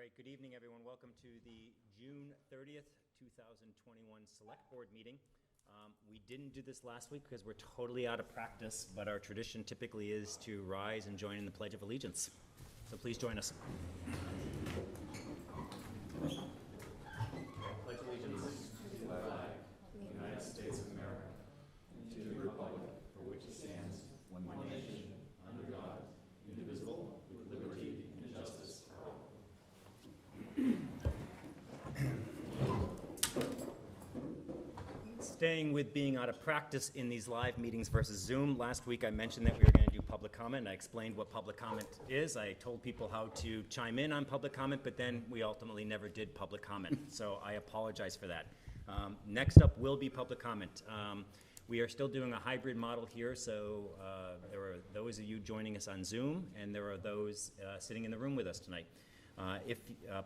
right, good evening, everyone. Welcome to the June 30th, 2021 Select Board meeting. We didn't do this last week because we're totally out of practice, but our tradition typically is to rise and join in the Pledge of Allegiance. So please join us. Pledge allegiance to the flag of the United States of America and to the republic for which it stands, one nation, under God, indivisible, with liberty and justice for all. Staying with being out of practice in these live meetings versus Zoom, last week I mentioned that we were going to do public comment. I explained what public comment is. I told people how to chime in on public comment, but then we ultimately never did public comment. So I apologize for that. Next up will be public comment. We are still doing a hybrid model here, so there are those of you joining us on Zoom, and there are those sitting in the room with us tonight. If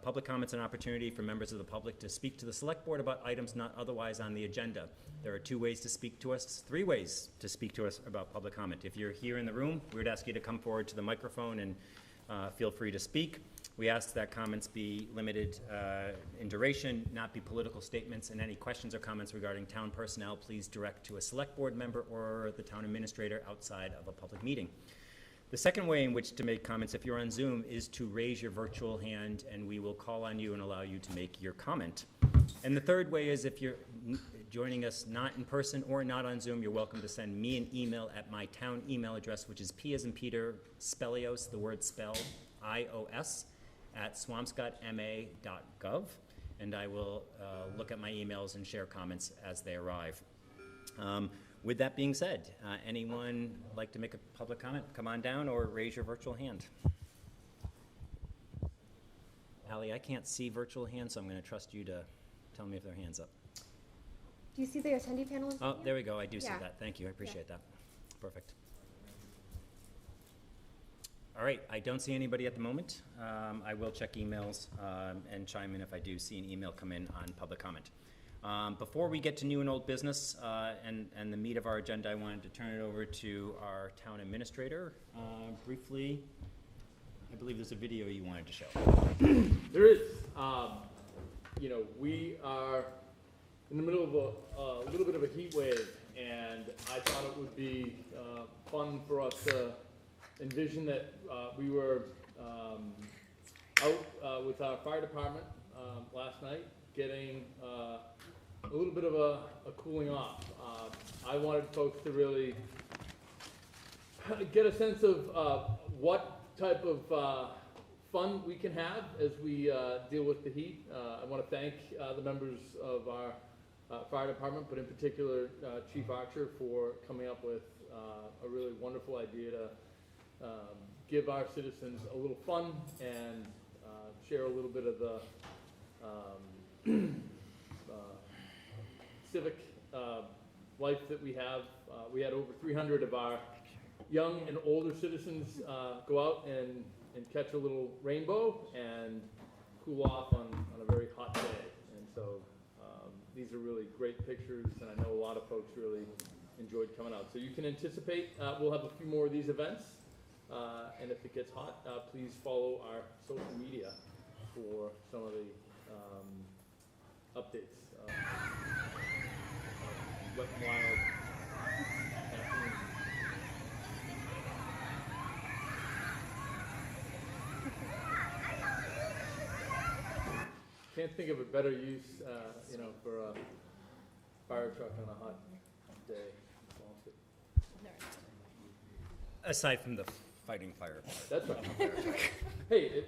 public comment's an opportunity for members of the public to speak to the Select Board about items not otherwise on the agenda. There are two ways to speak to us, three ways to speak to us about public comment. If you're here in the room, we would ask you to come forward to the microphone and feel free to speak. We ask that comments be limited in duration, not be political statements, and any questions or comments regarding town personnel, please direct to a Select Board member or the town administrator outside of a public meeting. The second way in which to make comments, if you're on Zoom, is to raise your virtual hand and we will call on you and allow you to make your comment. And the third way is if you're joining us not in person or not on Zoom, you're welcome to send me an email at my town email address, which is P as in Peter, Spellios, the word spell, I-O-S, at swampscottma.gov. And I will look at my emails and share comments as they arrive. With that being said, anyone like to make a public comment? Come on down or raise your virtual hand. Allie, I can't see virtual hands, so I'm going to trust you to tell me if their hand's up. Do you see the attendee panel? Oh, there we go. I do see that. Thank you. I appreciate that. Perfect. All right. I don't see anybody at the moment. I will check emails and chime in if I do see an email come in on public comment. Before we get to new and old business and the meat of our agenda, I wanted to turn it over to our town administrator. Briefly, I believe there's a video you wanted to show. There is. You know, we are in the middle of a little bit of a heat wave, and I thought it would be fun for us to envision that we were out with our fire department last night, getting a little bit of a cooling off. I wanted folks to really get a sense of what type of fun we can have as we deal with the heat. I want to thank the members of our fire department, but in particular Chief Archer, for coming up with a really wonderful idea to give our citizens a little fun and share a little bit of the civic life that we have. We had over 300 of our young and older citizens go out and catch a little rainbow and cool off on a very hot day. And so these are really great pictures, and I know a lot of folks really enjoyed coming out. So you can anticipate we'll have a few more of these events, and if it gets hot, please follow our social media for some of the updates. Wet and Wild afternoon. Can't think of a better use, you know, for a fire truck on a hot day. Aside from the fighting fire. That's right. Hey,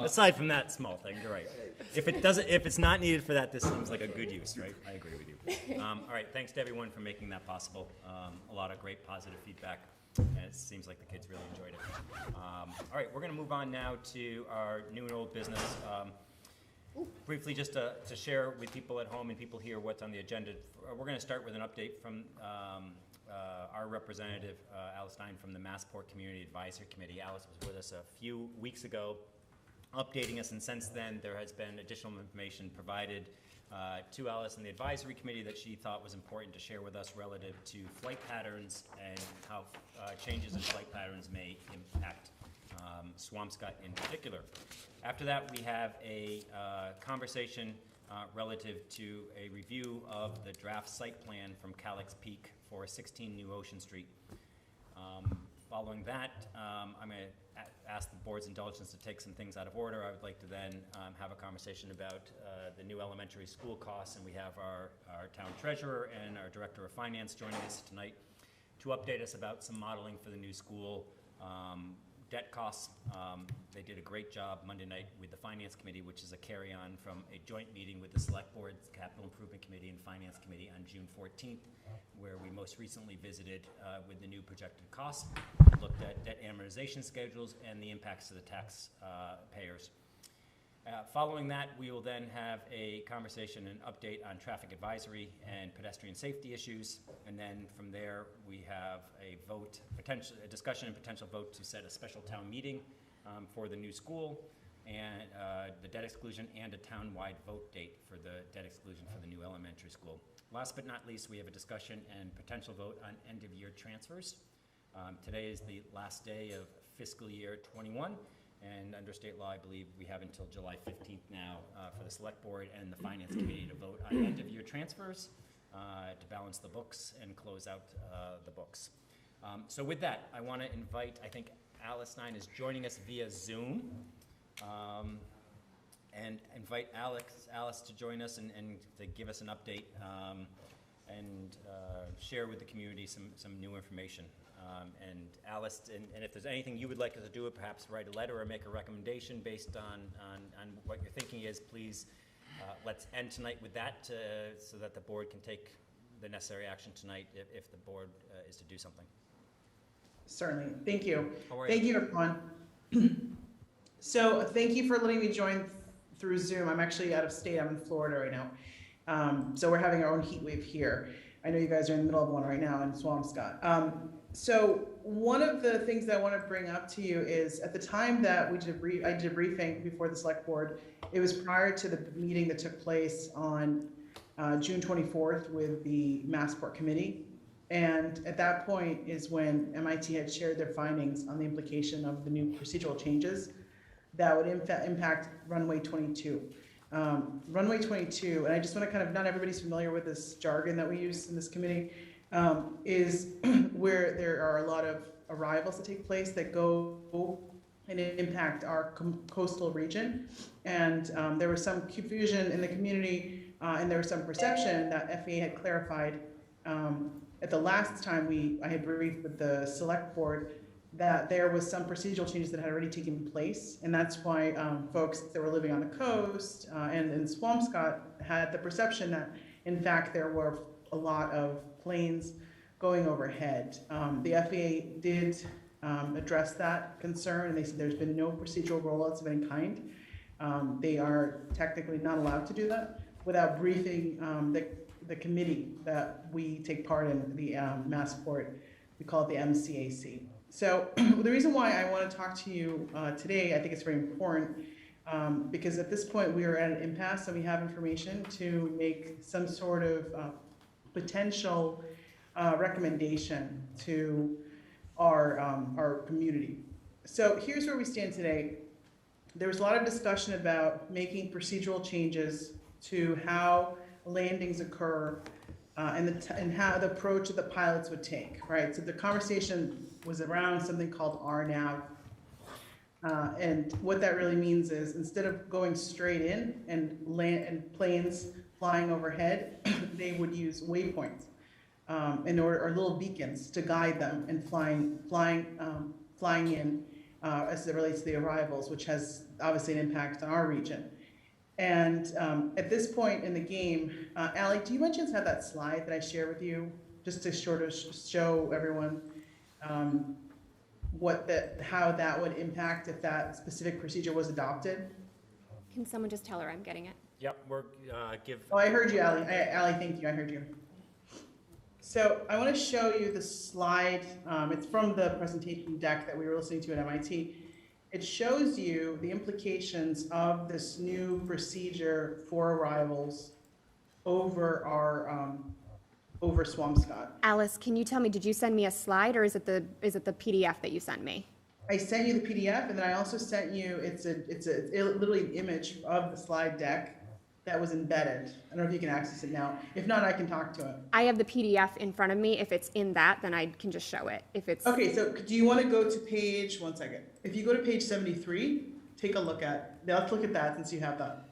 aside from that small thing, you're right. If it's not needed for that, this seems like a good use, right? I agree with you. All right, thanks to everyone for making that possible. A lot of great positive feedback, and it seems like the kids really enjoyed it. All right, we're going to move on now to our new and old business. Briefly, just to share with people at home and people here what's on the agenda, we're going to start with an update from our representative, Alice Stein, from the Massport Community Advisory Committee. Alice was with us a few weeks ago, updating us, and since then there has been additional information provided to Alice and the Advisory Committee that she thought was important to share with us relative to flight patterns and how changes in flight patterns may impact Swampscott in particular. After that, we have a conversation relative to a review of the draft site plan from Calyx Peak for 16 New Ocean Street. Following that, I'm going to ask the board's indulgence to take some things out of order. I would like to then have a conversation about the new elementary school costs, and we have our town treasurer and our director of finance joining us tonight to update us about some modeling for the new school debt costs. They did a great job Monday night with the Finance Committee, which is a carry-on from a joint meeting with the Select Board's Capital Improvement Committee and Finance Committee on June 14th, where we most recently visited with the new projected costs, looked at debt amortization schedules and the impacts to the tax payers. Following that, we will then have a conversation and update on traffic advisory and pedestrian safety issues. And then from there, we have a vote, a discussion and potential vote to set a special town meeting for the new school and the debt exclusion and a town-wide vote date for the debt exclusion for the new elementary school. Last but not least, we have a discussion and potential vote on end-of-year transfers. Today is the last day of fiscal year 21. And under state law, I believe we have until July 15th now for the Select Board and the Finance Committee to vote on end-of-year transfers to balance the books and close out the books. So with that, I want to invite, I think Alice Stein is joining us via Zoom, and invite Alice to join us and to give us an update and share with the community some new information. And Alice, and if there's anything you would like us to do, perhaps write a letter or make a recommendation based on what your thinking is, please let's end tonight with that so that the board can take the necessary action tonight if the board is to do something. Certainly. Thank you. Thank you, everyone. So thank you for letting me join through Zoom. I'm actually out of state. I'm in Florida right now. So we're having our own heat wave here. I know you guys are in the middle of one right now in Swampscott. So one of the things that I want to bring up to you is at the time that I did a briefing before the Select Board, it was prior to the meeting that took place on June 24th with the Massport Committee. And at that point is when MIT had shared their findings on the implication of the new procedural changes that would impact Runway 22. Runway 22, and I just want to kind of, not everybody's familiar with this jargon that we use in this committee, is where there are a lot of arrivals that take place that go and impact our coastal region. And there was some confusion in the community, and there was some perception that FAA had clarified at the last time I had briefed with the Select Board that there was some procedural changes that had already taken place, and that's why folks that were living on the coast and in Swampscott had the perception that, in fact, there were a lot of planes going overhead. The FAA did address that concern, and they said there's been no procedural rollouts of any kind. They are technically not allowed to do that without briefing the committee that we take part in, the Massport, we call it the MCAC. So the reason why I want to talk to you today, I think it's very important, because at this point we are at an impasse and we have information to make some sort of potential recommendation to our community. So here's where we stand today. There was a lot of discussion about making procedural changes to how landings occur and how the approach that the pilots would take, right? So the conversation was around something called RNAV. And what that really means is instead of going straight in and planes flying overhead, they would use waypoints or little beacons to guide them and flying in as it relates to the arrivals, which has obviously an impact on our region. And at this point in the game, Allie, do you by chance have that slide that I shared with you, just to sort of show everyone how that would impact if that specific procedure was adopted? Can someone just tell her I'm getting it? Yep, Oh, I heard you, Allie. Allie, thank you. I heard you. So I want to show you the slide. It's from the presentation deck that we were listening to at MIT. It shows you the implications of this new procedure for arrivals over over Swampscott. Alice, can you tell me, did you send me a slide or is it the PDF that you sent me? I sent you the PDF, and then I also sent you, it's literally an image of the slide deck that was embedded. I don't know if you can access it now. If not, I can talk to it. I have the PDF in front of me. If it's in that, then I can just show it. If it's Okay, so do you want to go to page, one second. If you go to page 73, take a look at, let's look at that since you have that.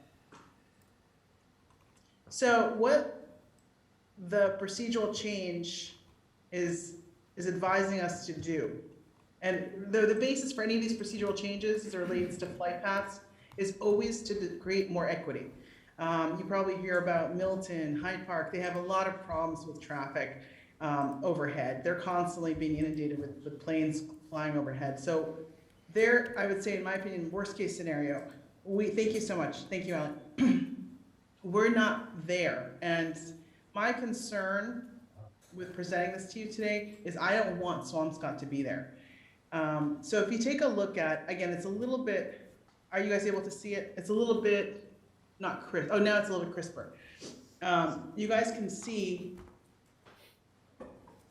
So what the procedural change is advising us to do, and the basis for any of these procedural changes as it relates to flight paths is always to create more equity. You probably hear about Milton, Hyde Park. They have a lot of problems with traffic overhead. They're constantly being inundated with planes flying overhead. So there, I would say, in my opinion, worst case scenario, thank you so much. Thank you, Alan. We're not there. And my concern with presenting this to you today is I don't want Swampscott to be there. So if you take a look at, again, it's a little bit, are you guys able to see it? It's a little bit, not crisp, oh, now it's a little bit crisper. You guys can see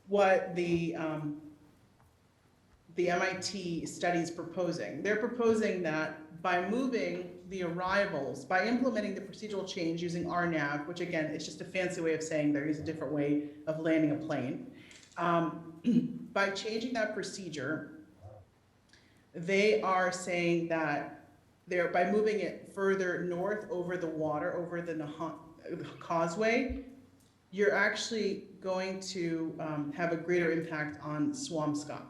what the MIT study is proposing. They're proposing that by moving the arrivals, by implementing the procedural change using RNAV, which again, it's just a fancy way of saying there is a different way of landing a plane. By changing that procedure, they are saying that by moving it further north over the water, over the causeway, you're actually going to have a greater impact on Swampscott.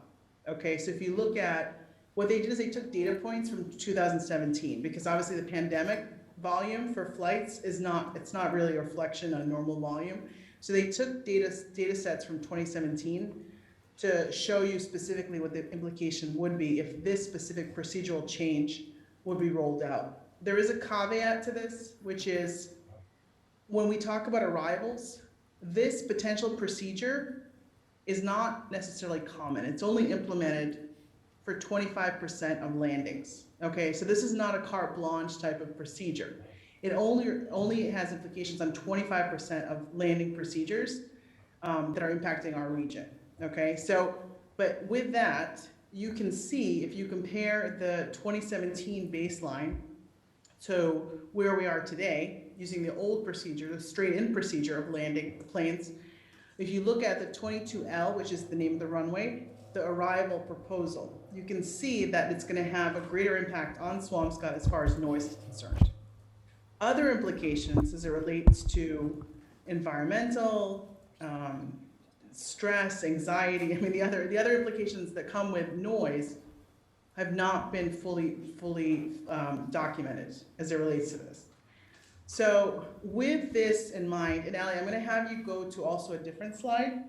Okay, so if you look at, what they did is they took data points from 2017, because obviously the pandemic volume for flights it's not really a reflection on normal volume. So they took data sets from 2017 to show you specifically what the implication would be if this specific procedural change would be rolled out. There is a caveat to this, which is when we talk about arrivals, this potential procedure is not necessarily common. It's only implemented for 25% of landings. Okay, so this is not a carte blanche type of procedure. It only has implications on 25% of landing procedures that are impacting our region. Okay, so, but with that, you can see if you compare the 2017 baseline to where we are today, using the old procedure, the straight-in procedure of landing planes. If you look at the 22L, which is the name of the runway, the arrival proposal, you can see that it's going to have a greater impact on Swampscott as far as noise is concerned. Other implications as it relates to environmental, stress, anxiety, I mean the other implications that come with noise have not been fully documented as it relates to this. So with this in mind, and Ali, I'm going to have you go to also a different slide.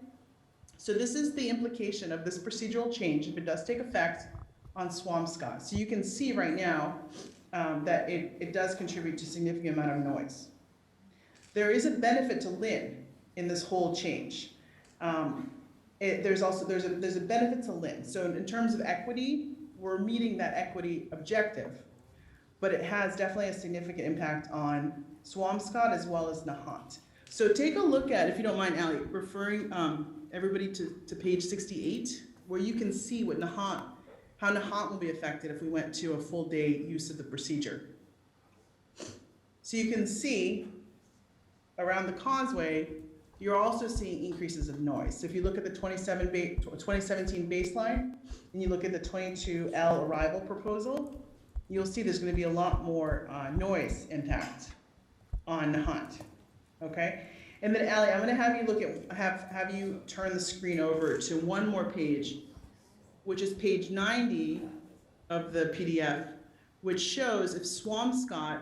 So this is the implication of this procedural change if it does take effect on Swampscott. So you can see right now that it does contribute to a significant amount of noise. There is a benefit to Lynn in this whole change. There's a benefit to Lynn. So in terms of equity, we're meeting that equity objective, but it has definitely a significant impact on Swampscott as well as Nahant. So take a look at, if you don't mind, Ali, referring everybody to page 68, where you can see what how Nahant will be affected if we went to a full day use of the procedure. So you can see around the causeway, you're also seeing increases of noise. So if you look at the 2017 baseline and you look at the 22L arrival proposal, you'll see there's going to be a lot more noise impact on Nahant. Okay, and then Ali, I'm going to have you look at have you turn the screen over to one more page, which is page 90 of the PDF, which shows if Swampscott,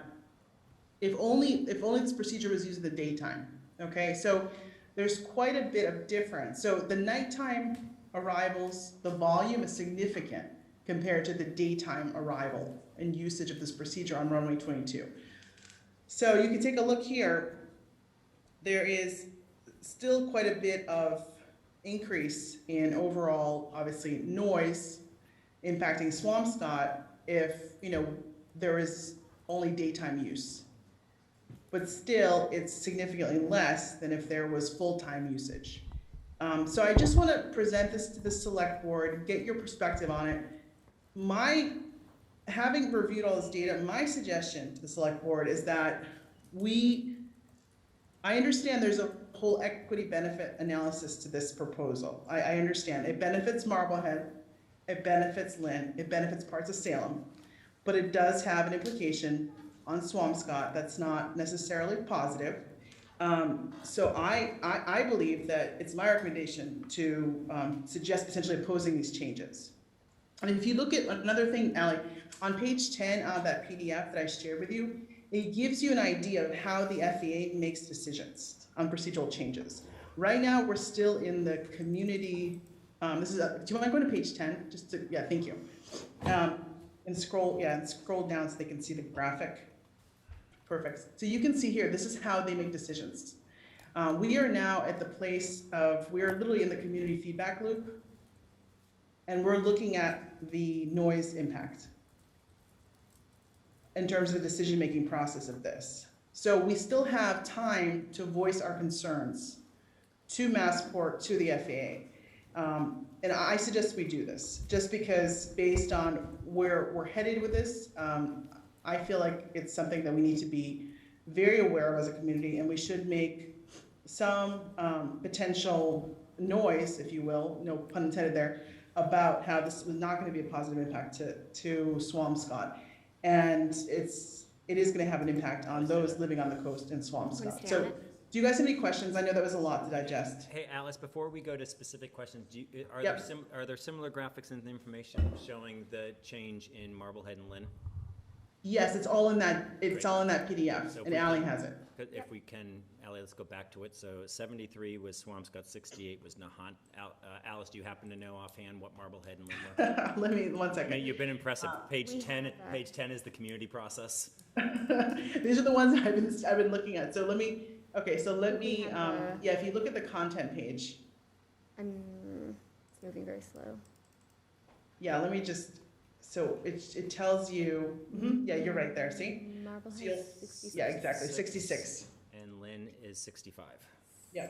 if only this procedure was used in the daytime. Okay, so there's quite a bit of difference. So the nighttime arrivals, the volume is significant compared to the daytime arrival and usage of this procedure on runway 22. So you can take a look here. There is still quite a bit of increase in overall, obviously, noise impacting Swampscott if there is only daytime use. But still, it's significantly less than if there was full-time usage. So I just want to present this to the select board, get your perspective on it. having reviewed all this data, my suggestion to the select board is that I understand there's a whole equity benefit analysis to this proposal. I understand. It benefits Marblehead, it benefits Lynn, it benefits parts of Salem, but it does have an implication on Swampscott that's not necessarily positive. So I believe that it's my recommendation to suggest potentially opposing these changes. And if you look at another thing, Ally, on page 10 of that PDF that I shared with you, it gives you an idea of how the FAA makes decisions on procedural changes. Right now, we're still in the community, do you want to go to page 10? Yeah, thank you. And scroll down so they can see the graphic. Perfect. So you can see here, this is how they make decisions. We are now at the place of, we are literally in the community feedback loop, and we're looking at the noise impact in terms of the decision-making process of this. So we still have time to voice our concerns to Massport, to the FAA. And I suggest we do this, just because based on where we're headed with this, I feel like it's something that we need to be very aware of as a community, and we should make some potential noise, if you will, no pun intended there, about how this was not going to be a positive impact to Swampscott. And it is going to have an impact on those living on the coast in Swampscott. So, do you guys have any questions? I know that was a lot to digest. Hey, Alice, before we go to specific questions, are there similar graphics and information showing the change in Marblehead and Lynn? Yes, it's all in that. It's all in that PDF, So and Ally has it. If we can, Ally, let's go back to it. So 73 was Swampscott, 68 was Nahant. Alice, do you happen to know offhand what Marblehead and Lynn were? Let me, one I second. mean, you've been impressive. Page 10 is the community process. These are the ones I've been looking at. So let me, yeah, if you look at the content page. It's moving very slow. Yeah, let me just, so it tells you, yeah, you're right there, see? Marblehead, 66. Yeah, exactly, 66. And Lynn is 65. Yeah.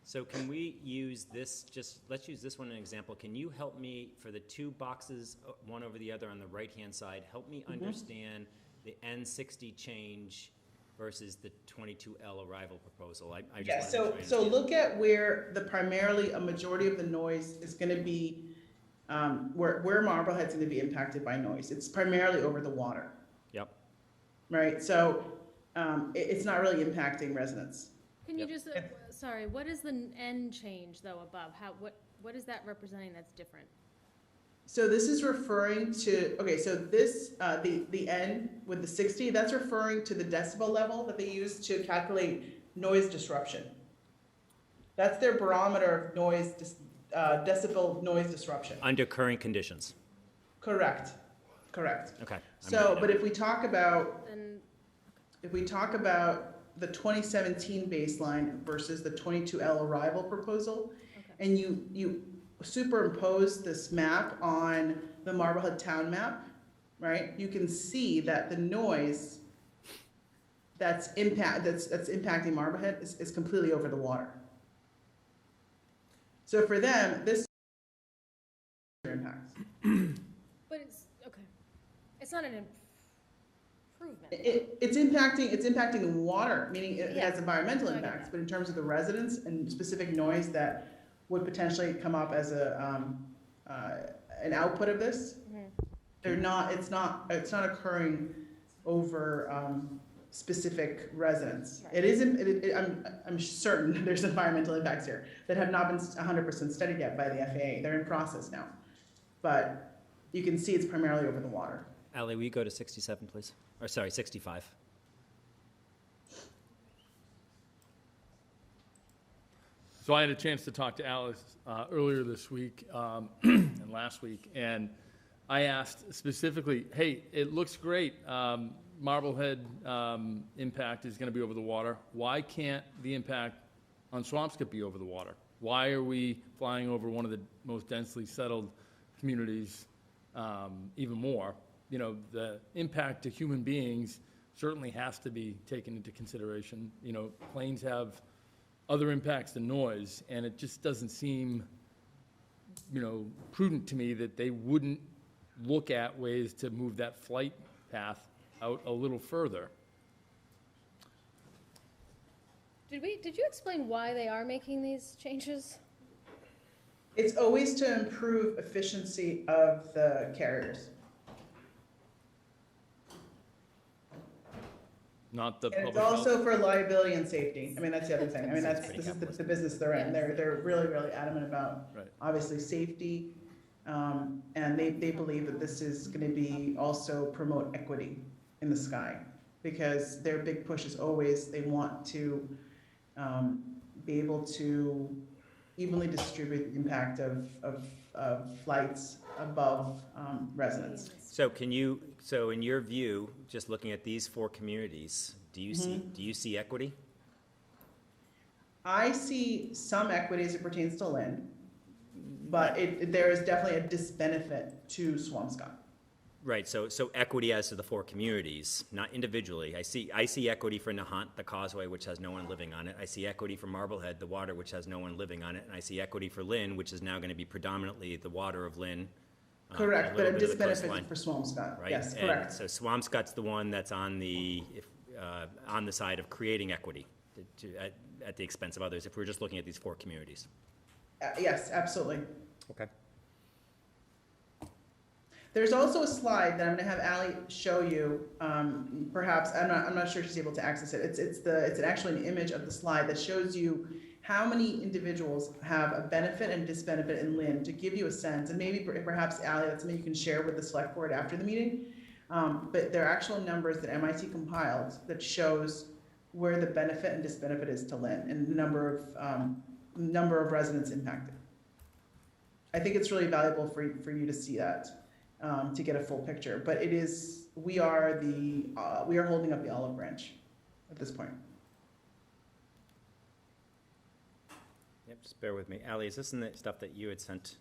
So can we use this, let's use this one as an example. Can you help me, for the two boxes, one over the other on the right-hand side, help me understand the N60 change versus the 22L arrival proposal? So look at where primarily a majority of the noise is going to be, where Marblehead's going to be impacted by noise. It's primarily over the water. Yep. Right, so it's not really impacting residents. Can you just, sorry, what is the N change though above? What is that representing that's different? So this is referring to, okay, so this, the N with the 60, that's referring to the decibel level that they use to calculate noise disruption. That's their barometer of noise, decibel noise disruption. Under current conditions. Correct. Okay. So, but if we talk about the 2017 baseline versus the 22L arrival proposal, and you superimpose this map on the Marblehead town map, right? You can see that the noise that's impacting Marblehead is completely over the water. So for them, this impacts. But it's, okay. It's not an improvement. It's impacting the water, meaning it has environmental impacts, but in terms of the residents and specific noise that would potentially come up as an output of this, they're not. It's not occurring over specific residents. Right. It isn't. I'm certain there's environmental impacts here that have not been 100% studied yet by the FAA. They're in process now, but you can see it's primarily over the water. Ally, will you go to 67, please? Or sorry, 65. So I had a chance to talk to Alice earlier this week and last week, and I asked specifically, hey, it looks great. Marblehead impact is going to be over the water. Why can't the impact on Swampscott be over the water? Why are we flying over one of the most densely settled communities even more? You know, the impact to human beings certainly has to be taken into consideration. You know, planes have other impacts than noise, and it just doesn't seem, prudent to me that they wouldn't look at ways to move that flight path out a little further. Did you explain why they are making these changes? It's always to improve efficiency of the carriers. Not the And public it's health. also for liability and safety. I mean, that's the other thing. I mean, this is the business they're in. They're really, really adamant about, Right. obviously, safety. And they believe that this is gonna be also promote equity in the sky. Because their big push is always, they want to, be able to evenly distribute the impact of flights above, residents. So so in your view, just looking at these 4 communities, do you see equity? I see some equity as it pertains to Lynn, but there is definitely a disbenefit to Swampscott. Right, so equity as to the 4 communities, not individually. I see equity for Nahant, the causeway, which has no one living on it. I see equity for Marblehead, the water, which has no one living on it. And I see equity for Lynn, which is now going to be predominantly the water of Lynn. Correct, but a little bit of the disbenefit coastline, for Swampscott, right? yes, And correct. so Swampscott's the one that's on the side of creating equity at the expense of others, if we're just looking at these 4 communities. Yes, absolutely. Okay. There's also a slide that I'm gonna have Ally show you, perhaps, I'm not sure she's able to access it. It's actually an image of the slide that shows you how many individuals have a benefit and disbenefit in Lynn, to give you a sense, and maybe perhaps Ally, that's something you can share with the select board after the meeting. But there are actual numbers that MIT compiled that shows where the benefit and disbenefit is to Lynn, and the number of residents impacted. I think it's really valuable for you to see that, to get a full picture. But it is, we are holding up the olive branch at this point. Yep, just bear with me. Ally, is this in the stuff that you had sent?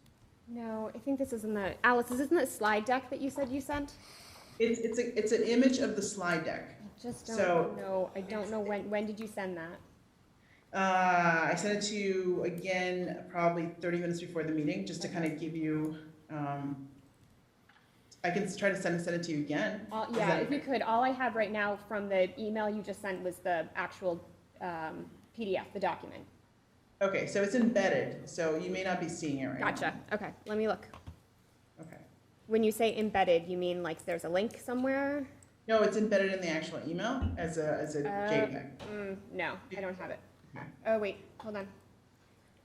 No, I think this is in the, Alice, is this in the slide deck that you said you sent? It's an image of the slide deck. I just So- don't know, I don't know when did you send that? I sent it to you again, probably 30 minutes before the meeting, just to kind of give you, I can try to send it to you again. Is Yeah, that- if you could, all I have right now from the email you just sent was the actual PDF, the document. Okay, so it's embedded, so you may not be seeing it right now. Gotcha, okay, let me look. Okay. When you say embedded, you mean like there's a link somewhere? No, it's embedded in the actual email as a JPEG. No, I don't have it. Oh, wait, hold on.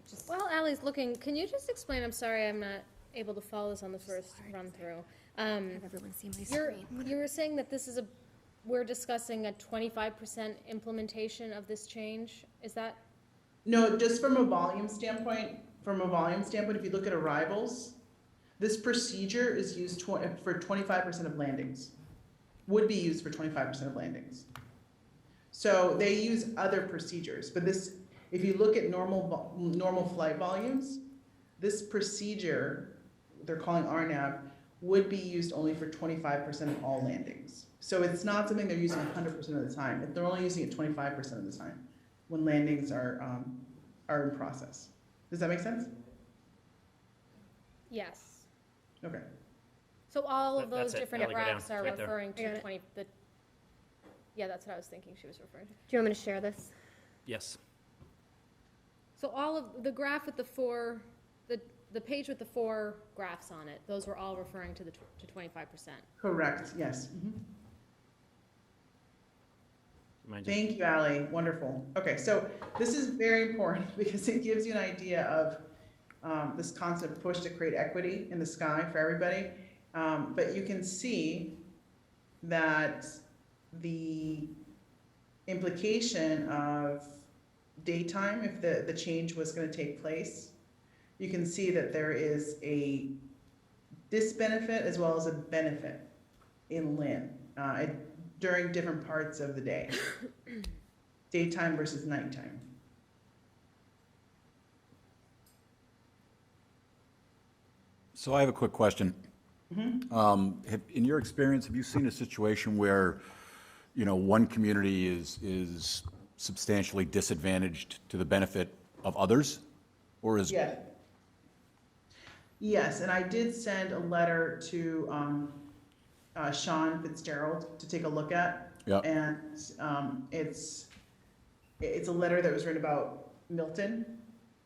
Just, While Ally's looking, can you just explain, I'm sorry, I'm not able to follow this on the first run through. have everyone see my screen. You were saying that this is we're discussing a 25% implementation of this change, is that? No, just from a volume standpoint, if you look at arrivals, this procedure is used for 25% of landings, would be used for 25% of landings. So they use other procedures, but this, if you look at normal flight volumes, this procedure, they're calling RNAV, would be used only for 25% of all landings. So it's not something they're using 100% of the time. They're only using it 25% of the time when landings are in process. Does that make sense? Yes. Okay. So all of That's those it. different Ally, go down. graphs are Right there. referring I got to it. yeah, that's what I was thinking she was referring to. Do you want me to share this? Yes. So all of the graph with the page with the 4 graphs on it, those were all referring to the to 25%. Correct, yes. Mhm. Mind just- Thank you, Ally. Wonderful. Okay, so this is very important because it gives you an idea of this constant push to create equity in the sky for everybody. But you can see that the implication of daytime, if the change was going to take place, you can see that there is a disbenefit as well as a benefit in Lynn during different parts of the day, daytime versus nighttime. So I have a quick question. In your experience, have you seen a situation where, one community is substantially disadvantaged to the benefit of others? Or is? Yes. Yes, and I did send a letter to Sean Fitzgerald to take a look at. Yeah. And it's a letter that was written about Milton,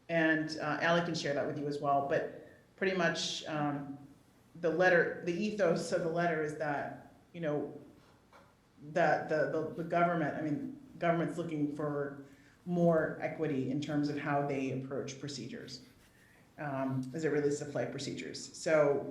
and Ally can share that with you as well. But pretty much the ethos of the letter is that, you know, that the government, I mean, government's looking for more equity in terms of how they approach procedures as it relates to flight procedures. So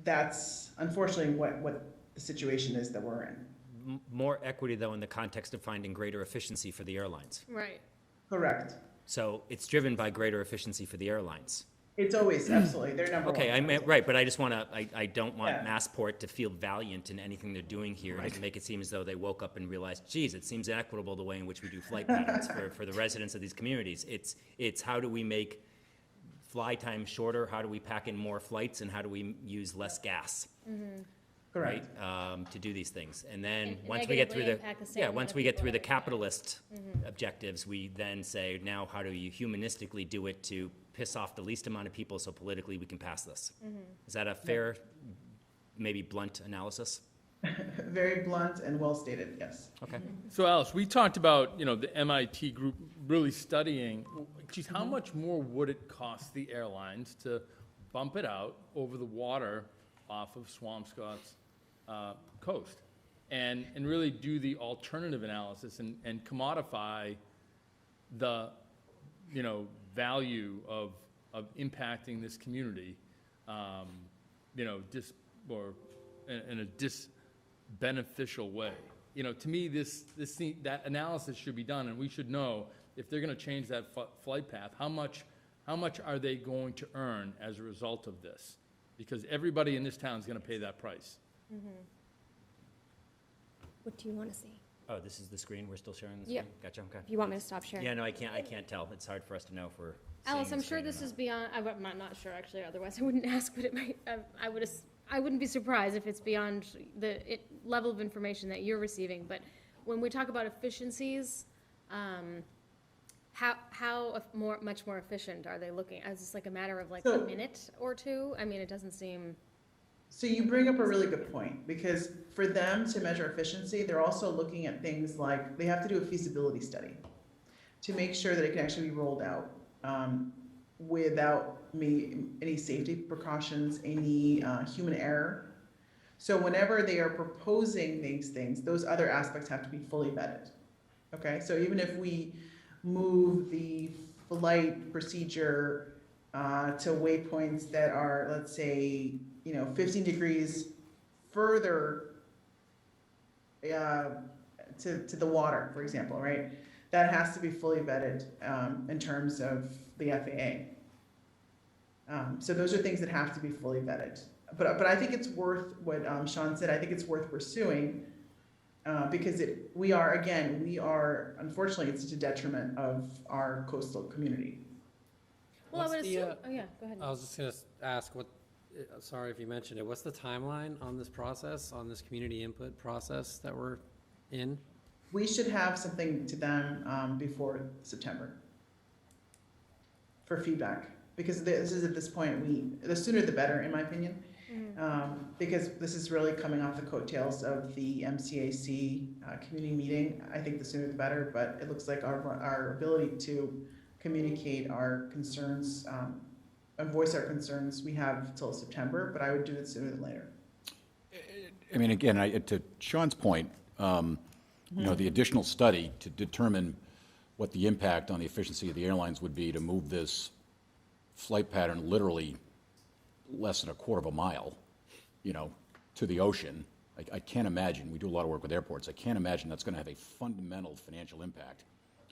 that's unfortunately what the situation is that we're in. More equity, though, in the context of finding greater efficiency for the airlines. Right. Correct. So it's driven by greater efficiency for the airlines. It's always, absolutely, they're number one. Okay, I meant, right, but I just want to, I don't want Yeah. Massport to feel valiant in anything they're doing here and to make it seem as though they woke up and realized, geez, it seems inequitable the way in which we do flight patterns for the residents of these communities. It's how do we make fly time shorter, how do we pack in more flights, and how do we use less gas? Correct. Right, to do these things. And then, And once we get through negatively impact the same yeah, amount once of we get people through the that are flying. capitalist objectives, we then say, now how do you humanistically do it to piss off the least amount of people so politically we can pass this? Is that a fair, maybe blunt analysis? Very blunt and well stated, yes. Okay. So Alice, we talked about, you know, the MIT group really studying, geez, how much more would it cost the airlines to bump it out over the water off of Swampscott's coast? And really do the alternative analysis and commodify the, you know, value of impacting this community, you know, in a beneficial way. You know, to me, that analysis should be done, and we should know if they're going to change that flight path, how much are they going to earn as a result of this? Because everybody in this town is going to pay that price. What do you want to see? Oh, this is the screen, we're still sharing the Yeah. screen? Gotcha, okay. If you want me to stop sharing. Yeah, no, I can't tell. It's hard for us to know if we're Alice, seeing I'm the sure screen or this not. is beyond, I'm not sure actually, otherwise I wouldn't ask, but it might, I wouldn't be surprised if it's beyond the level of information that you're receiving, but when we talk about efficiencies, much more efficient are they looking? Is this like a matter of like a So- minute or two? I mean, it doesn't seem, So you bring up a really good point, because for them to measure efficiency, they're also looking at things like, they have to do a feasibility study to make sure that it can actually be rolled out without any safety precautions, any human error. So whenever they are proposing these things, those other aspects have to be fully vetted. Okay, so even if we move the flight procedure to waypoints that are, let's say, 15 degrees further to the water, for example, right? That has to be fully vetted in terms of the FAA. So those are things that have to be fully vetted. But I think it's worth what Sean said. I think it's worth pursuing because we are, unfortunately, it's to detriment of our coastal community. well, I What's would the, assume, oh yeah, go ahead. I was just gonna ask sorry if you mentioned it, what's the timeline on this process, on this community input process that we're in? We should have something to them before September for feedback, because this is at this point, the sooner the better, in my opinion, because this is really coming off the coattails of the MCAC community meeting. I think the sooner the better, but it looks like our ability to communicate our concerns and voice our concerns, we have till September, but I would do it sooner than later. I mean, again, to Sean's point, the additional study to determine what the impact on the efficiency of the airlines would be to move this flight pattern literally less than a quarter of a mile, to the ocean. I can't imagine, we do a lot of work with airports, I can't imagine that's going to have a fundamental financial impact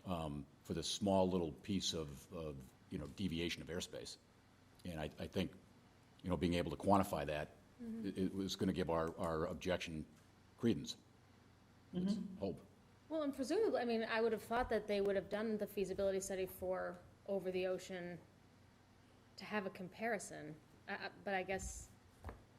for this small little piece of deviation of airspace. And I think, being able to quantify that, it was going to give our objection credence. Let's hope. Well, and presumably, I mean, I would have thought that they would have done the feasibility study for over the ocean to have a comparison, but I guess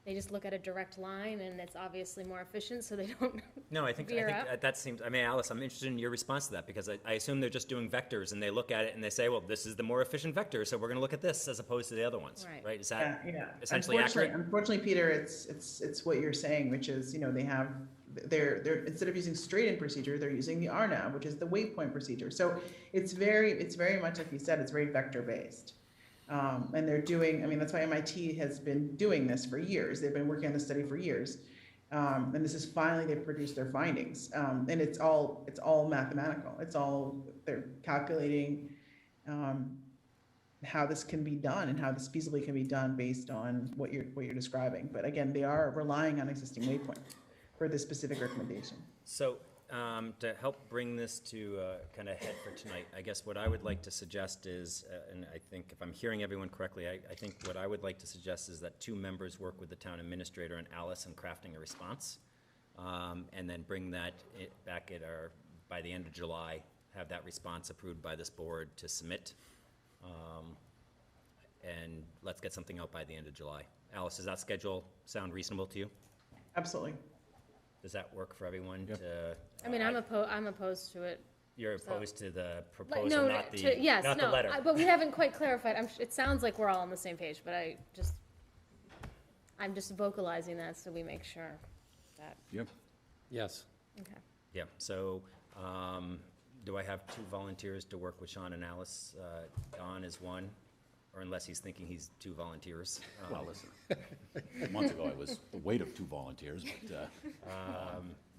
they just look at a direct line and it's obviously more efficient, so they don't. No, I think Veer up. that seems, I mean, Alice, I'm interested in your response to that, because I assume they're just doing vectors, and they look at it and they say, well, this is the more efficient vector, so we're gonna look at this as opposed to the other ones, Right. right? Is that Yeah. essentially accurate? Unfortunately, Peter, it's what you're saying, which is, they have, they're, instead of using straight-in procedure, they're using the RNAV, which is the waypoint procedure. So it's very much, like you said, it's very vector-based. And they're doing, I mean, that's why MIT has been doing this for years. They've been working on this study for years. And this is finally, they've produced their findings. And it's all mathematical. They're calculating how this can be done and how this feasibly can be done based on what you're describing. But again, they are relying on existing waypoint for this specific recommendation. So, to help bring this to kind of head for tonight, I guess what I would like to suggest is, and I think if I'm hearing everyone correctly, I think what I would like to suggest is that 2 members work with the town administrator and Alice in crafting a response, and then bring that back by the end of July, have that response approved by this board to submit, and let's get something out by the end of July. Alice, does that schedule sound reasonable to you? Absolutely. Does that work for everyone? Yep. I mean, I'm opposed to it. You're So- opposed to the Like, proposal, no, not the yes, not the no, letter. but we haven't quite clarified. It sounds like we're all on the same page, but I'm just vocalizing that so we make sure that, Yep. Yes. okay. Yeah, so, do I have 2 volunteers to work with Sean and Alice? Don is one, or unless he's thinking he's 2 volunteers. Well, listen, a month ago, I was the weight of 2 volunteers, but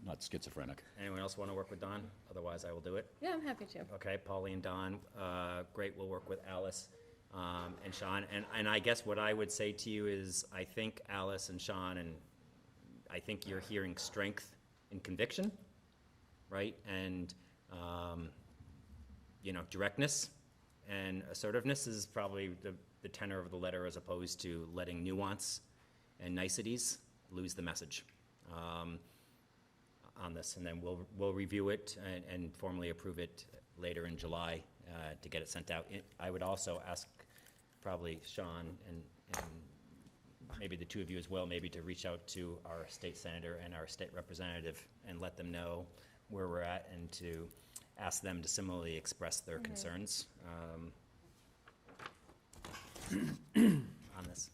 not schizophrenic. Anyone else want to work with Don? Otherwise, I will do it. Yeah, I'm happy to. Okay, Polly and Don, great, we'll work with Alice and Sean. And I guess what I would say to you is, I think Alice and Sean, and I think you're hearing strength in conviction, right? And, directness and assertiveness is probably the tenor of the letter, as opposed to letting nuance and niceties lose the message on this. And then we'll review it and formally approve it later in July to get it sent out. I would also ask probably Sean and maybe the 2 of you as well, maybe to reach out to our state senator and our state representative and let them know where we're at, and to ask them to similarly express their concerns on this.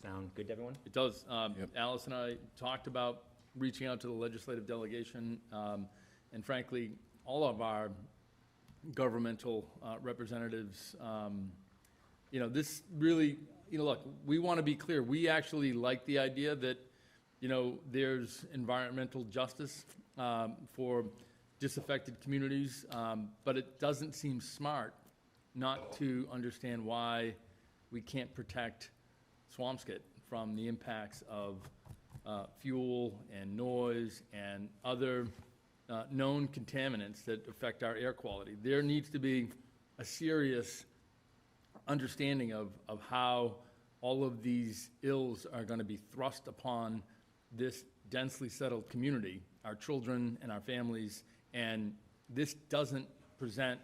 Sound good to everyone? It does. Yep. Alice and I talked about reaching out to the legislative delegation, and frankly, all of our governmental representatives. This really, look, we want to be clear. We actually like the idea that, there's environmental justice for disaffected communities, but it doesn't seem smart not to understand why we can't protect Swampscott from the impacts of fuel and noise and other known contaminants that affect our air quality. There needs to be a serious understanding of how all of these ills are going to be thrust upon this densely settled community, our children and our families, and this doesn't present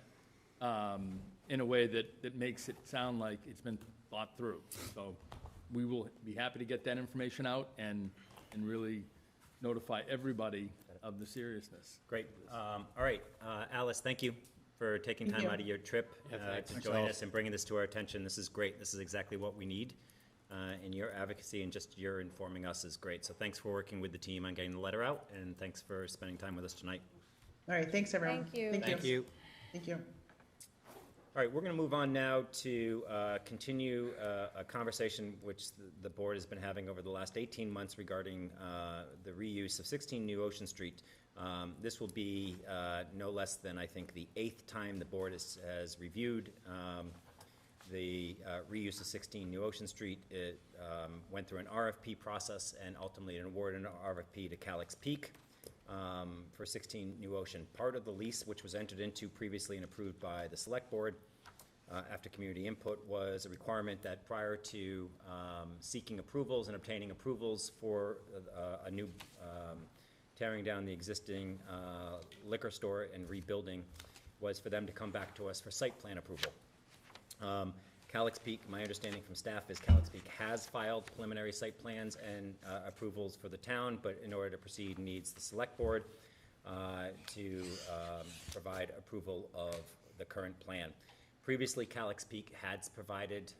in a way that makes it sound like it's been thought through. So we will be happy to get that information out and really notify everybody of the seriousness. Great. All right, Alice, thank you for taking time out of your trip to join us and bringing this to our attention. This is great. This is exactly what we need. And your advocacy and just your informing us is great. So thanks for working with the team on getting the letter out, and thanks for spending time with us tonight. All right, thanks, everyone. Thank you. Thank you. Thank you. All right, we're going to move on now to continue a conversation which the board has been having over the last 18 months regarding the reuse of 16 New Ocean Street. This will be no less than, I think, the 8th time the board has reviewed the reuse of 16 New Ocean Street. It went through an RFP process and ultimately awarded an RFP to Calyx Peak for 16 New Ocean. Part of the lease, which was entered into previously and approved by the Select Board after community input, was a requirement that prior to seeking approvals and obtaining approvals for a new tearing down the existing liquor store and rebuilding, was for them to come back to us for site plan approval. Calyx Peak, my understanding from staff is Calyx Peak has filed preliminary site plans and approvals for the town, but in order to proceed needs the select board to provide approval of the current plan. Previously, Calyx Peak had provided,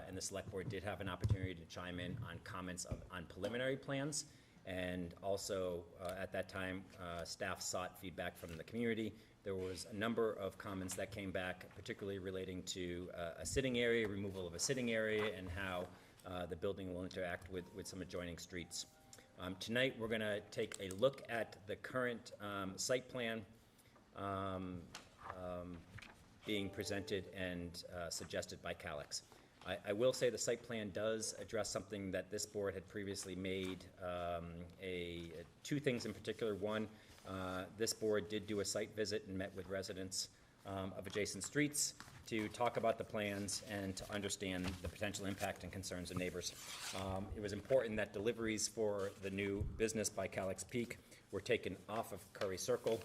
and the select board did have an opportunity to chime in on comments on preliminary plans. And also, at that time, staff sought feedback from the community. There was a number of comments that came back, particularly relating to a sitting area, removal of a sitting area, and how the building will interact with some adjoining streets. Tonight, we're going to take a look at the current site plan being presented and suggested by Calyx. I will say the site plan does address something that this board had previously made, two things in particular. One, this board did do a site visit and met with residents of adjacent streets to talk about the plans and to understand the potential impact and concerns of neighbors. It was important that deliveries for the new business by Calyx Peak were taken off of Curry Circle.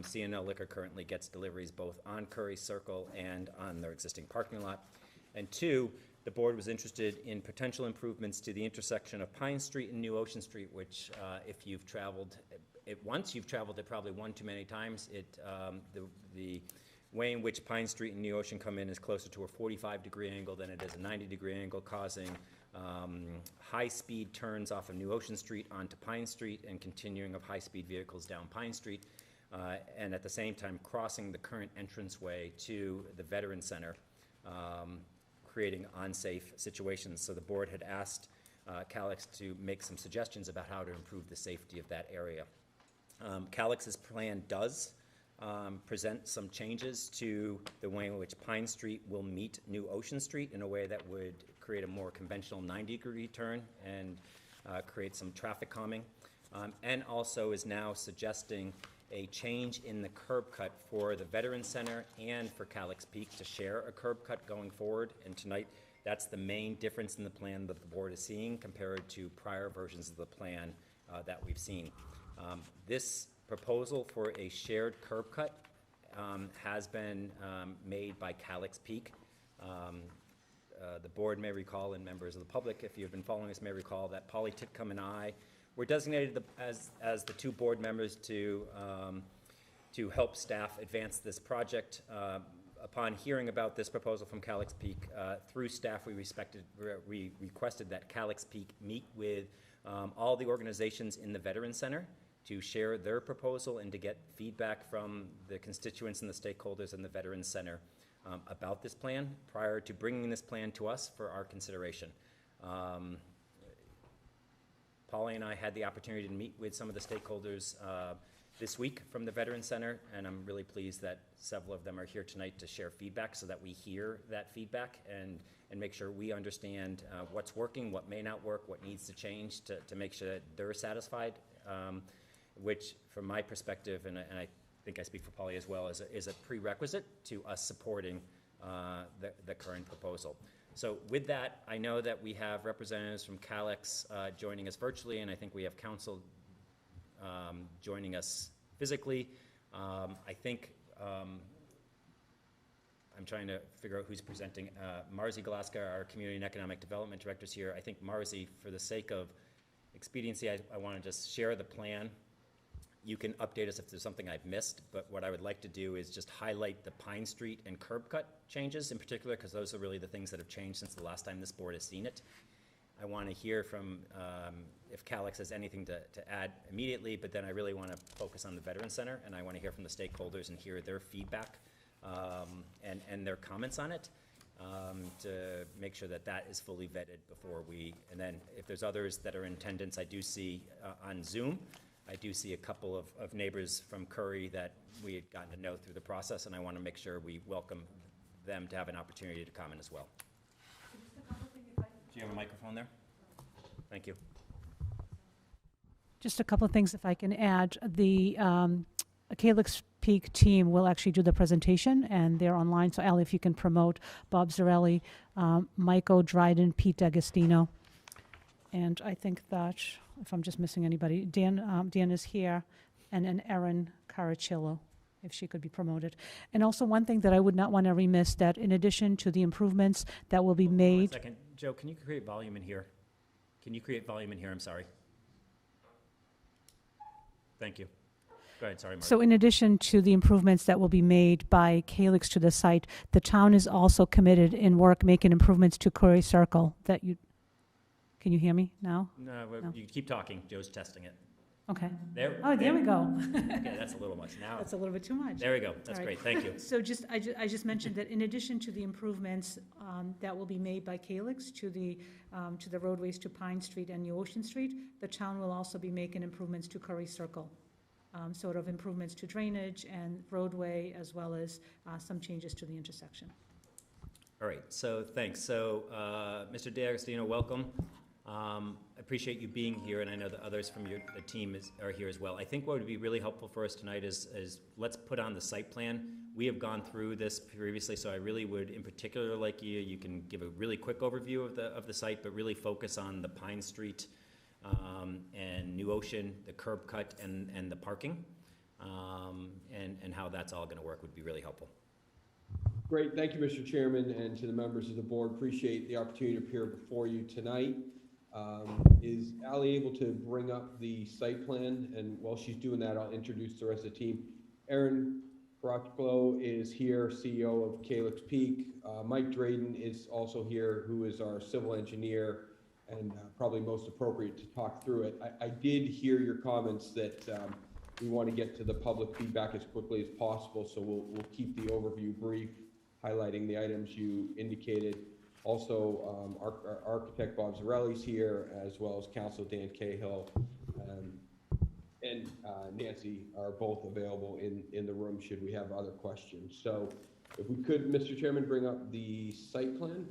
C&L Liquor currently gets deliveries both on Curry Circle and on their existing parking lot. And two, the board was interested in potential improvements to the intersection of Pine Street and New Ocean Street, which if you've traveled it once, you've traveled it probably one too many times. The way in which Pine Street and New Ocean come in is closer to a 45-degree angle than it is a 90-degree angle, causing high-speed turns off of New Ocean Street onto Pine Street and continuing of high-speed vehicles down Pine Street, and at the same time crossing the current entranceway to the Veteran Center, creating unsafe situations. So the board had asked Calyx to make some suggestions about how to improve the safety of that area. Calyx's plan does present some changes to the way in which Pine Street will meet New Ocean Street in a way that would create a more conventional 90-degree turn and create some traffic calming, and also is now suggesting a change in the curb cut for the Veteran Center and for Calyx Peak to share a curb cut going forward. And tonight, that's the main difference in the plan that the board is seeing compared to prior versions of the plan that we've seen. This proposal for a shared curb cut has been made by Calyx Peak. The board may recall, and members of the public, if you've been following us, may recall that Polly Titcomb and I were designated as the two board members to help staff advance this project. Upon hearing about this proposal from Calyx Peak, through staff, we requested that Calyx Peak meet with all the organizations in the Veteran Center to share their proposal and to get feedback from the constituents and the stakeholders in the Veteran Center about this plan prior to bringing this plan to us for our consideration. Polly and I had the opportunity to meet with some of the stakeholders this week from the Veteran Center, and I'm really pleased that several of them are here tonight to share feedback so that we hear that feedback and make sure we understand what's working, what may not work, what needs to change to make sure that they're satisfied, which from my perspective, and I think I speak for Polly as well, is a prerequisite to us supporting the current proposal. So with that, I know that we have representatives from Calyx joining us virtually, and I think we have council joining us physically. I think I'm trying to figure out who's presenting. Marzi Galaska, our Community and Economic Development Director, is here. I think Marzi, for the sake of expediency, I want to just share the plan. You can update us if there's something I've missed, but what I would like to do is just highlight the Pine Street and curb cut changes in particular, because those are really the things that have changed since the last time this board has seen it. I want to hear from if Calyx has anything to add immediately, but then I really want to focus on the Veteran Center, and I want to hear from the stakeholders and hear their feedback and their comments on it to make sure that that is fully vetted before and then if there's others that are in attendance, I do see on Zoom, I do see a couple of neighbors from Curry that we had gotten to know through the process, and I want to make sure we welcome them to have an opportunity to comment as well. Do you have a microphone there? Thank you. Just a couple of things if I can add. The Calyx Peak team will actually do the presentation, and they're online. So, Allie, if you can promote Bob Zarelli, Mike O'Dryden, Pete D'Agostino. And I think that, if I'm just missing anybody, Dan is here, and then Erin Caracillo. if she could be promoted. And also, one thing that I would not want to remiss, that in addition to the improvements that will be Hold on made. a second. Joe, can you create volume in here? Can you create volume in here? I'm sorry. Thank you. Go ahead, sorry, Mark. So in addition to the improvements that will be made by Calix to the site, the town is also committed in work making improvements to Curry Circle that you, can you hear me now? No, No. you keep talking. Joe's testing it. Okay. There. Oh, there we go. Okay, that's a little much. Now, That's a little bit too much. there we go. That's All right. great. Thank you. So I just mentioned that in addition to the improvements that will be made by Calix to the roadways to Pine Street and New Ocean Street, the town will also be making improvements to Curry Circle. Sort of improvements to drainage and roadway, as well as some changes to the intersection. All right, so thanks. So, Mr. DeAgostino, welcome. I appreciate you being here, and I know that others from your team are here as well. I think what would be really helpful for us tonight is let's put on the site plan. We have gone through this previously, so I really would, in particular, like you can give a really quick overview of the site, but really focus on the Pine Street and New Ocean, the curb cut, and the parking, and how that's all going to work would be really helpful. Great, thank you, Mr. Chairman, and to the members of the board. Appreciate the opportunity to appear before you tonight. Is Ally able to bring up the site plan? And while she's doing that, I'll introduce the rest of the team. Aaron Caracciolo is here, CEO of Calix Peak. Mike Drayden is also here, who is our civil engineer and probably most appropriate to talk through it. I did hear your comments that we want to get to the public feedback as quickly as possible, so we'll keep the overview brief, highlighting the items you indicated. Also, our architect Bob Zarelli's here, as well as Council Dan Cahill and Nancy are both available in the room should we have other questions. So if we could, Mr. Chairman, bring up the site plan.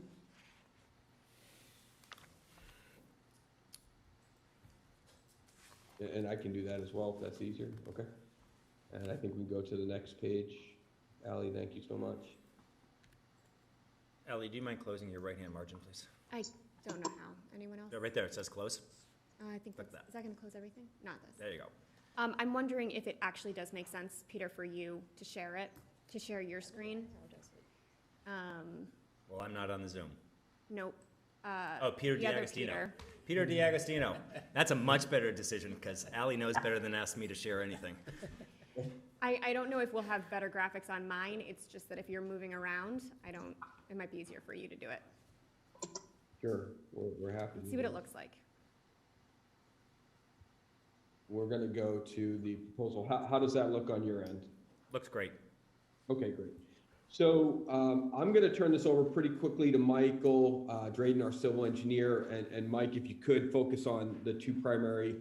And I can do that as well if that's easier, okay? And I think we can go to the next page. Ally, thank you so much. Ellie, do you mind closing your right-hand margin, please? I don't know how. Anyone else? Right there, it says close. I think Like that's, that. is that going to close everything? Not this. There you go. I'm wondering if it actually does make sense, Peter, for you to share your screen. Well, I'm not on the Zoom. Nope. Oh, Peter the other DeAgostino. Peter DeAgostino. That's a much better decision, because Ally knows better than ask me to share anything. I don't know if we'll have better graphics on mine. It's just that if you're moving around, it might be easier for you to do it. Sure, we're happy to See what it looks like. We're going to go to the proposal. How does that look on your end? Looks great. Okay, great. So I'm going to turn this over pretty quickly to Michael Drayden, our civil engineer. And Mike, if you could focus on the two primary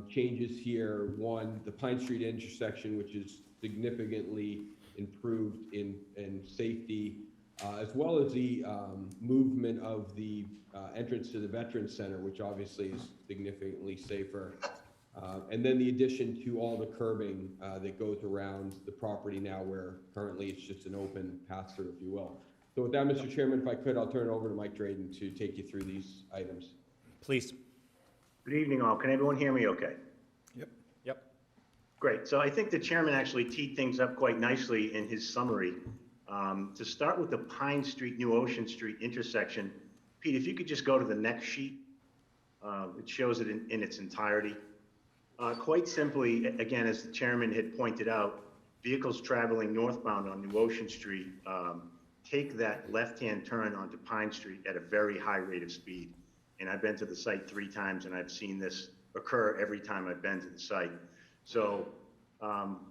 changes here. One, the Pine Street intersection, which is significantly improved in safety, as well as the movement of the entrance to the Veterans Center, which obviously is significantly safer. And then the addition to all the curbing that goes around the property now, where currently it's just an open pass through, if you will. So with that, Mr. Chairman, if I could, I'll turn it over to Mike Drayden to take you through these items. Please. Good evening, all. Can everyone hear me okay? Yep. Great. So I think the chairman actually teed things up quite nicely in his summary. To start with the Pine Street, New Ocean Street intersection, Pete, if you could just go to the next sheet, it shows it in its entirety. Quite simply, again, as the chairman had pointed out, vehicles traveling northbound on New Ocean Street take that left-hand turn onto Pine Street at a very high rate of speed. And I've been to the site 3 times, and I've seen this occur every time I've been to the site. So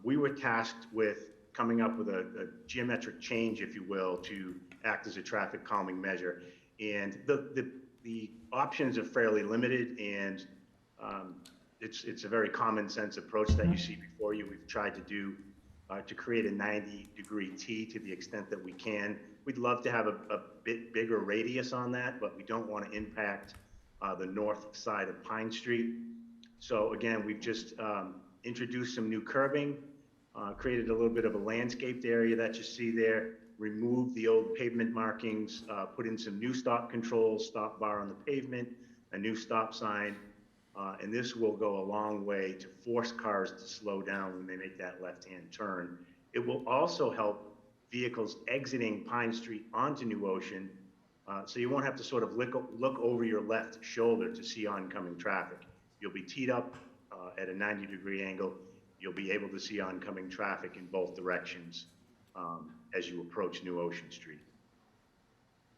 we were tasked with coming up with a geometric change, if you will, to act as a traffic calming measure. And the options are fairly limited, and it's a very common sense approach that you see before you. We've tried to do to create a 90-degree T to the extent that we can. We'd love to have a bit bigger radius on that, but we don't want to impact the north side of Pine Street. So again, we've just introduced some new curbing, created a little bit of a landscaped area that you see there, removed the old pavement markings, put in some new stop controls, stop bar on the pavement, a new stop sign, And this will go a long way to force cars to slow down when they make that left-hand turn. It will also help vehicles exiting Pine Street onto New Ocean, so you won't have to sort of look over your left shoulder to see oncoming traffic. You'll be teed up at a 90-degree angle. You'll be able to see oncoming traffic in both directions as you approach New Ocean Street.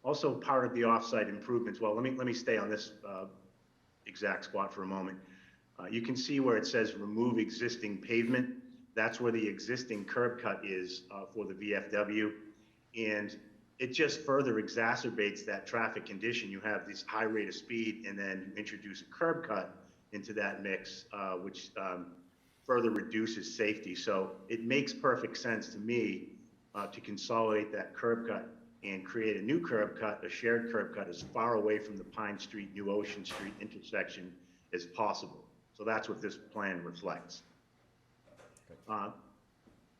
Also, part of the off-site improvements, well, let me stay on this exact spot for a moment. You can see where it says remove existing pavement. That's where the existing curb cut is for the VFW. And it just further exacerbates that traffic condition. You have this high rate of speed, and then you introduce a curb cut into that mix, which further reduces safety. So it makes perfect sense to me to consolidate that curb cut and create a new curb cut, a shared curb cut, as far away from the Pine Street, New Ocean Street intersection as possible. So that's what this plan reflects.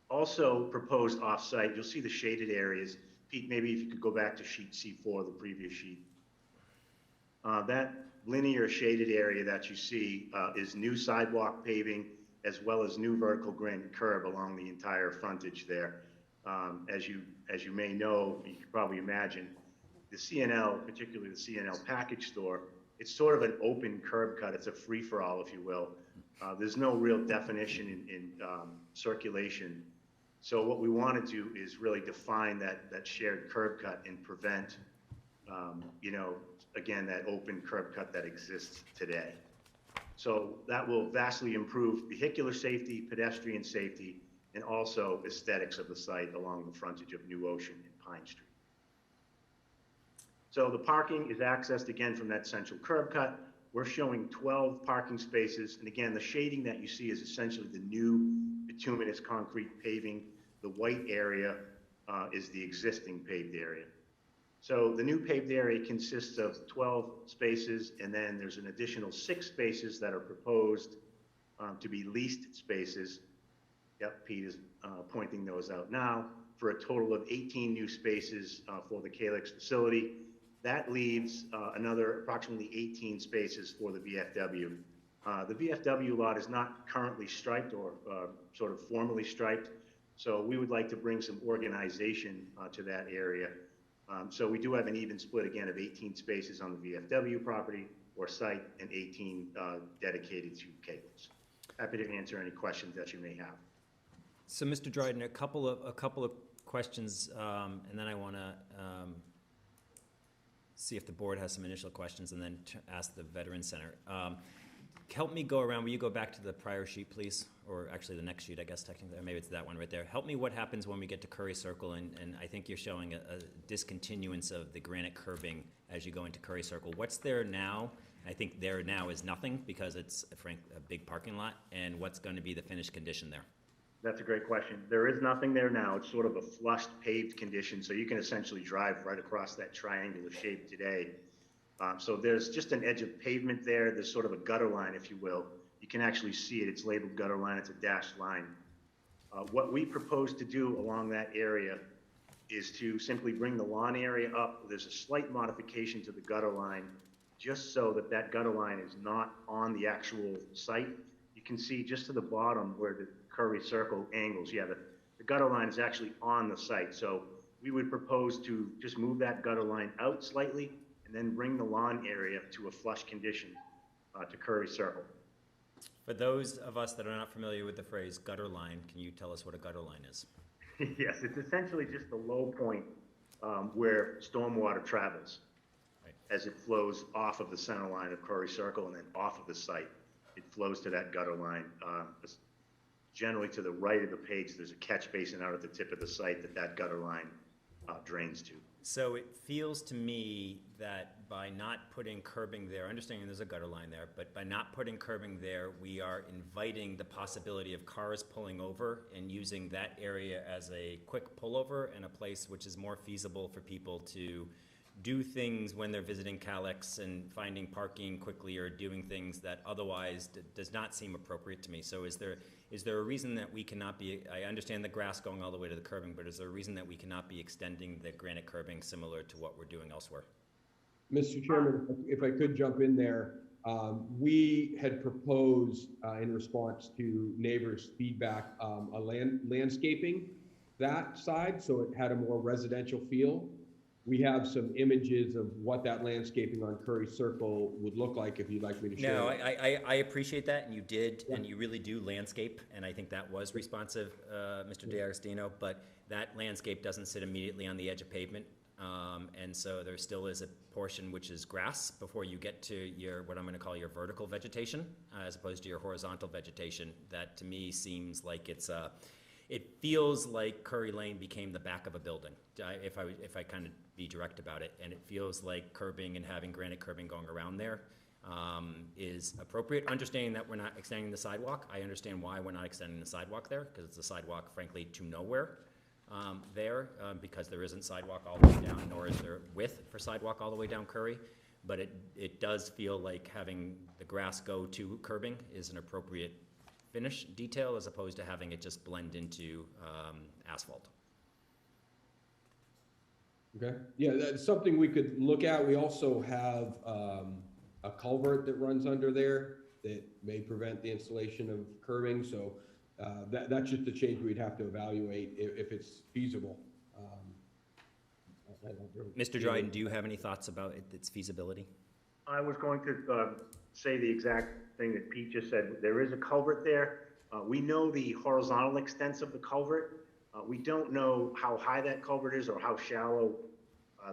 Also proposed off-site, you'll see the shaded areas. Pete, maybe if you could go back to sheet C4, the previous sheet. That linear shaded area that you see is new sidewalk paving, as well as new vertical granite curb along the entire frontage there. As you may know, you can probably imagine, the CNL, particularly the CNL package store, it's sort of an open curb cut. It's a free-for-all, if you will. There's no real definition in circulation. So what we want to do is really define that shared curb cut and prevent, again, that open curb cut that exists today. So that will vastly improve vehicular safety, pedestrian safety, and also aesthetics of the site along the frontage of New Ocean and Pine Street. So the parking is accessed again from that central curb cut. We're showing 12 parking spaces. And again, the shading that you see is essentially the new bituminous concrete paving. The white area is the existing paved area. So the new paved area consists of 12 spaces, and then there's an additional 6 spaces that are proposed to be leased spaces. Yep, Pete is pointing those out now, for a total of 18 new spaces for the Calyx facility. That leaves another approximately 18 spaces for the VFW. The VFW lot is not currently striped or sort of formally striped, so we would like to bring some organization to that area. So we do have an even split, again, of 18 spaces on the VFW property or site and 18 dedicated to Calyx. Happy to answer any questions that you may have. So, Mr. Dryden, a couple of questions, and then I want to see if the board has some initial questions, and then ask the Veterans Center. Help me go around. Will you go back to the prior sheet, please? Or actually the next sheet, I guess, technically. Or maybe it's that one right there. Help me what happens when we get to Curry Circle, and I think you're showing a discontinuance of the granite curbing as you go into Curry Circle. What's there now? I think there now is nothing because it's, a big parking lot. And what's going to be the finished condition there? That's a great question. There is nothing there now. It's sort of a flushed paved condition, so you can essentially drive right across that triangular shape today. So there's just an edge of pavement there. There's sort of a gutter line, if you will. You can actually see it. It's labeled gutter line. It's a dashed line. What we propose to do along that area is to simply bring the lawn area up. There's a slight modification to the gutter line, just so that that gutter line is not on the actual site. You can see just to the bottom where the Curry Circle angles. Yeah, the gutter line is actually on the site. So we would propose to just move that gutter line out slightly and then bring the lawn area to a flush condition to Curry Circle. For those of us that are not familiar with the phrase gutter line, can you tell us what a gutter line is? Yes, it's essentially just the low point where stormwater travels as it flows off of the center line of Curry Circle and then off of the site. It flows to that gutter line. Generally to the right of the page, there's a catch basin out at the tip of the site that gutter line drains to. So it feels to me that by not putting curbing there, understanding there's a gutter line there, but by not putting curbing there, we are inviting the possibility of cars pulling over and using that area as a quick pullover and a place which is more feasible for people to do things when they're visiting Calyx and finding parking quickly or doing things that otherwise does not seem appropriate to me. So is there a reason that we cannot be, I understand the grass going all the way to the curbing, but is there a reason that we cannot be extending the granite curbing similar to what we're doing elsewhere? Mr. Chairman, if I could jump in there, We had proposed, in response to neighbors' feedback, a landscaping that side, so it had a more residential feel. We have some images of what that landscaping on Curry Circle would look like if you'd like me to share. No, I appreciate that, and you did, and you really do landscape, and I think that was responsive, Mr. D'Agostino, but that landscape doesn't sit immediately on the edge of pavement, and so there still is a portion which is grass before you get to your, what I'm gonna call your vertical vegetation, as opposed to your horizontal vegetation. That, to me, seems like it feels like Curry Lane became the back of a building, if I kind of be direct about it, and it feels like curbing and having granite curbing going around there is appropriate. Understanding that we're not extending the sidewalk, I understand why we're not extending the sidewalk there, because it's a sidewalk, frankly, to nowhere because there isn't sidewalk all the way down, nor is there width for sidewalk all the way down Curry. But it does feel like having the grass go to curbing is an appropriate finish detail as opposed to having it just blend into asphalt. Okay, yeah, that's something we could look at. We also have a culvert that runs under there that may prevent the installation of curbing, so that's just a change we'd have to evaluate if it's feasible. Mr. Dryden, do you have any thoughts about its feasibility? I was going to say the exact thing that Pete just said. There is a culvert there. We know the horizontal extents of the culvert. We don't know how high that culvert is or how shallow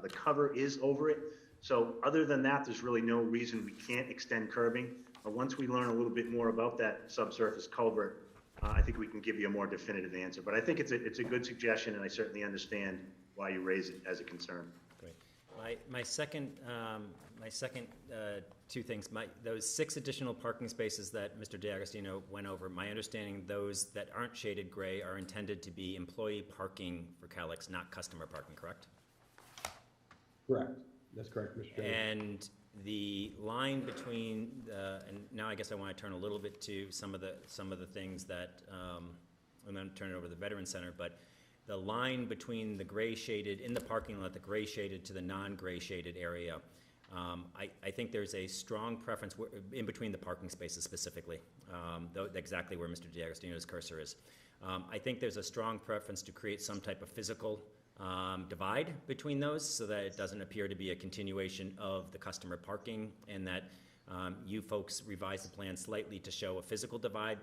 the cover is over it. So other than that, there's really no reason we can't extend curbing. Once we learn a little bit more about that subsurface culvert, I think we can give you a more definitive answer. But I think it's a good suggestion, and I certainly understand why you raise it as a concern. Great. My second two things. Those 6 additional parking spaces that Mr. D'Agostino went over, my understanding, those that aren't shaded gray are intended to be employee parking for Calix, not customer parking, correct? Correct. That's correct, Mr. Chairman. And the line between and now I guess I want to turn a little bit to some of the things that I'm going to turn it over to the Veterans Center, but the line between the gray shaded in the parking lot, the gray shaded to the non-gray shaded area. I think there's a strong preference in between the parking spaces specifically, exactly where Mr. D'Agostino's cursor is. I think there's a strong preference to create some type of physical divide between those so that it doesn't appear to be a continuation of the customer parking, and that you folks revise the plan slightly to show a physical divide,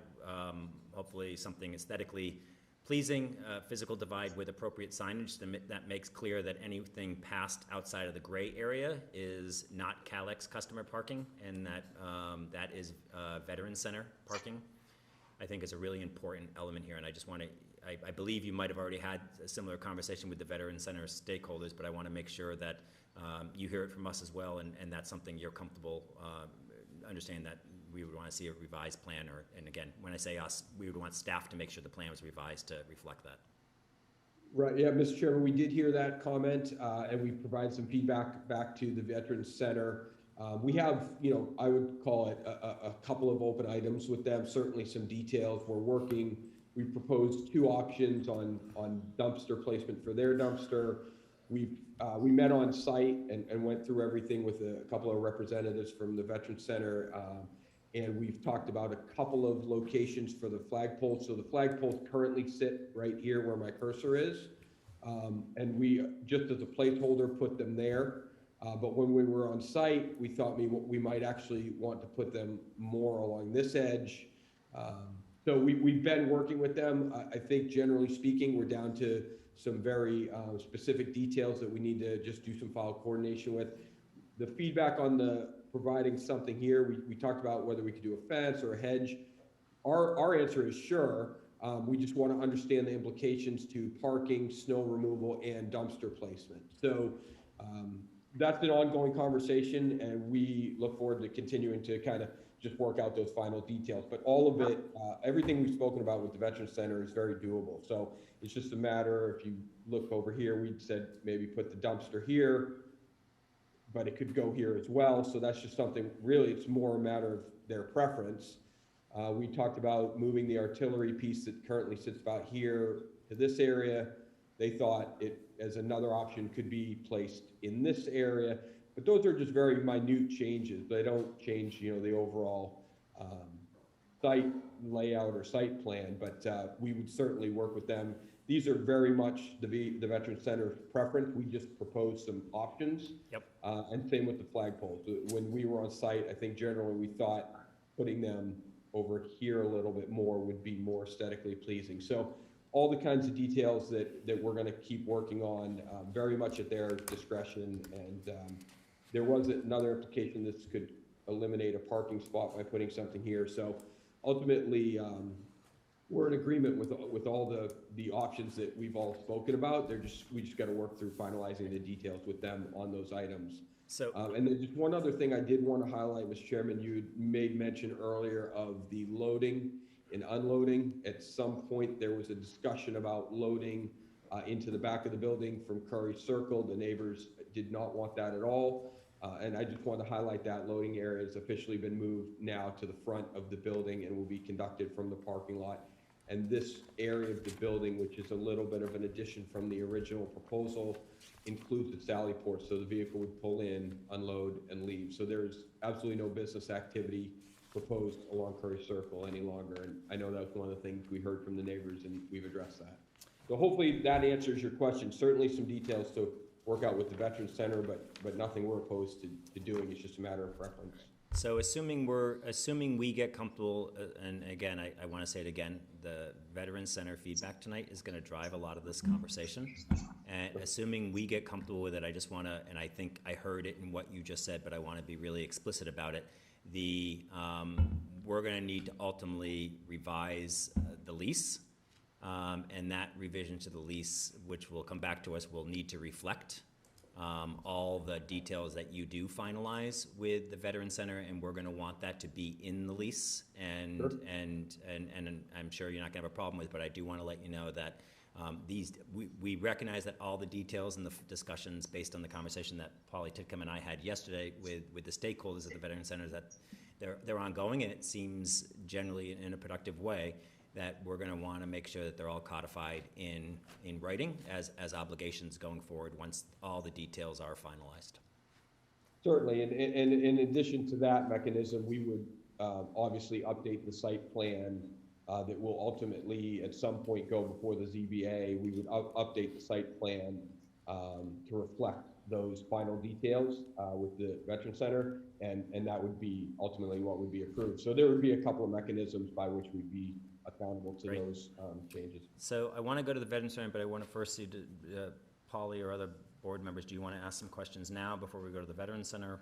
hopefully something aesthetically pleasing, physical divide with appropriate signage that makes clear that anything passed outside of the gray area is not Calix customer parking, and that that is Veterans Center parking. I think is a really important element here, and I just want to, I believe you might have already had a similar conversation with the Veterans Center stakeholders, but I want to make sure that you hear it from us as well, and that's something you're comfortable understanding that we would want to see a revised plan, and again, when I say us, we would want staff to make sure the plan was revised to reflect that. Right, yeah, Mr. Chairman, we did hear that comment, and we provided some feedback back to the Veterans Center. We have, I would call it a couple of open items with them, certainly some details. We're working, we proposed 2 options on dumpster placement for their dumpster. We met on site and went through everything with a couple of representatives from the Veterans Center, and we've talked about a couple of locations for the flagpoles. So the flagpoles currently sit right here where my cursor is, and we, just as a placeholder, put them there. But when we were on site, we thought we might actually want to put them more along this edge. So we've been working with them. I think generally speaking, we're down to some very specific details that we need to just do some file coordination with. The feedback on the providing something here, we talked about whether we could do a fence or a hedge. Our answer is sure. We just want to understand the implications to parking, snow removal, and dumpster placement. So that's an ongoing conversation, and we look forward to continuing to kind of just work out those final details. But all of it, everything we've spoken about with the Veterans Center is very doable. So it's just a matter, if you look over here, we said maybe put the dumpster here, but it could go here as well. So that's just something, really, it's more a matter of their preference. We talked about moving the artillery piece that currently sits about here to this area. They thought it, as another option, could be placed in this area. But those are just very minute changes. They don't change, the overall site layout or site plan, but we would certainly work with them. These are very much the Veteran Center's preference. We just proposed some options. Yep. And same with the flagpoles. When we were on site, I think generally we thought putting them over here a little bit more would be more aesthetically pleasing. So all the kinds of details that we're going to keep working on, very much at their discretion. And there was another implication this could eliminate a parking spot by putting something here. So ultimately, we're in agreement with all the options that we've all spoken about. We just got to work through finalizing the details with them on those items. So, and then just one other thing I did want to highlight, Mr. Chairman, you made mention earlier of the loading and unloading. At some point, there was a discussion about loading into the back of the building from Curry Circle. The neighbors did not want that at all. And I just want to highlight that loading area has officially been moved now to the front of the building and will be conducted from the parking lot. And this area of the building, which is a little bit of an addition from the original proposal, includes a sally port, so the vehicle would pull in, unload, and leave. So there's absolutely no business activity proposed along Curry Circle any longer. And I know that's one of the things we heard from the neighbors, and we've addressed that. So hopefully that answers your question. Certainly some details to work out with the Veterans Center, but nothing we're opposed to doing. It's just a matter of preference. So assuming we get comfortable, and again, I want to say it again, the Veterans Center feedback tonight is going to drive a lot of this conversation. And assuming we get comfortable with it, I just want to, and I think I heard it in what you just said, but I want to be really explicit about it. We're going to need to ultimately revise the lease, and that revision to the lease, which will come back to us, will need to reflect all the details that you do finalize with the Veteran Center, and we're going to want that to be in the lease. And Sure. and I'm sure you're not going to have a problem with it, but I do want to let you know that we recognize that all the details and the discussions based on the conversation that Polly Titcomb and I had yesterday with the stakeholders at the Veteran Center, that they're ongoing, and it seems generally in a productive way, that we're going to want to make sure that they're all codified in writing as obligations going forward once all the details are finalized. Certainly, and in addition to that mechanism, we would obviously update the site plan that will ultimately at some point go before the ZBA. We would update the site plan to reflect those final details with the Veteran Center, and that would be ultimately what would be approved. So there would be a couple of mechanisms by which we'd be accountable to Great. those changes. So I want to go to the Veteran Center, but I want to first see Polly or other board members. Do you want to ask some questions now before we go to the Veteran Center?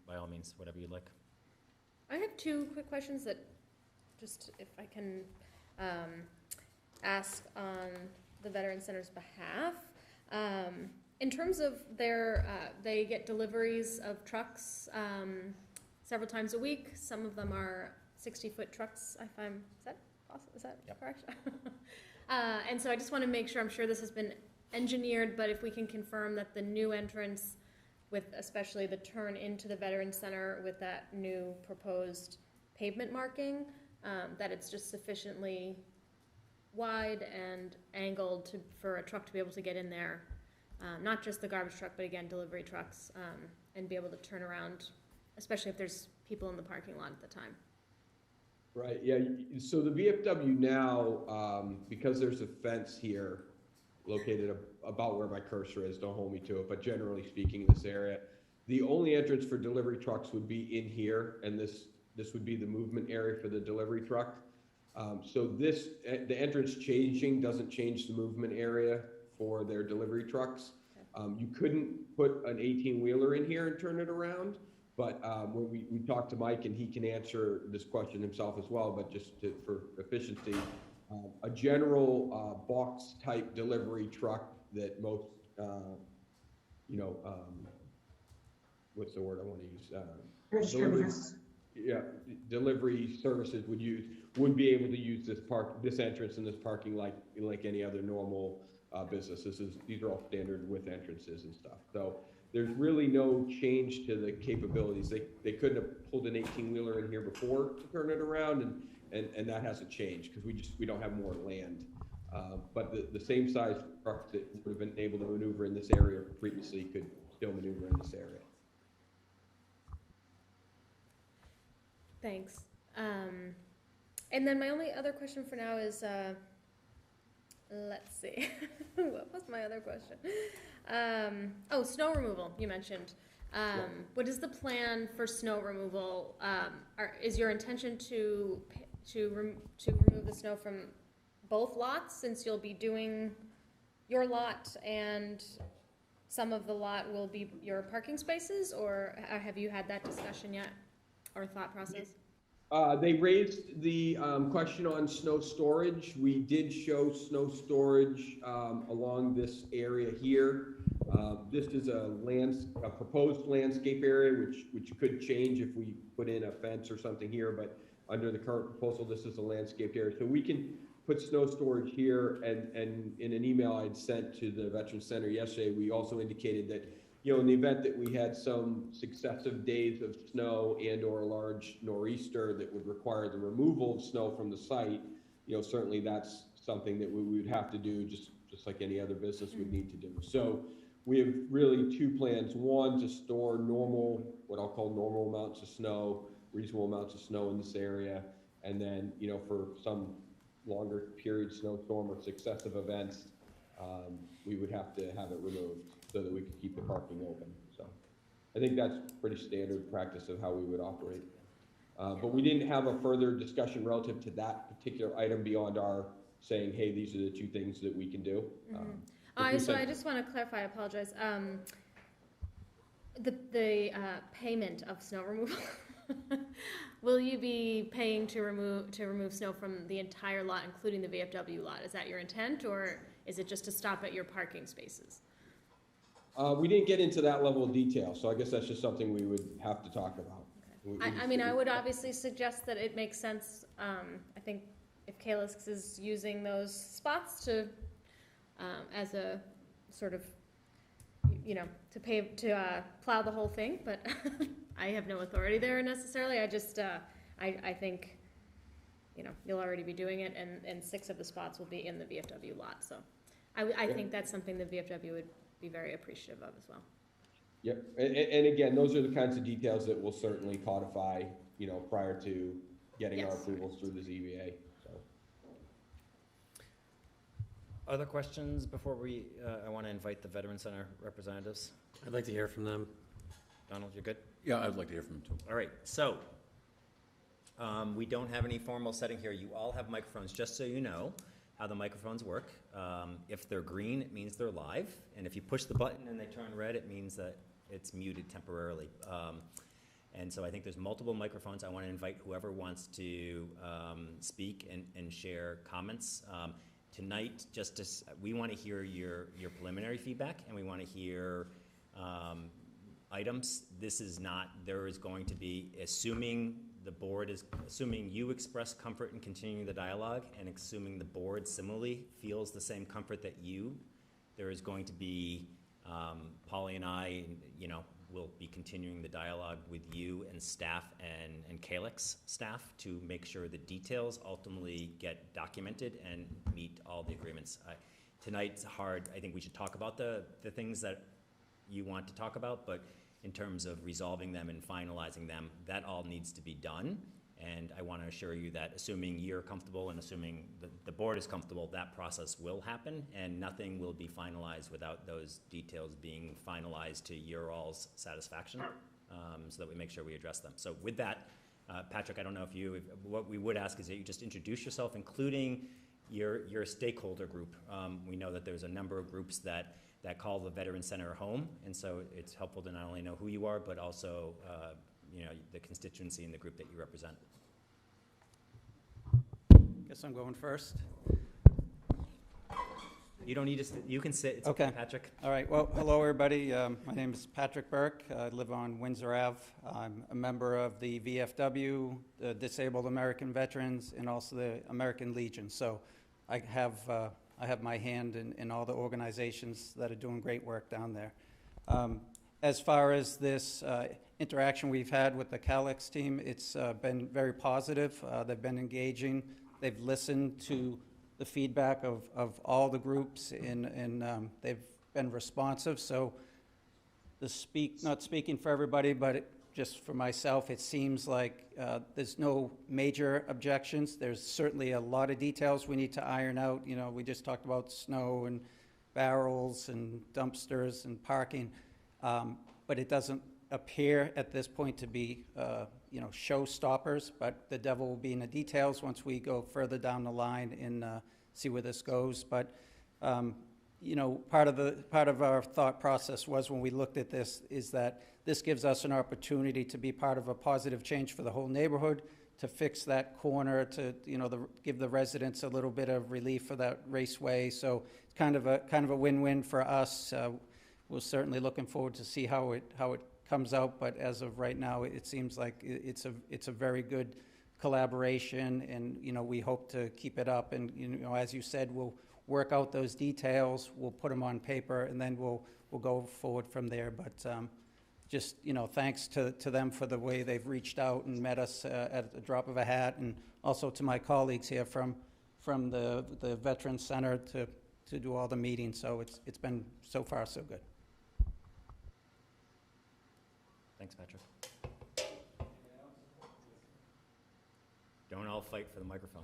By all means, whatever you'd like. I have two quick questions that just, if I can ask on the Veteran Center's behalf. In terms of they get deliveries of trucks several times a week. Some of them are 60-foot trucks, if I'm, is that Yep. correct? And so I just want to make sure, I'm sure this has been engineered, but if we can confirm that the new entrance, with especially the turn into the Veterans Center with that new proposed pavement marking, that it's just sufficiently wide and angled for a truck to be able to get in there, not just the garbage truck, but again, delivery trucks, and be able to turn around, especially if there's people in the parking lot at the time. Right, yeah, so the VFW now, because there's a fence here located about where my cursor is, don't hold me to it, but generally speaking in this area, the only entrance for delivery trucks would be in here, and this would be the movement area for the delivery truck. So the entrance changing doesn't change the movement area for their delivery trucks. You couldn't put an 18-wheeler in here and turn it around, but when we talked to Mike, and he can answer this question himself as well, but just for efficiency, a general box-type delivery truck that most, what's the word I want to use? Delivery services would be able to use this entrance and this parking like any other normal business. These are all standard width entrances and stuff. So there's really no change to the capabilities. They couldn't have pulled an 18-wheeler in here before to turn it around, and that hasn't changed because we don't have more land. But the same size trucks that would have been able to maneuver in this area previously could still maneuver in this area. Thanks. And then my only other question for now is, let's see, what was my other question? Oh, snow removal, you mentioned. What is the plan for snow removal? Is your intention to remove the snow from both lots, since you'll be doing your lot and some of the lot will be your parking spaces, or have you had that discussion yet, or thought process? They raised the question on snow storage. We did show snow storage along this area here. This is a proposed landscape area, which could change if we put in a fence or something here, but under the current proposal, this is a landscaped area. So we can put snow storage here, and in an email I'd sent to the Veterans Center yesterday, we also indicated that, you know, in the event that we had some successive days of snow and or a large nor'easter that would require the removal of snow from the site, you know, certainly that's something that we would have to do just like any other business would need to do. So we have really two plans. One, to store what I'll call normal amounts of snow, reasonable amounts of snow in this area. And then, you know, for some longer period snowstorm or successive events, we would have to have it removed so that we could keep the parking open. So I think that's pretty standard practice of how we would operate. But we didn't have a further discussion relative to that particular item beyond our saying, hey, these are the two things that we can do. So I just want to clarify, I apologize. The payment of snow removal, will you be paying to remove snow from the entire lot, including the VFW lot? Is that your intent, or is it just to stop at your parking spaces? We didn't get into that level of detail, so I guess that's just something we would have to talk about. Okay. I mean, I would obviously suggest that it makes sense. I think if Calyx is using those spots to, as a sort of, you know, to plow the whole thing, but I have no authority there necessarily. I just, I think, you know, you'll already be doing it, and 6 of the spots will be in the VFW lot. So I think that's something the VFW would be very appreciative of as well. Yep, and again, those are the kinds of details that we'll certainly codify, you know, prior to getting our approvals through the ZBA. So, other questions before I want to invite the Veteran Center representatives. I'd like to hear from them. Donald, you're good? Yeah, I'd like to hear from them too. All right, so we don't have any formal setting here. You all have microphones, just so you know how the microphones work. If they're green, it means they're live, and if you push the button and they turn red, it means that it's muted temporarily. And so I think there's multiple microphones. I want to invite whoever wants to speak and share comments. Tonight, we want to hear your preliminary feedback, and we want to hear items. There is going to be, assuming you express comfort in continuing the dialogue, and assuming the board similarly feels the same comfort that there is going to be, Polly and I, you know, will be continuing the dialogue with you and staff and Calyx staff to make sure the details ultimately get documented and meet all the agreements. Tonight's hard. I think we should talk about the things that you want to talk about, but in terms of resolving them and finalizing them, that all needs to be done. And I want to assure you that, assuming you're comfortable and assuming the board is comfortable, that process will happen, and nothing will be finalized without those details being finalized to your all's satisfaction, so that we make sure we address them. So with that, Patrick, I don't know what we would ask is that you just introduce yourself, including your stakeholder group. We know that there's a number of groups that call the Veteran Center home, and so it's helpful to not only know who you are, but also you know, the constituency and the group that you represent. Guess I'm going first. You don't need to, you can sit, it's okay, Patrick. All right, well, hello everybody. My name is Patrick Burke. I live on Windsor Ave. I'm a member of the VFW, the Disabled American Veterans, and also the American Legion. So I have my hand in all the organizations that are doing great work down there. As far as this interaction we've had with the Calyx team, it's been very positive. They've been engaging. They've listened to the feedback of all the groups, and they've been responsive. So not speaking for everybody, but just for myself, it seems like there's no major objections. There's certainly a lot of details we need to iron out. You know, we just talked about snow and barrels and dumpsters and parking, but it doesn't appear at this point to be, you know, showstoppers, but the devil will be in the details once we go further down the line and see where this goes. But you know, part of our thought process was when we looked at this is that this gives us an opportunity to be part of a positive change for the whole neighborhood, to fix that corner, to, you know, give the residents a little bit of relief for that raceway. So it's kind of a win-win for us. We're certainly looking forward to see how it comes out, but as of right now, it seems like it's a very good collaboration, and, you know, we hope to keep it up. And, you know, as you said, we'll work out those details, we'll put them on paper, and then we'll go forward from there. But just, you know, thanks to them for the way they've reached out and met us at the drop of a hat, and also to my colleagues here from the Veterans Center to do all the meetings. So it's been so far so good. Thanks, Patrick. Don't all fight for the microphone.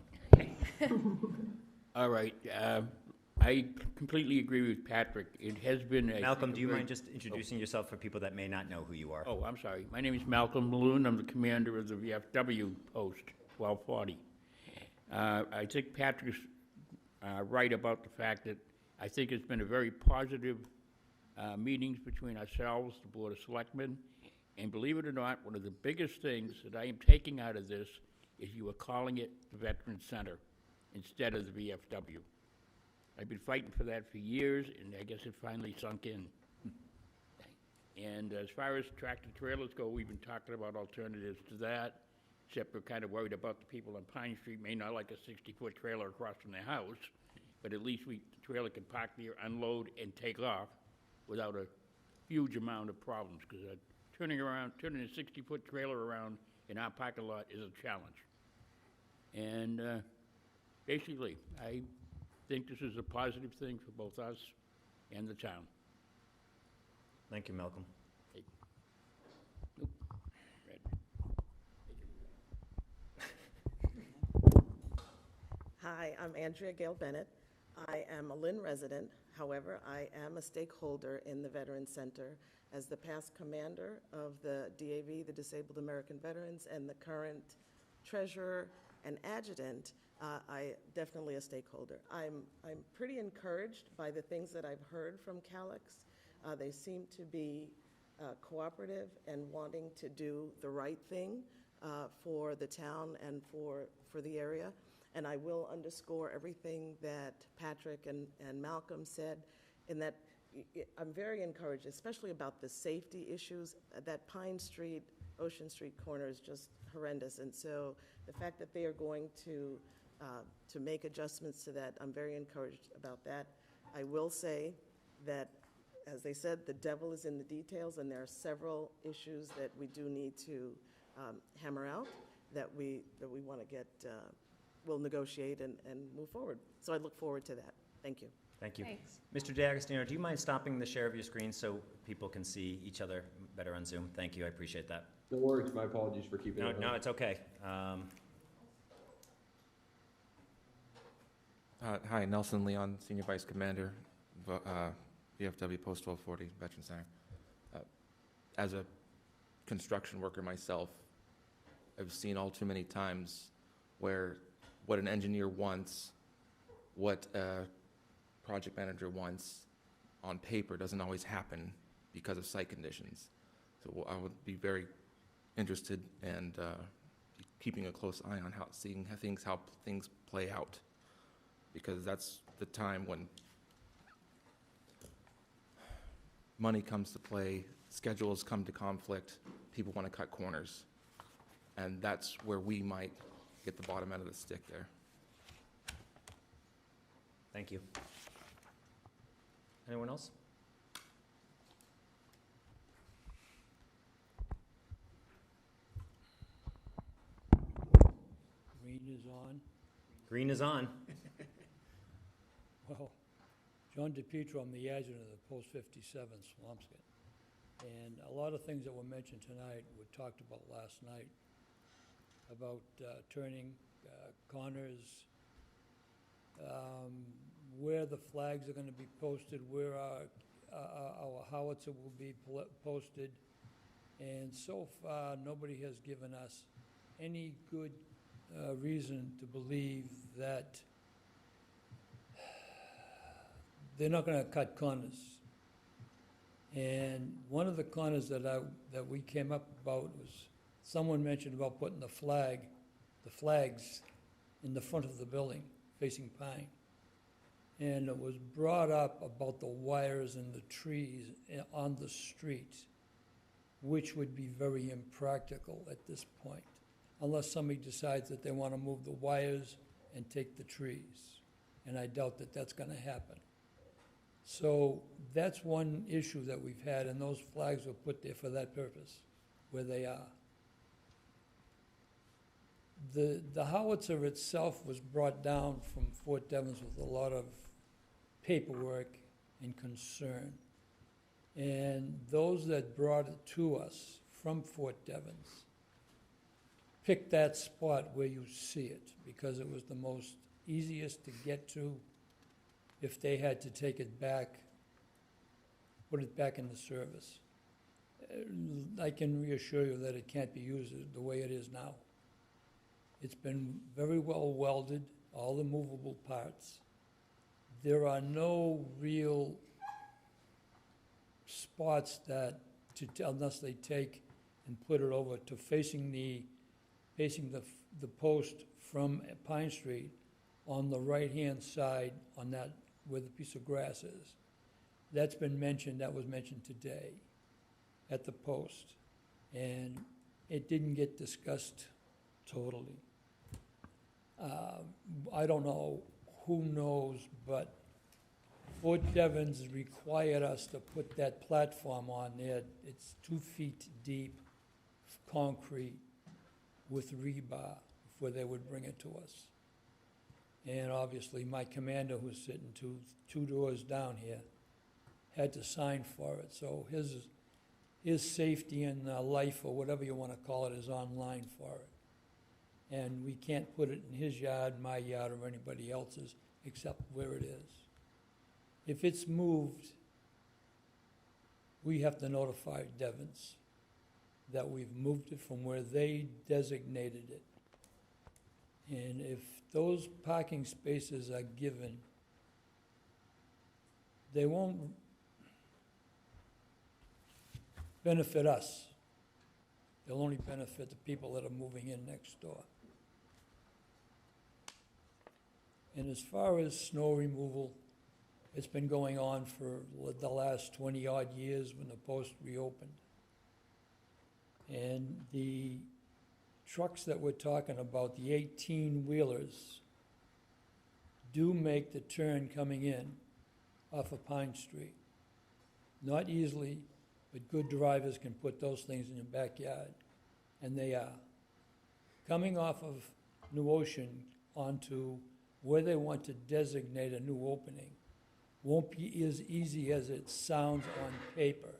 All right. I completely agree with Patrick. It has been a... Malcolm, do you mind just introducing yourself for people that may not know who you are? Oh, I'm sorry. My name is Malcolm Malone. I'm the commander of the VFW post 1240. I think Patrick's right about the fact that I think it's been a very positive meetings between ourselves, the Board of Selectmen, and believe it or not, one of the biggest things that I am taking out of this is you are calling it the Veterans Center instead of the VFW. I've been fighting for that for years, and I guess it finally sunk in. And as far as tractor trailers go, we've been talking about alternatives to that, except we're kind of worried about the people on Pine Street may not like a 60-foot trailer across from their house, but at least the trailer can park there, unload, and take off without a huge amount of problems, because turning a 60-foot trailer around in our parking lot is a challenge. And basically, I think this is a positive thing for both us and the town. Thank you, Malcolm. Hey. Hi, I'm Andrea Gale Bennett. I am a Lynn resident. However, I am a stakeholder in the Veterans Center as the past commander of the DAV, the Disabled American Veterans, and the current treasurer and adjutant. I definitely a stakeholder. I'm pretty encouraged by the things that I've heard from Calix. They seem to be cooperative and wanting to do the right thing for the town and for the area. And I will underscore everything that Patrick and Malcolm said, in that I'm very encouraged, especially about the safety issues. That Pine Street, Ocean Street corner is just horrendous. And so the fact that they are going to make adjustments to that, I'm very encouraged about that. I will say that, as they said, the devil is in the details, and there are several issues that we do need to hammer out, that we want to get, we'll negotiate and move forward. So I look forward to that. Thank you. Thank you. Thanks. Mr. D'Agostino, do you mind stopping the share of your screen so people can see each other better on Zoom? Thank you, I appreciate that. No worries, my apologies for keeping it on. No, it's okay. Hi, Nelson Leon, Senior Vice Commander, VFW Post 1240, Veterans Center. As a construction worker myself, I've seen all too many times where what an engineer wants, what a project manager wants on paper doesn't always happen because of site conditions. So I would be very interested and keeping a close eye on how things play out, because that's the time when money comes to play, schedules come to conflict, people want to cut corners, and that's where we might get the bottom end of the stick there. Thank you. Anyone else? Green is on. Green is on. Well, John DePietro, I'm the adjutant of the Post 57 Swampscott. And a lot of things that were mentioned tonight were talked about last night, about turning corners, where the flags are gonna be posted, where our howitzer will be posted. And so far, nobody has given us any good reason to believe that they're not gonna cut corners. And one of the corners that we came up about was, someone mentioned about putting the flags in the front of the building facing Pine. And it was brought up about the wires and the trees on the street, which would be very impractical at this point, unless somebody decides that they want to move the wires and take the trees. And I doubt that that's going to happen. So that's one issue that we've had, and those flags were put there for that purpose, where they are. The howitzer itself was brought down from Fort Devens with a lot of paperwork and concern. And those that brought it to us from Fort Devens picked that spot where you see it, because it was the most easiest to get to if they had to take it back, put it back into service. I can reassure you that it can't be used the way it is now. It's been very well welded, all the movable parts. There are no real spots that, unless they take and put it over to facing the post from Pine Street on the right-hand side, on that, where the piece of grass is. That's been mentioned, that was mentioned today at the post. And it didn't get discussed totally. I don't know, who knows, but Fort Devens required us to put that platform on there. It's 2 feet deep, concrete, with rebar, before they would bring it to us. And obviously, my commander, who's sitting two doors down here, had to sign for it. So his safety and life, or whatever you want to call it, is online for it. And we can't put it in his yard, my yard, or anybody else's, except where it is. If it's moved, we have to notify Devens that we've moved it from where they designated it. And if those parking spaces are given, they won't benefit us. They'll only benefit the people that are moving in next door. And as far as snow removal, it's been going on for the last 20-odd years when the post reopened. And the trucks that we're talking about, the 18-wheelers, do make the turn coming in off of Pine Street. Not easily, but good drivers can put those things in your backyard, and they are. Coming off of New Ocean onto where they want to designate a new opening won't be as easy as it sounds on paper.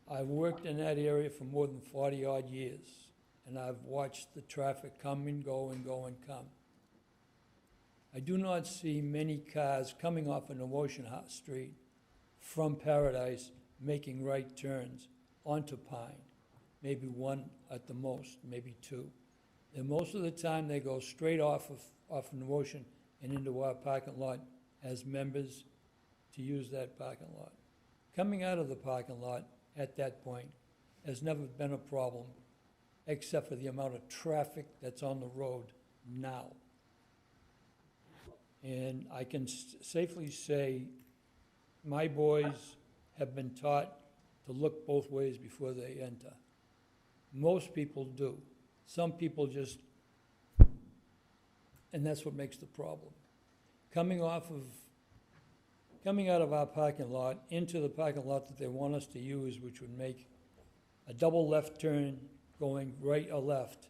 I've worked in that area for more than 40-odd years, and I've watched the traffic come and go and go and come. I do not see many cars coming off of New Ocean Street from Paradise making right turns onto Pine. Maybe one at the most, maybe two. And most of the time, they go straight off of New Ocean and into our parking lot as members to use that parking lot. Coming out of the parking lot at that point has never been a problem, except for the amount of traffic that's on the road now. And I can safely say my boys have been taught to look both ways before they enter. Most people do. Some people just, and that's what makes the problem. Coming out of our parking lot into the parking lot that they want us to use, which would make a double left turn going right or left,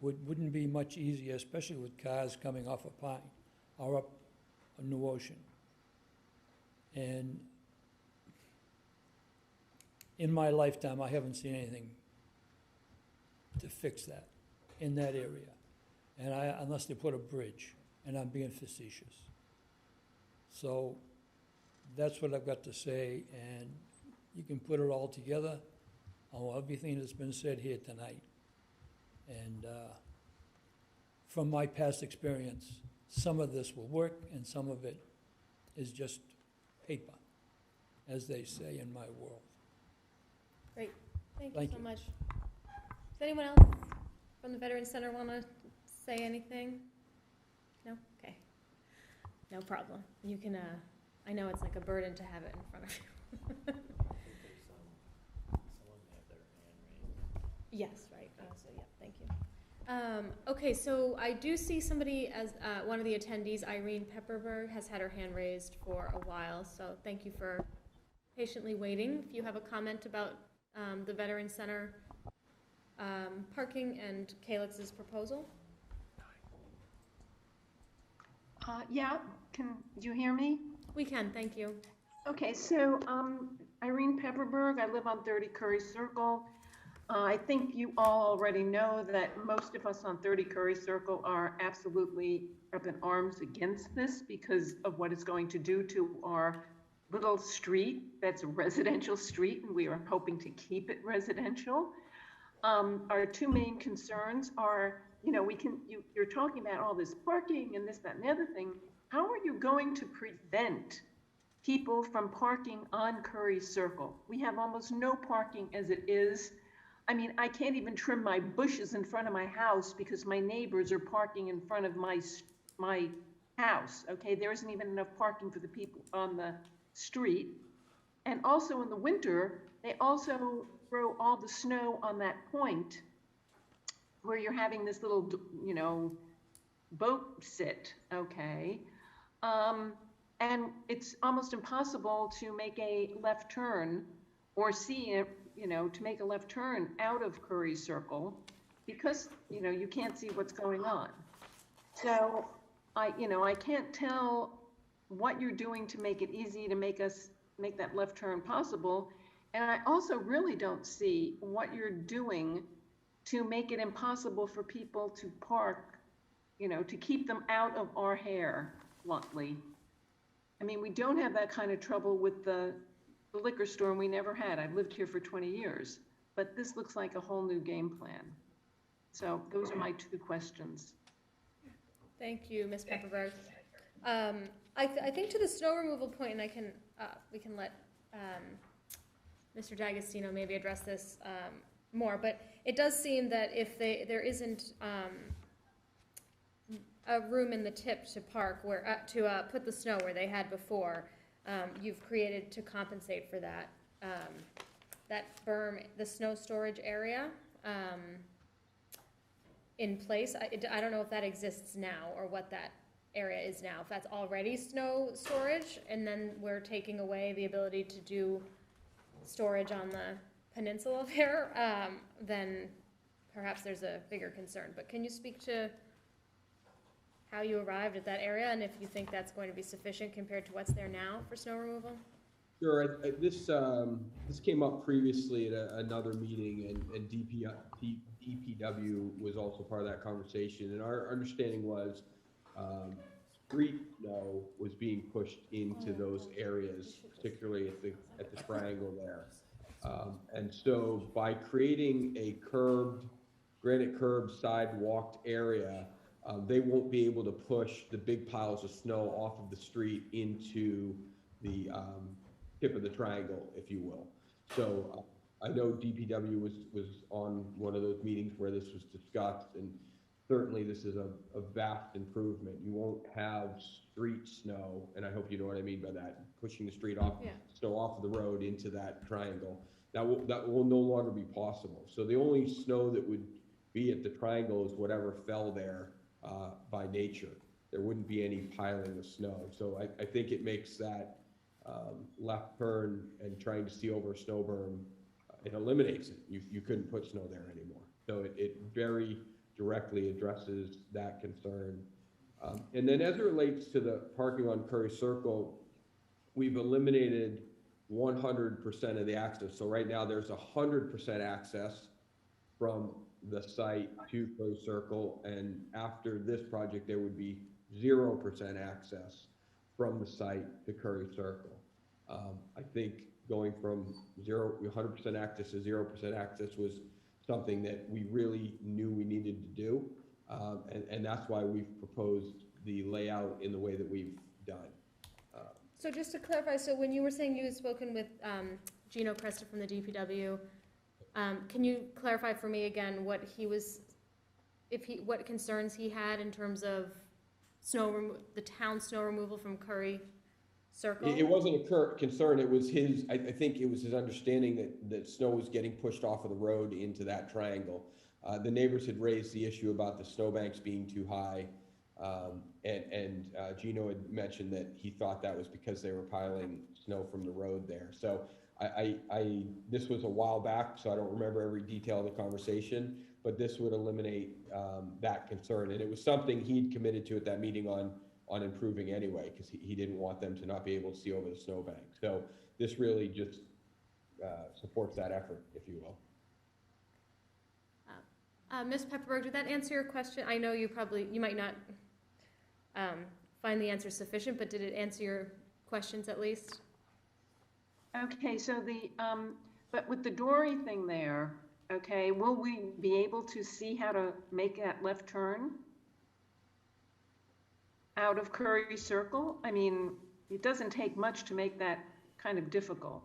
wouldn't be much easier, especially with cars coming off of Pine or up a New Ocean. And in my lifetime, I haven't seen anything to fix that in that area. And unless they put a bridge, and I'm being facetious. So that's what I've got to say, and you can put it all together on everything that's been said here tonight. And from my past experience, some of this will work and some of it is just paper, as they say in my world. Great, thank you Thank so you. much. Does anyone else from the Veterans Center want to say anything? No? Okay. No problem. You can, I know it's like a burden to have it in front of you. Yes, right. So, yeah, thank you. Okay, so I do see somebody as one of the attendees, Irene Pepperberg, has had her hand raised for a while, so thank you for patiently waiting. If you have a comment about the Veterans Center parking and Calix's proposal? Yeah, can you hear me? We can, thank you. Okay, so Irene Pepperberg, I live on 30 Curry Circle. I think you all already know that most of us on 30 Curry Circle are absolutely up in arms against this because of what it's going to do to our little street that's a residential street, and we are hoping to keep it residential. Our two main concerns are, you know, you're talking about all this parking and this, that, and the other thing. How are you going to prevent people from parking on Curry Circle? We have almost no parking as it is. I mean, I can't even trim my bushes in front of my house because my neighbors are parking in front of my house, okay? There isn't even enough parking for the people on the street. And also in the winter, they also throw all the snow on that point where you're having this little, you know, boat sit, okay? And it's almost impossible to make a left turn or see it, you know, to make a left turn out of Curry Circle because, you know, you can't see what's going on. So I can't tell what you're doing to make it easy to make that left turn possible. And I also really don't see what you're doing to make it impossible for people to park, you know, to keep them out of our hair, bluntly. I mean, we don't have that kind of trouble with the liquor store, and we never had. I've lived here for 20 years, but this looks like a whole new game plan. So those are my two questions. Thank you, Ms. Pepperberg. I think to the snow removal point, and we can let Mr. D'Agostino maybe address this more, but it does seem that if there isn't a room in the tip to park where to put the snow where they had before, you've created to compensate for that that berm, the snow storage area in place. I don't know if that exists now or what that area is now. If that's already snow storage, and then we're taking away the ability to do storage on the peninsula there, then perhaps there's a bigger concern. But can you speak to how you arrived at that area and if you think that's going to be sufficient compared to what's there now for snow removal? Sure. This came up previously at another meeting, and DPW was also part of that conversation. And our understanding was street snow was being pushed into those areas, particularly at the triangle there. And so by creating a granite curbed sidewalked area, they won't be able to push the big piles of snow off of the street into the tip of the triangle, if you will. So I know DPW was on one of those meetings where this was discussed, and certainly this is a vast improvement. You won't have street snow, and I hope you know what I mean by that, pushing the snow off of the road into that triangle. That will no longer be possible. So the only snow that would be at the triangle is whatever fell there by nature. There wouldn't be any piling of snow. So I think it makes that left turn and trying to see over a snow berm, it eliminates it. You couldn't put snow there anymore. So it very directly addresses that concern. And then as it relates to the parking on Curry Circle, we've eliminated 100% of the access. So right now there's 100% access from the site to Curry Circle, and after this project, there would be 0% access from the site to Curry Circle. I think going from 100% access to 0% access was something that we really knew we needed to do, and that's why we've proposed the layout in the way that we've done. So just to clarify, so when you were saying you had spoken with Gino Cresta from the DPW, can you clarify for me again what he was, what concerns he had in terms of the town snow removal from Curry Circle? It wasn't a concern. It was his. I think it was his understanding that snow was getting pushed off of the road into that triangle. The neighbors had raised the issue about the snowbanks being too high. And Gino had mentioned that he thought that was because they were piling snow from the road there. So this was a while back, so I don't remember every detail of the conversation, but this would eliminate that concern. And it was something he'd committed to at that meeting on improving anyway, because he didn't want them to not be able to see over the snowbank. So this really just supports that effort, if you will. Ms. Pepperberg, did that answer your question? I know you might not find the answer sufficient, but did it answer your questions at least? Okay, so but with the dory thing there, okay, will we be able to see how to make that left turn out of Curry Circle? I mean, it doesn't take much to make that kind of difficult.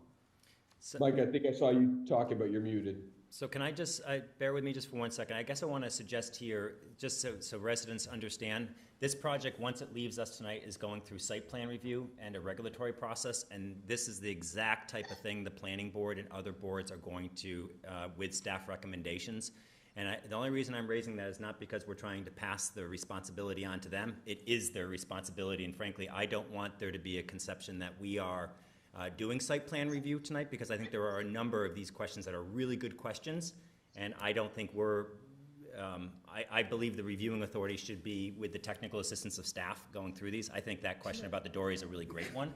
So, Mike, I think I saw you talking, but you're muted. So can I just, bear with me just for 1 second. I guess I want to suggest here, just so residents understand, this project, once it leaves us tonight, is going through site plan review and a regulatory process, and this is the exact type of thing the planning board and other boards are going to, with staff recommendations. And the only reason I'm raising that is not because we're trying to pass the responsibility on to them. It is their responsibility, and frankly, I don't want there to be a conception that we are doing site plan review tonight, because I think there are a number of these questions that are really good questions, and I don't think we're, I believe the reviewing authority should be with the technical assistance of staff going through these. I think that question about the dory is a really great one,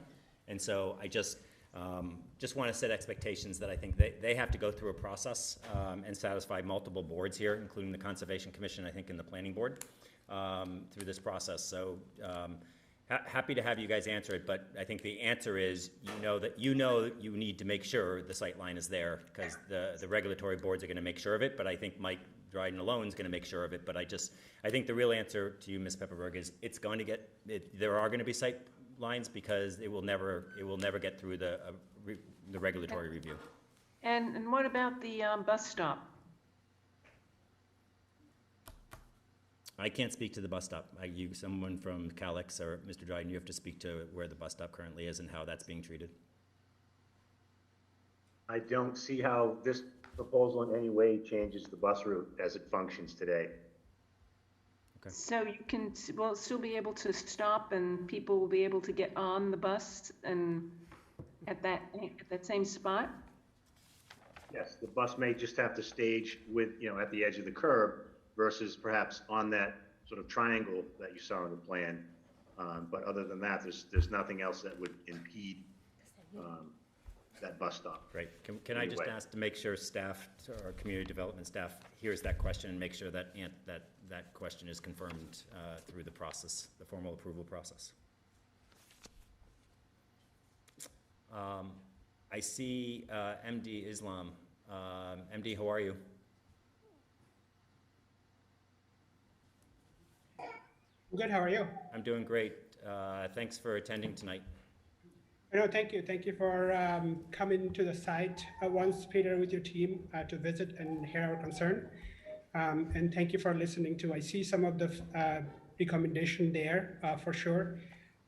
and so I just want to set expectations that I think they have to go through a process and satisfy multiple boards here, including the Conservation Commission, I think, and the Planning Board through this process. So happy to have you guys answer it, but I think the answer is you need to make sure the sight line is there, because the regulatory boards are going to make sure of it, but I think Mike Dryden alone is going to make sure of it. But I think the real answer to you, Ms. Pepperberg, is there are going to be sight lines, because it will never get through the regulatory review. And what about the bus stop? I can't speak to the bus stop. Someone from Calix or Mr. Dryden, you have to speak to where the bus stop currently is and how that's being treated. I don't see how this proposal in any way changes the bus route as it functions today. Okay. So will still be able to stop, and people will be able to get on the bus and at that same spot? Yes, the bus may just have to stage at the edge of the curb, versus perhaps on that sort of triangle that you saw in the plan. But other than that, there's nothing else that would impede that bus stop. Great. Can I just ask to make sure staff, or community development staff, hears that question and make sure that that question is confirmed through the process, the formal approval process. I see MD Islam. MD, how are you? Good, how are you? I'm doing great. Thanks for attending tonight. No, thank you. Thank you for coming to the site once, Peter, with your team to visit and hear our concern. And thank you for listening to. I see some of the recommendation there for sure.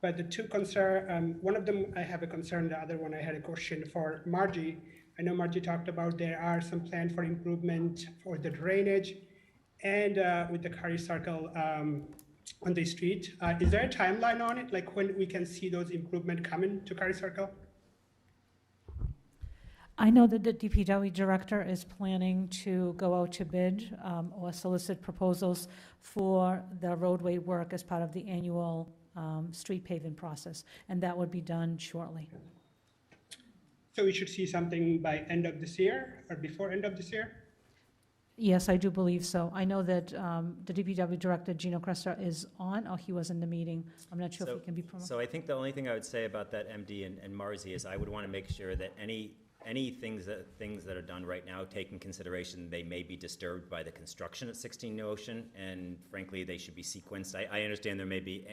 But the two concern, one of them I have a concern, the other one I had a question for Margie. I know Margie talked about there are some plans for improvement for the drainage and with the Curry Circle on the street. Is there a timeline on it, like when we can see those improvements coming to Curry Circle? I know that the DPW director is planning to go out to bid or solicit proposals for the roadway work as part of the annual street paving process, and that would be done shortly. So we should see something by end of this year or before end of this year? Yes, I do believe so. I know that the DPW Director, Gino Cresta, is on. Oh, he was in the meeting. I'm not sure if he can be promoted. So I think the only thing I would say about that MD and Marzi is I would want to make sure that any things that are done right now take in consideration they may be disturbed by the construction at 16 New Ocean, and frankly, they should be sequenced. I understand there may be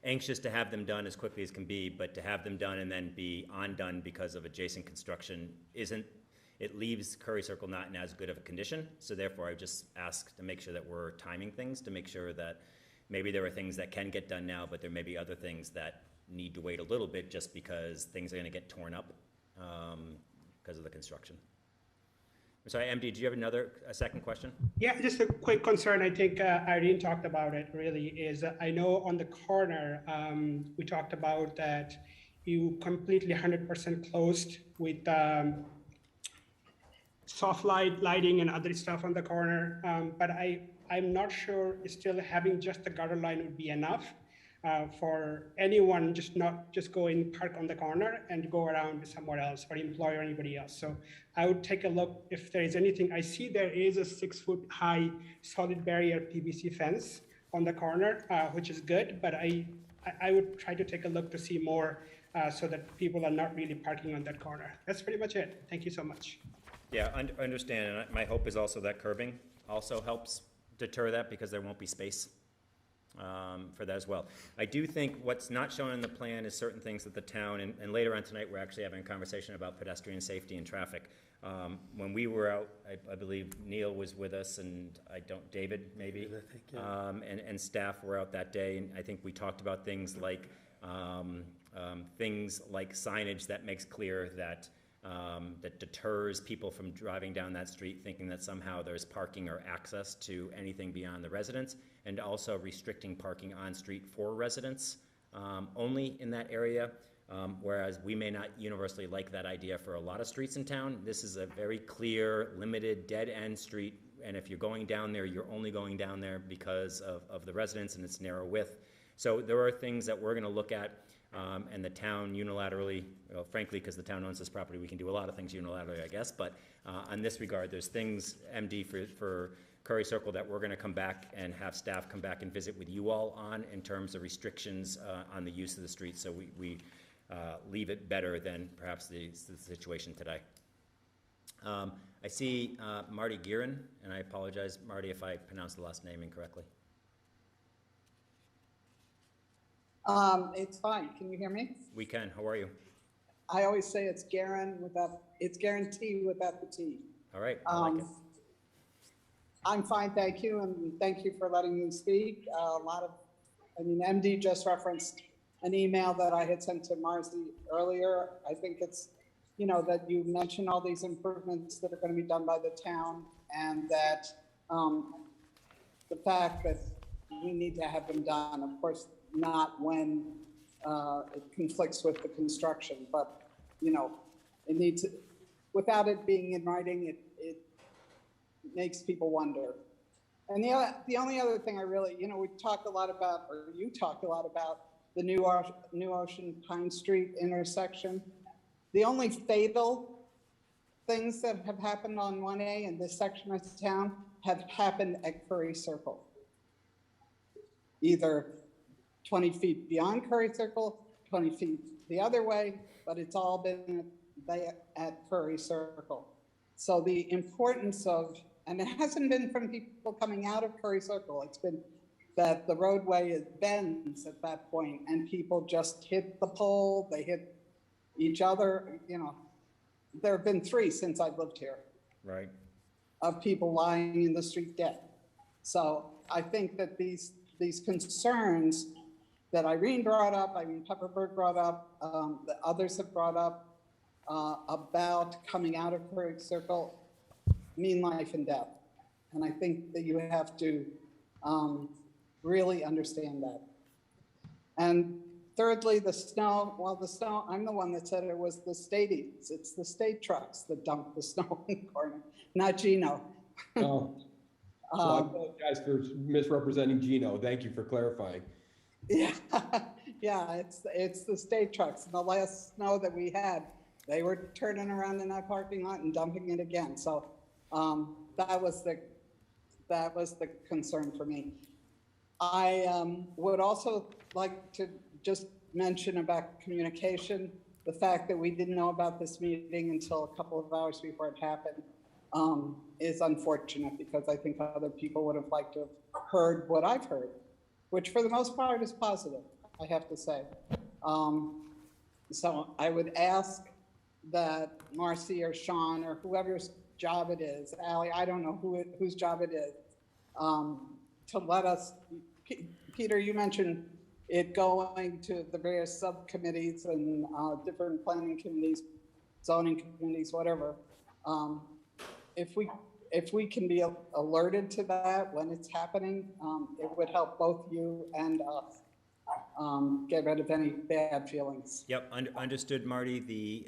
anxious to have them done as quickly as can be, but to have them done and then be undone because of adjacent construction it leaves Curry Circle not in as good of a condition. So therefore, I just ask to make sure that we're timing things, to make sure that maybe there are things that can get done now, but there may be other things that need to wait a little bit just because things are going to get torn up because of the construction. I'm sorry, MD, do you have a second question? Yeah, just a quick concern. I think Irene talked about it really is I know on the corner, we talked about that you completely 100% closed with soft lighting and other stuff on the corner. But I'm not sure still having just the gutter line would be enough for anyone not just go in, park on the corner and go around somewhere else or employ or anybody else. So I would take a look if there is anything. I see there is a 6-foot high solid barrier PVC fence on the corner, which is good, but I would try to take a look to see more so that people are not really parking on that corner. That's pretty much it. Thank you so much. Yeah, understand, and my hope is also that curbing also helps deter that because there won't be space for that as well. I do think what's not shown in the plan is certain things that the town, and later on tonight we're actually having a conversation about pedestrian safety and traffic. When we were out, I believe Neil was with us, and David maybe, and staff were out that day, and I think we talked about things like signage that makes clear that deters people from driving down that street thinking that somehow there's parking or access to anything beyond the residents, and also restricting parking on street for residents only in that area, whereas we may not universally like that idea for a lot of streets in town. This is a very clear, limited, dead-end street, and if you're going down there, you're only going down there because of the residents and its narrow width. So there are things that we're going to look at. And the town unilaterally, well, frankly, because the town owns this property, we can do a lot of things unilaterally, I guess. But on this regard, there's things, MD, for Curry Circle that we're going to come back and have staff come back and visit with you all on in terms of restrictions on the use of the street. So we leave it better than perhaps the situation today. I see Marty Gearin, and I apologize, Marty, if I pronounced the last name incorrectly. It's fine. Can you hear me? We can. How are you? I always say it's it's guaranteed without the T. All right. I like it. I'm fine, thank you, and thank you for letting me speak. MD just referenced an email that I had sent to Marzi earlier. I think it's, that you mentioned all these improvements that are going to be done by the town, and that the fact that we need to have them done, of course, not when it conflicts with the construction, but it needs, without it being in writing, it makes people wonder. And the only other thing I really, we talked a lot about, or you talked a lot about the New Ocean Pine Street intersection. The only fatal things that have happened on 1A in this section of town have happened at Curry Circle. Either 20 feet beyond Curry Circle, 20 feet the other way, but it's all been at Curry Circle. So the importance of, and it hasn't been from people coming out of Curry Circle, it's been that the roadway bends at that point and people just hit the pole, they hit each other. There have been 3 since I've lived here. Right. Of people lying in the street dead. So I think that these concerns that Irene brought up, Pepperberg brought up, the others have brought up about coming out of Curry Circle mean life and death. And I think that you have to really understand that. And thirdly, the snow, I'm the one that said it was the stadies. It's the state trucks that dump the snow in the corner, not Gino. Oh. So I apologize for misrepresenting Gino. Thank you for clarifying. Yeah, yeah, it's the state trucks. And the last snow that we had, they were turning around in that parking lot and dumping it again. So that was the concern for me. I would also like to just mention about communication. The fact that we didn't know about this meeting until a couple of hours before it happened is unfortunate, because I think other people would have liked to have heard what I've heard, which for the most part is positive, I have to say. So I would ask that Marcy or Sean or whoever's job it is, Ally, I don't know whose job it is, to let us, Peter, you mentioned it going to the various subcommittees and different planning committees, zoning committees, whatever. If we can be alerted to that when it's happening, it would help both you and us get rid of any bad feelings. Yep, understood, Marty.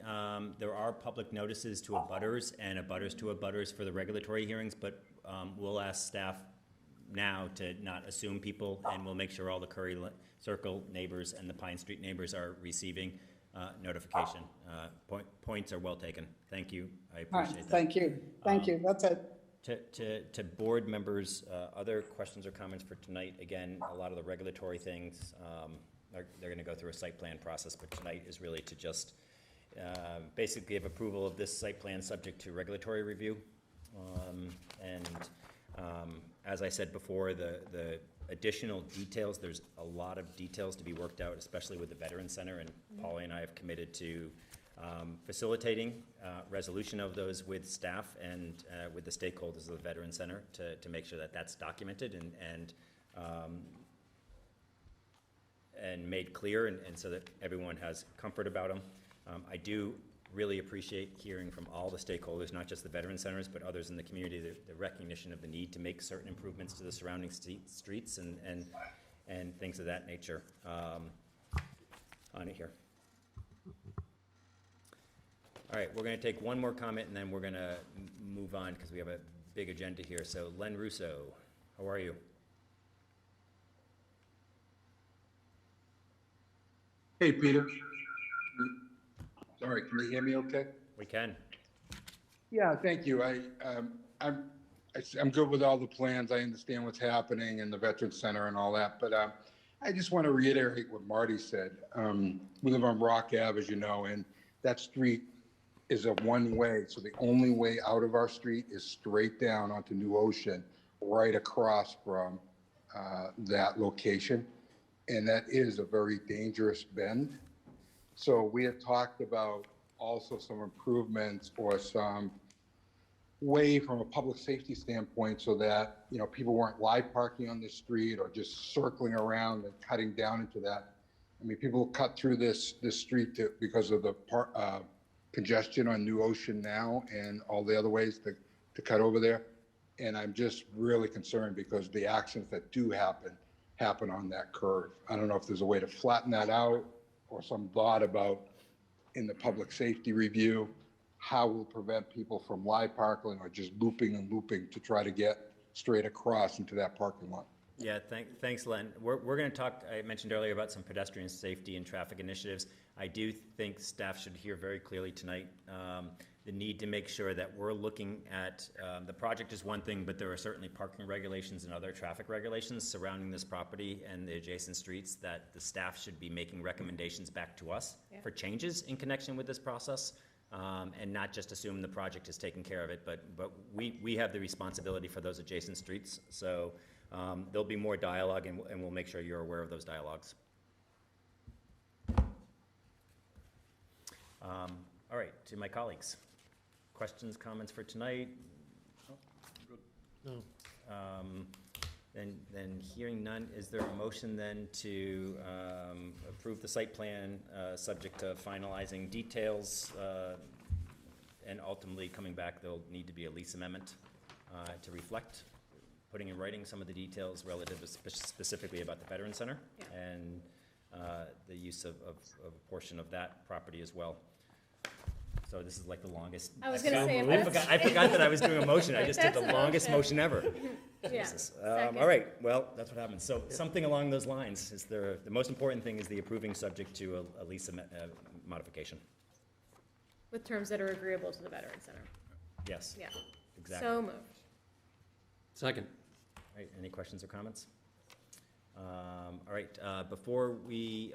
There are public notices to abutters and abutters to abutters for the regulatory hearings, but we'll ask staff now to not assume people, and we'll make sure all the Curry Circle neighbors and the Pine Street neighbors are receiving notification. Points are well taken. Thank you. I appreciate that. Thank you. Thank you. That's it. To board members, other questions or comments for tonight? Again, a lot of the regulatory things, they're going to go through a site plan process, but tonight is really to just basically give approval of this site plan subject to regulatory review. As I said before, the additional details, there's a lot of details to be worked out, especially with the Veteran Center, and Polly and I have committed to facilitating resolution of those with staff and with the stakeholders of the Veteran Center to make sure that that's documented and made clear, and so that everyone has comfort about them. I do really appreciate hearing from all the stakeholders, not just the Veteran Centers, but others in the community, the recognition of the need to make certain improvements to the surrounding streets and things of that nature on it here. All right, we're going to take one more comment and then we're going to move on because we have a big agenda here. So Len Russo, how are you? Hey, Peter. Sorry, can you hear me okay? We can. Yeah, thank you. I'm good with all the plans. I understand what's happening in the Veteran Center and all that, but I just want to reiterate what Marty said. We live on Rock Ave, as you know, and that street is a one-way, so the only way out of our street is straight down onto New Ocean, right across from that location, and that is a very dangerous bend. So we had talked about also some improvements or some way from a public safety standpoint so that, you know, people weren't live parking on the street or just circling around and cutting down into that. I mean, people cut through this street because of the congestion on New Ocean now and all the other ways to cut over there. And I'm just really concerned because the accidents that do happen on that curve. I don't know if there's a way to flatten that out or some thought about in the public safety review, how we'll prevent people from live parking or just looping and looping to try to get straight across into that parking lot. Yeah, thanks, Len. We're going to talk, I mentioned earlier, about some pedestrian safety and traffic initiatives. I do think staff should hear very clearly tonight the need to make sure that we're looking at, the project is one thing, but there are certainly parking regulations and other traffic regulations surrounding this property and the adjacent streets that the staff should be making recommendations back to us for changes in connection with this process, and not just assume the project is taking care of it, but we have the responsibility for those adjacent streets. So there'll be more dialogue, and we'll make sure you're aware of those dialogues. All right, to my colleagues. Questions, comments for tonight? No. Then hearing none, is there a motion then to approve the site plan subject to finalizing details and ultimately coming back, there'll need to be a lease amendment to reflect, putting in writing some of the details relative to specifically about the Veteran Center and the use of a portion of that property as well. So this is like the longest. I was going to say, I forgot that I was doing a motion. I just did the longest motion ever. Yeah. All right. Well, that's what happens. So something along those lines is the most important thing is the approving subject to a lease modification. with terms that are agreeable to the Veteran Center. Yes. Yeah. Exactly. So moved. Second. All right, any questions or comments? All right, before we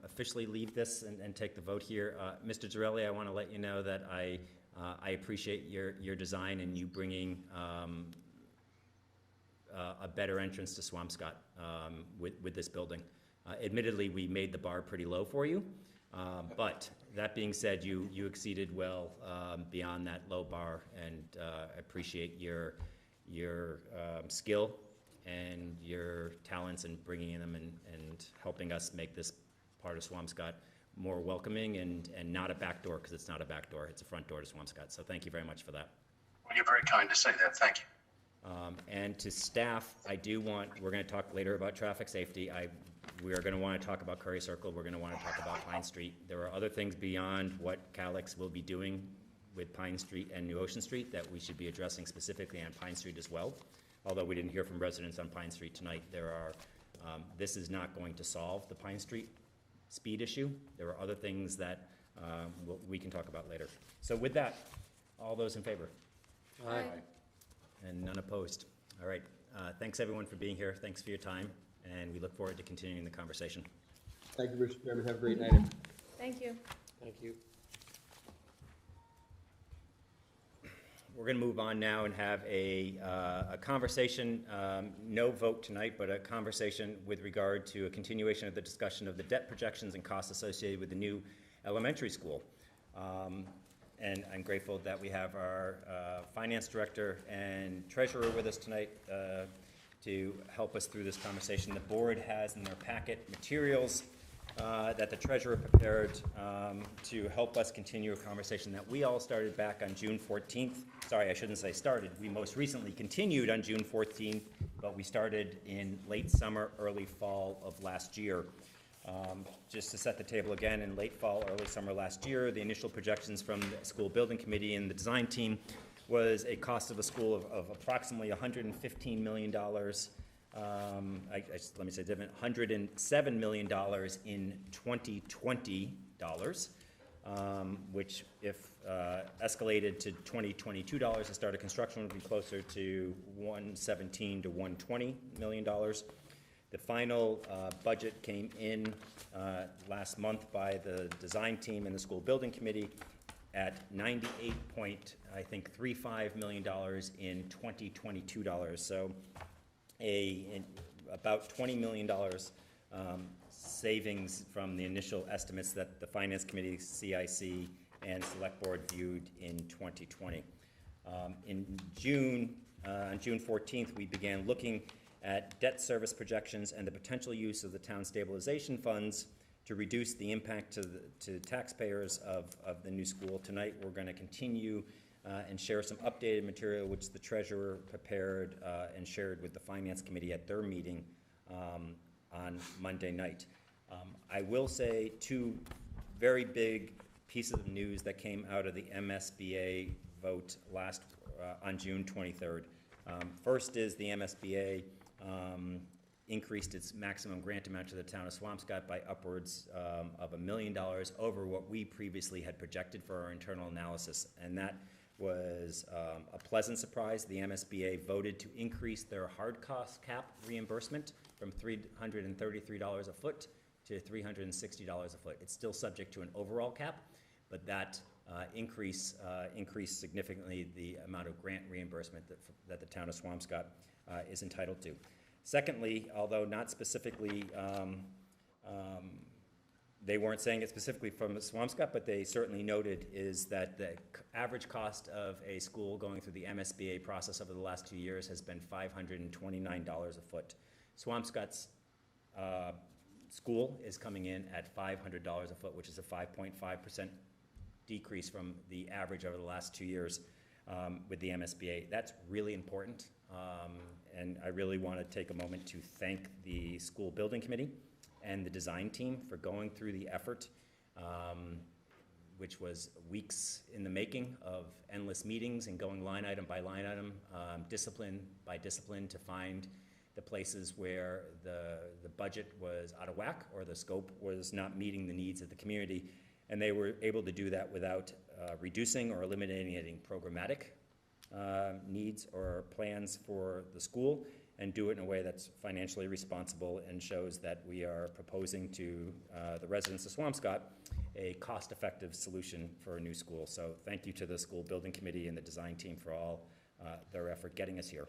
officially leave this and take the vote here, Mr. Zarelli, I want to let you know that I appreciate your design and you bringing a better entrance to Swampscott with this building. Admittedly, we made the bar pretty low for you, but that being said, you exceeded well beyond that low bar, and I appreciate your skill and your talents in bringing them and helping us make this part of Swampscott more welcoming and not a back door, because it's not a back door, it's a front door to Swampscott. So thank you very much for that. Well, you're very kind to say that. Thank you. And to staff, we're going to talk later about traffic safety. We are going to want to talk about Curry Circle. We're going to want to talk about Pine Street. There are other things beyond what Calix will be doing with Pine Street and New Ocean Street that we should be addressing specifically on Pine Street as well. Although we didn't hear from residents on Pine Street tonight, this is not going to solve the Pine Street speed issue. There are other things that we can talk about later. So with that, all those in favor? Aye. And none opposed. All right. Thanks, everyone, for being here. Thanks for your time, and we look forward to continuing the conversation. Thank you, Mr. Chairman. Have a great night. Thank you. Thank you. We're going to move on now and have a conversation, no vote tonight, but a conversation with regard to a continuation of the discussion of the debt projections and costs associated with the new elementary school. And I'm grateful that we have our finance director and treasurer with us tonight to help us through this conversation. The board has in their packet materials that the treasurer prepared to help us continue a conversation that we all started back on June 14th. Sorry, I shouldn't say started. We most recently continued on June 14th, but we started in late summer, early fall of last year. Just to set the table again, in late fall, early summer last year, the initial projections from the school building committee and the design team was a cost of a school of approximately $115 million. Let me say different, $107 million in 2020 dollars, which if escalated to 2022 dollars to start a construction would be closer to $117 to $120 million. The final budget came in last month by the design team and the school building committee at $98.35 million in 2022 dollars. So about $20 million savings from the initial estimates that the Finance Committee, CIC, and Select Board viewed in 2020. In June, on June 14th, we began looking at debt service projections and the potential use of the town stabilization funds to reduce the impact to taxpayers of the new school. Tonight, we're going to continue and share some updated material which the treasurer prepared and shared with the Finance Committee at their meeting on Monday night. I will say two very big pieces of news that came out of the MSBA vote on June 23rd. First is the MSBA increased its maximum grant amount to the town of Swampscott by upwards of $1 million over what we previously had projected for our internal analysis, and that was a pleasant surprise. The MSBA voted to increase their hard cost cap reimbursement from $333 a foot to $360 a foot. It's still subject to an overall cap, but that increased significantly the amount of grant reimbursement that the town of Swampscott is entitled to. Secondly, although not specifically, they weren't saying it specifically from Swampscott, but they certainly noted is that the average cost of a school going through the MSBA process over the last 2 years has been $529 a foot. Swampscott's school is coming in at $500 a foot, which is a 5.5% decrease from the average over the last 2 years with the MSBA. That's really important, and I really want to take a moment to thank the school building committee and the design team for going through the effort, which was weeks in the making of endless meetings and going line item by line item, discipline by discipline to find the places where the budget was out of whack or the scope was not meeting the needs of the community. And they were able to do that without reducing or eliminating programmatic needs or plans for the school, and do it in a way that's financially responsible and shows that we are proposing to the residents of Swampscott a cost-effective solution for a new school. So thank you to the school building committee and the design team for all their effort getting us here.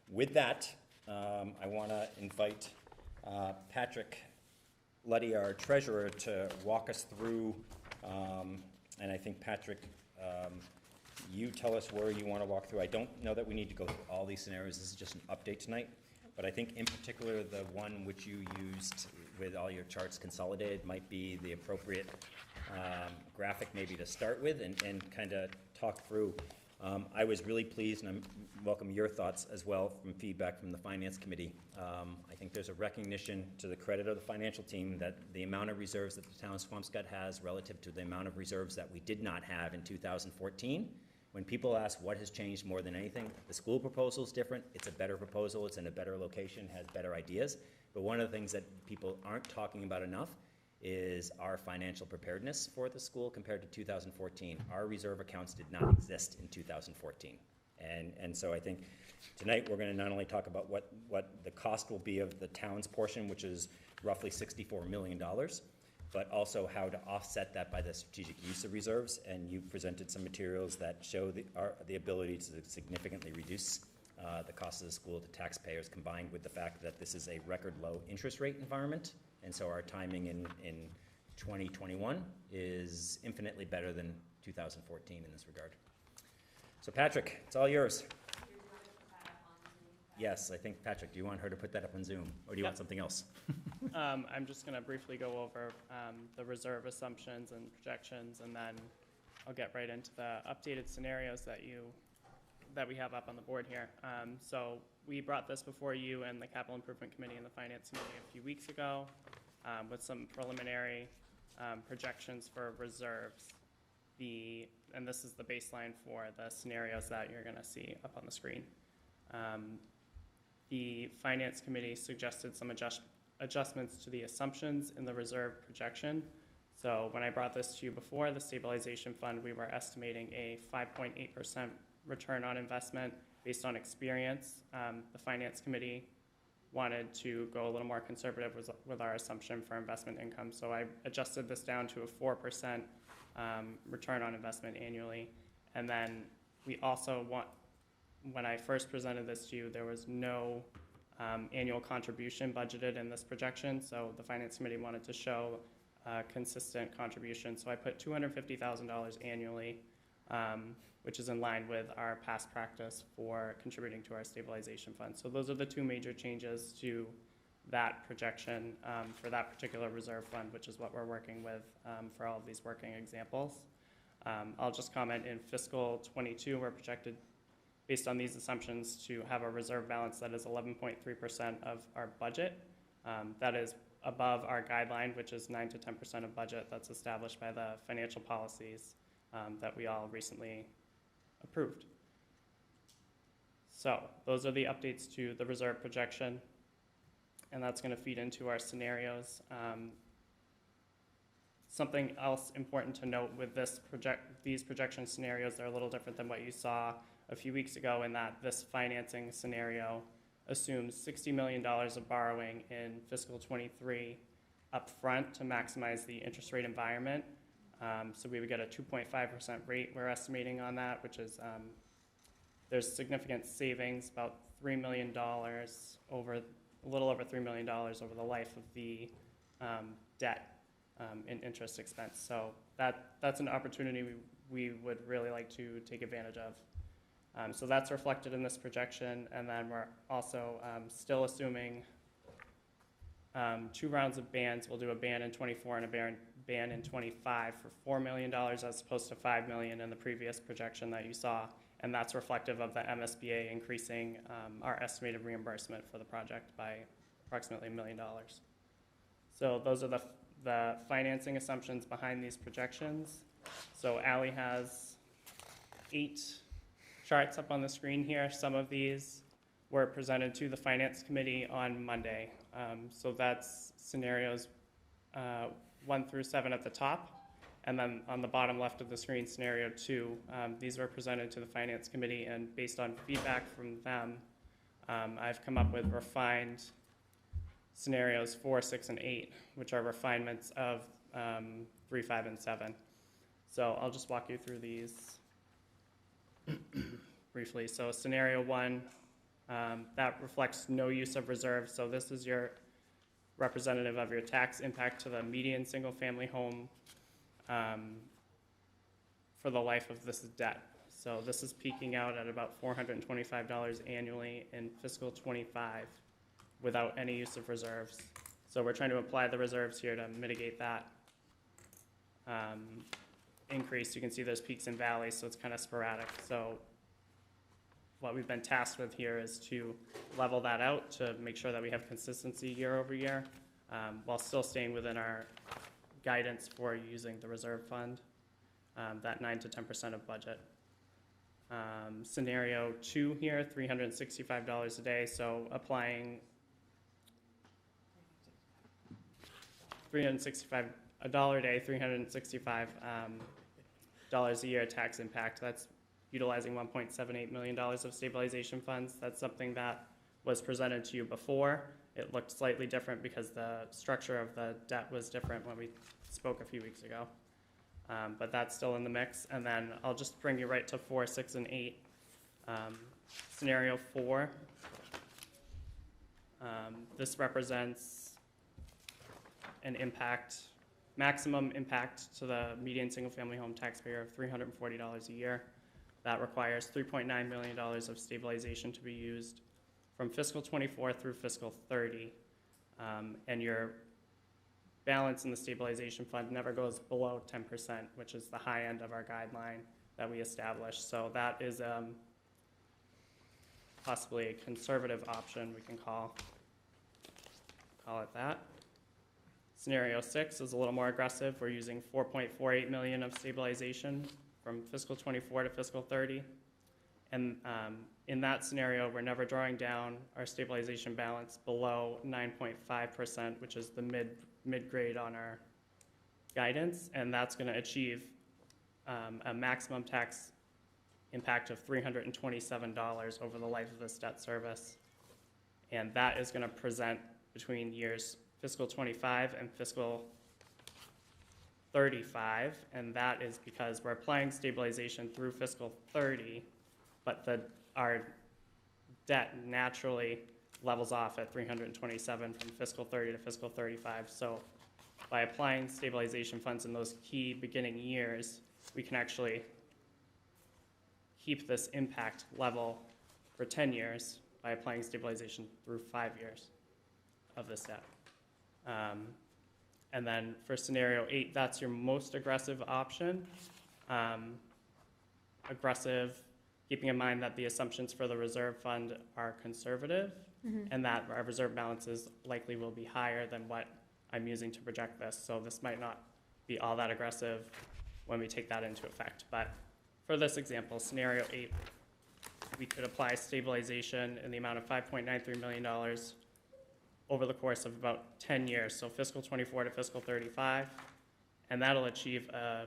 With that, I want to invite Patrick Luddy, our treasurer, to walk us through, and I think Patrick, you tell us where you want to walk through. I don't know that we need to go through all these scenarios. This is just an update tonight. But I think in particular, the one which you used with all your charts consolidated might be the appropriate graphic maybe to start with and kind of talk through. I was really pleased, and I welcome your thoughts as well from feedback from the Finance Committee. I think there's a recognition to the credit of the financial team that the amount of reserves that the town of Swampscott has relative to the amount of reserves that we did not have in 2014. When people ask what has changed more than anything, the school proposal is different. It's a better proposal. It's in a better location, has better ideas. But one of the things that people aren't talking about enough is our financial preparedness for the school compared to 2014. Our reserve accounts did not exist in 2014. And so I think tonight we're going to not only talk about what the cost will be of the town's portion, which is roughly $64 million, but also how to offset that by the strategic use of reserves. And you presented some materials that show the ability to significantly reduce the cost of the school to taxpayers, combined with the fact that this is a record low interest rate environment. And so our timing in 2021 is infinitely better than 2014 in this regard. So Patrick, it's all yours. Yes, I think, Patrick, do you want her to put that up on Zoom, or do you want something else? I'm just going to briefly go over the reserve assumptions and projections, and then I'll get right into the updated scenarios that we have up on the board here. So we brought this before you and the Capital Improvement Committee and the Finance Committee a few weeks ago with some preliminary projections for reserves. And this is the baseline for the scenarios that you're going to see up on the screen. The Finance Committee suggested some adjustments to the assumptions in the reserve projection. So when I brought this to you before, the stabilization fund, we were estimating a 5.8% return on investment based on experience. The Finance Committee wanted to go a little more conservative with our assumption for investment income. So I adjusted this down to a 4% return on investment annually. And then we also when I first presented this to you, there was no annual contribution budgeted in this projection. So the Finance Committee wanted to show consistent contribution. So I put $250,000 annually, which is in line with our past practice for contributing to our stabilization fund. So those are the two major changes to that projection for that particular reserve fund, which is what we're working with for all of these working examples. I'll just comment in fiscal 22, we're projected based on these assumptions to have a reserve balance that is 11.3% of our budget. That is above our guideline, which is 9 to 10% of budget that's established by the financial policies that we all recently approved. So those are the updates to the reserve projection, and that's going to feed into our scenarios. Something else important to note with these projection scenarios, they're a little different than what you saw a few weeks ago, in that this financing scenario assumes $60 million of borrowing in fiscal 23 up front to maximize the interest rate environment. So we would get a 2.5% rate we're estimating on that, which is, there's significant savings, about $3 million a little over $3 million over the life of the debt in interest expense. So that's an opportunity we would really like to take advantage of. So that's reflected in this projection, and then we're also still assuming 2 rounds of bans. We'll do a ban in 24 and a ban in 25 for $4 million as opposed to $5 million in the previous projection that you saw, and that's reflective of the MSBA increasing our estimated reimbursement for the project by approximately $1 million. So those are the financing assumptions behind these projections. So Allie has 8 charts up on the screen here. Some of these were presented to the Finance Committee on Monday. So that's scenarios 1 through 7 at the top, And then on the bottom left of the screen, scenario 2, these were presented to the Finance Committee, and based on feedback from them, I've come up with refined scenarios 4, 6, and 8, which are refinements of 3, 5, and 7. So I'll just walk you through these briefly. So scenario 1, that reflects no use of reserves. So this is your representative of your tax impact to the median single-family home for the life of this debt. So this is peaking out at about $425 annually in fiscal 25 without any use of reserves. So we're trying to apply the reserves here to mitigate that increase. You can see there's peaks and valleys, so it's kind of sporadic. So what we've been tasked with here is to level that out to make sure that we have consistency year over year, while still staying within our guidance for using the reserve fund, that 9 to 10% of budget. Scenario 2 here, $365 a day, so applying $365 a day, $365 a year tax impact. That's utilizing $1.78 million of stabilization funds. That's something that was presented to you before. It looked slightly different because the structure of the debt was different when we spoke a few weeks ago. But that's still in the mix. And then I'll just bring you right to 4, 6, and 8. Scenario 4, this represents an impact, maximum impact to the median single-family home taxpayer of $340 a year. That requires $3.9 million of stabilization to be used from fiscal 24 through fiscal 30. And your balance in the stabilization fund never goes below 10%, which is the high end of our guideline that we established. So that is possibly a conservative option, we can call it that. Scenario 6 is a little more aggressive. We're using $4.48 million of stabilization from fiscal 24 to fiscal 30. And in that scenario, we're never drawing down our stabilization balance below 9.5%, which is the mid-grade on our guidance. And that's going to achieve a maximum tax impact of $327 over the life of this debt service. And that is going to present between years fiscal 25 and fiscal 35, and that is because we're applying stabilization through fiscal 30, but our debt naturally levels off at 327 from fiscal 30 to fiscal 35. So by applying stabilization funds in those key beginning years, we can actually keep this impact level for 10 years by applying stabilization through 5 years of this debt. And then for scenario 8, that's your most aggressive option. Aggressive, keeping in mind that the assumptions for the reserve fund are conservative, and that our reserve balances likely will be higher than what I'm using to project this. So this might not be all that aggressive when we take that into effect. But for this example, scenario 8, we could apply stabilization in the amount of $5.93 million over the course of about 10 years, so fiscal 24 to fiscal 35, and that'll achieve a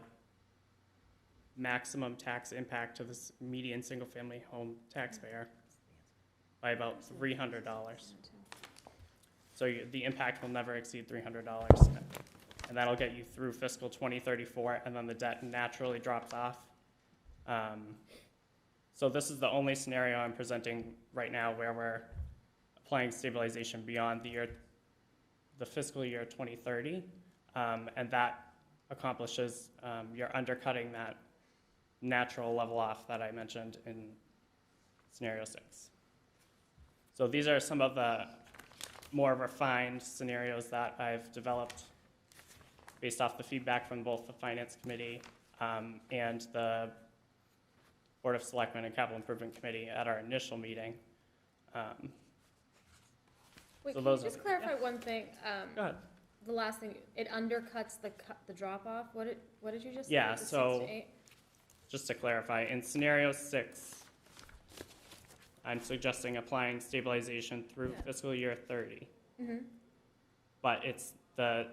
maximum tax impact to this median single-family home taxpayer by about $300. So the impact will never exceed $300, and that'll get you through fiscal 2034, and then the debt naturally drops off. So this is the only scenario I'm presenting right now where we're applying stabilization beyond the fiscal year 2030, and that accomplishes you're undercutting that natural level off that I mentioned in scenario 6. So these are some of the more refined scenarios that I've developed based off the feedback from both the Finance Committee and the Board of Selectmen and Capital Improvement Committee at our initial meeting. Wait, So can those you just are- clarify one thing? Go ahead. The last thing, it undercuts the drop off. What did you just say? Yeah, The 6 so to 8? just to clarify, in scenario 6, I'm suggesting applying stabilization through fiscal year 30. Mhm. But it's the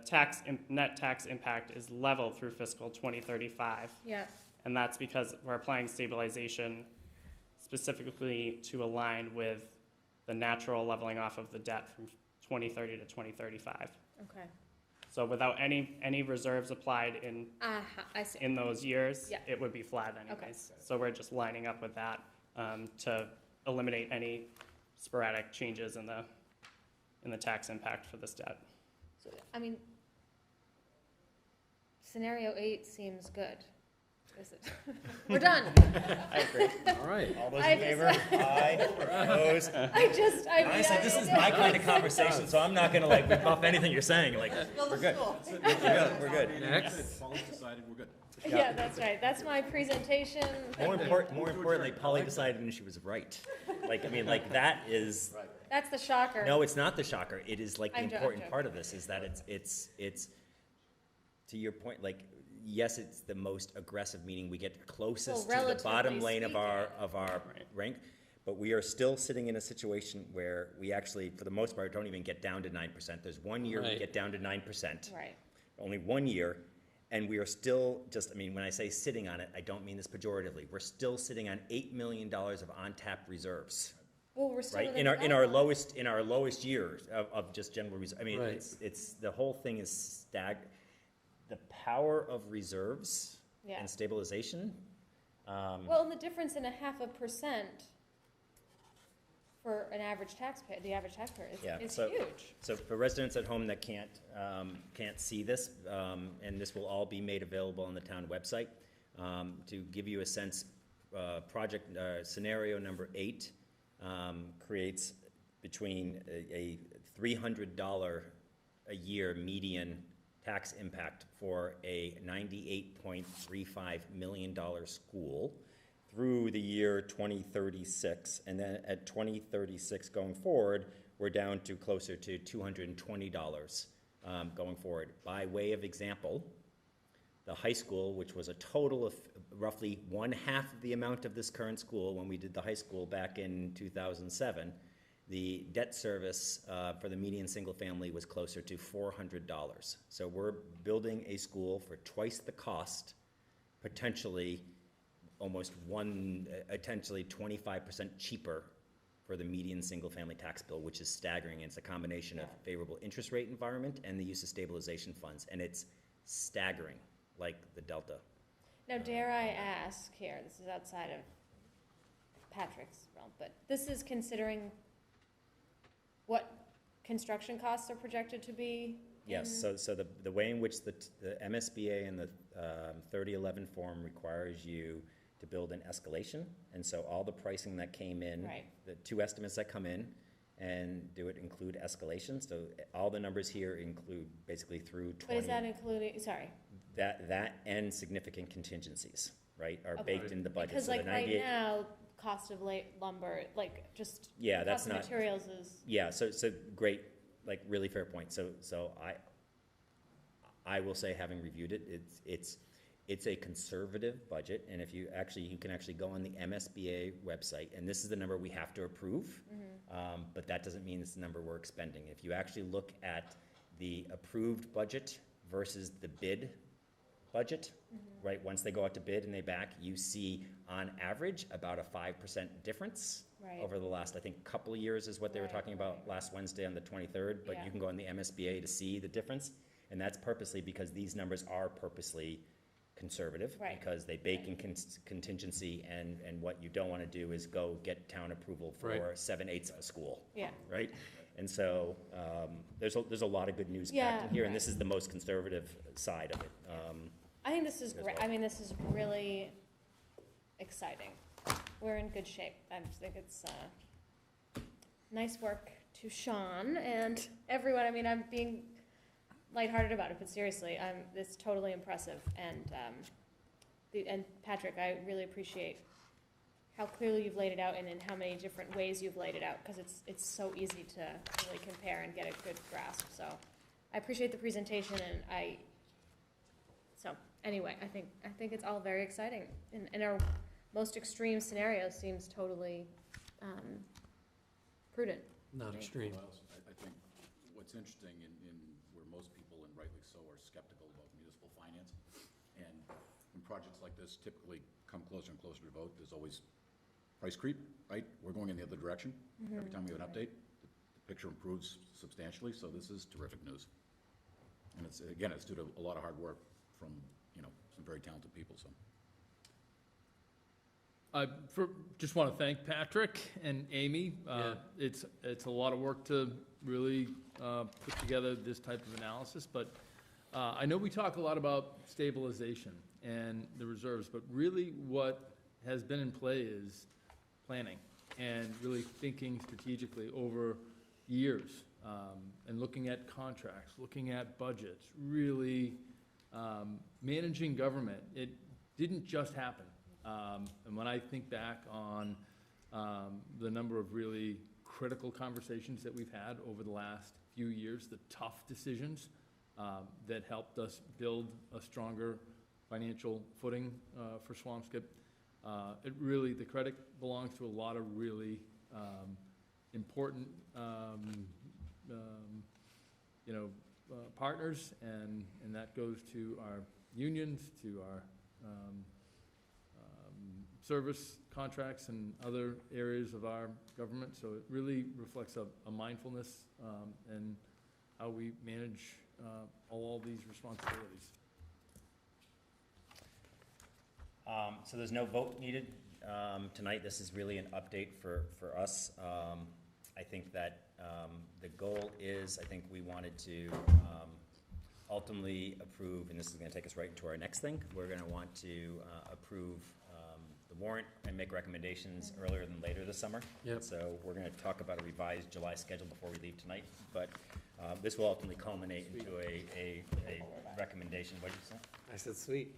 net tax impact is level through fiscal 2035. Yeah. And that's because we're applying stabilization specifically to align with the natural leveling off of the debt from 2030 to 2035. Okay. So without any reserves applied I see. in those years, Yeah. it would be flat anyways. Okay. So we're just lining up with that to eliminate any sporadic changes in the tax impact for this debt. So, I mean, scenario 8 seems good. Is it? We're done. I agree. All right. All those in favor? Aye. Opposed? I said this is my kind of conversation, so I'm not gonna like rip off anything you're saying. Like, we're good. We're good. Next. Paul's decided we're good. Yeah, that's right. That's my presentation. More importantly, Polly decided and she was right. Like, I mean, like that is. That's the shocker. No, it's not the shocker. It is like the I'm important joking. part of this is that it's to your point, like, yes, it's the most aggressive, meaning we get closest to the bottom lane of our rank, but we are still sitting in a situation where we actually, for the most part, don't even get down to 9%. There's 1 year we Right. get down to 9%. Right. Only 1 year, and we are still just, I mean, when I say sitting on it, I don't mean this pejoratively. We're still sitting on $8 million of untapped reserves. Well, we're still Right, in our lowest years of just general reserve. I mean, Right. it's the whole thing is the power of reserves Yeah. and stabilization. Well, and the difference in 0.5% for an average taxpayer, the average taxpayer, is huge. So for residents at home that can't see this, and this will all be made available on the town website, to give you a sense, project scenario number 8 creates between a $300 a year median tax impact for a $98.35 million school through the year 2036. And then at 2036 going forward, we're down to closer to $220 going forward. By way of example, the high school, which was a total of roughly 1/2 of the amount of this current school when we did the high school back in 2007, the debt service for the median single family was closer to $400. So we're building a school for twice the cost, potentially potentially 25% cheaper for the median single family tax bill, which is staggering. It's a combination of favorable interest rate environment and the use of stabilization funds, and it's staggering, like the delta. Now, dare I ask here, this is outside of Patrick's realm, but this is considering what construction costs are projected to be? Yes, so the way in which the MSBA and the 3011 form requires you to build an escalation, and so all the pricing that came in, Right. the 2 estimates that come in, and do it include escalation, so all the numbers here include basically through 20. But is that including, sorry. That and significant contingencies, right, are Okay. baked in the budget. Because So the like right 98 now, cost of lumber, like just Yeah, that's cost of not. materials is, Yeah, so great, like really fair point. So I will say, having reviewed it, it's a conservative budget, and you can actually go on the MSBA website, and this is the number we have to approve, but that doesn't mean it's the number we're expending. If you actually look at the approved budget versus the bid budget, right, once they go out to bid and they back, you see on average about a 5% difference Right. over the last, I think, couple of years is what they were talking about last Wednesday on the 23rd, but Yeah. you can go on the MSBA to see the difference, and that's purposely because these numbers are purposely conservative, Right. because they bake in contingency, and what you don't want to do is go get town approval for Right. 7/8 of a school. Yeah. Right? And so, there's a lot of good news Yeah, packed in here, and right. this is the most conservative side of it. I think this is as great. well. I mean, this is really exciting. We're in good shape. I think it's nice work to Sean and everyone. I mean, I'm being lighthearted about it, but seriously, it's totally impressive. And Patrick, I really appreciate how clearly you've laid it out and in how many different ways you've laid it out, because it's so easy to really compare and get a good grasp. So I appreciate the presentation, and so anyway, I think it's all very exciting. And our most extreme scenario seems totally prudent. Not extreme. Well, I think what's interesting in where most people rightly so, are skeptical about municipal finance. And when projects like this typically come closer and closer to vote, there's always price creep, right? We're going in the other direction. Every time we have an update, the picture improves substantially, so this is terrific news. And it's, again, it's due to a lot of hard work from, some very talented people, so. I just want to thank Patrick and Amy. It's a lot of work to really put together this type of analysis, but I know we talk a lot about stabilization and the reserves, but really what has been in play is planning and really thinking strategically over years, and looking at contracts, looking at budgets, really managing government. It didn't just happen. And when I think back on the number of really critical conversations that we've had over the last few years, the tough decisions that helped us build a stronger financial footing for Swampscott, the credit belongs to a lot of really important partners, and that goes to our unions, to our service contracts and other areas of our government. So it really reflects a mindfulness and how we manage all these responsibilities. So there's no vote needed tonight. This is really an update for us. I think that the goal is, I think we wanted to ultimately approve, and this is going to take us right into our next thing. We're going to want to approve the warrant and make recommendations earlier than later this summer. Yep. So we're going to talk about a revised July schedule before we leave tonight. But this will ultimately culminate into a recommendation. What did you say? I said sweet.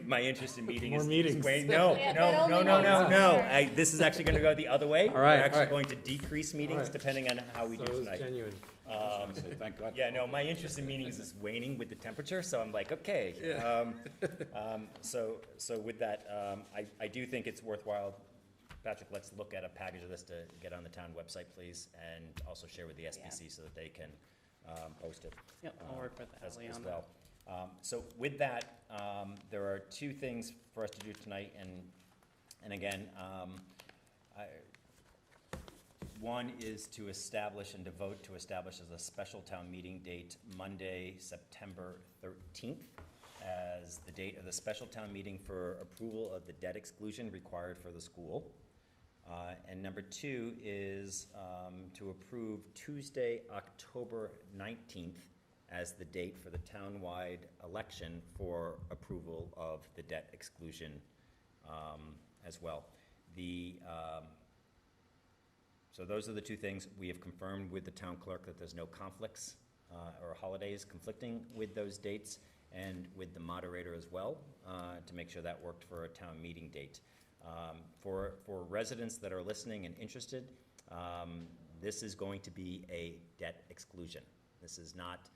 My interest in meeting More is meetings. No. This is actually going to go the other way. All right, We're actually all right. going to decrease meetings All right. depending on how we So do it was tonight. genuine. Thank God. Yeah, no, my interest in meetings is waning with the temperature, so I'm like, okay. So with that, I do think it's worthwhile. Patrick, let's look at a package of this to get on the town website, please, and also share with the SBC so that they can post it. Yep, I'll work with as Ally on well. So with that, there are two things for us to do tonight, and again, one is to establish and to vote to establish as a special town meeting date Monday, September 13th, as the date of the special town meeting for approval of the debt exclusion required for the school. And number two is to approve Tuesday, October 19th as the date for the townwide election for approval of the debt exclusion as well. So those are the two things. We have confirmed with the town clerk that there's no conflicts or holidays conflicting with those dates, and with the moderator as well, to make sure that worked for a town meeting date. For residents that are listening and interested, this is going to be a debt exclusion. This is not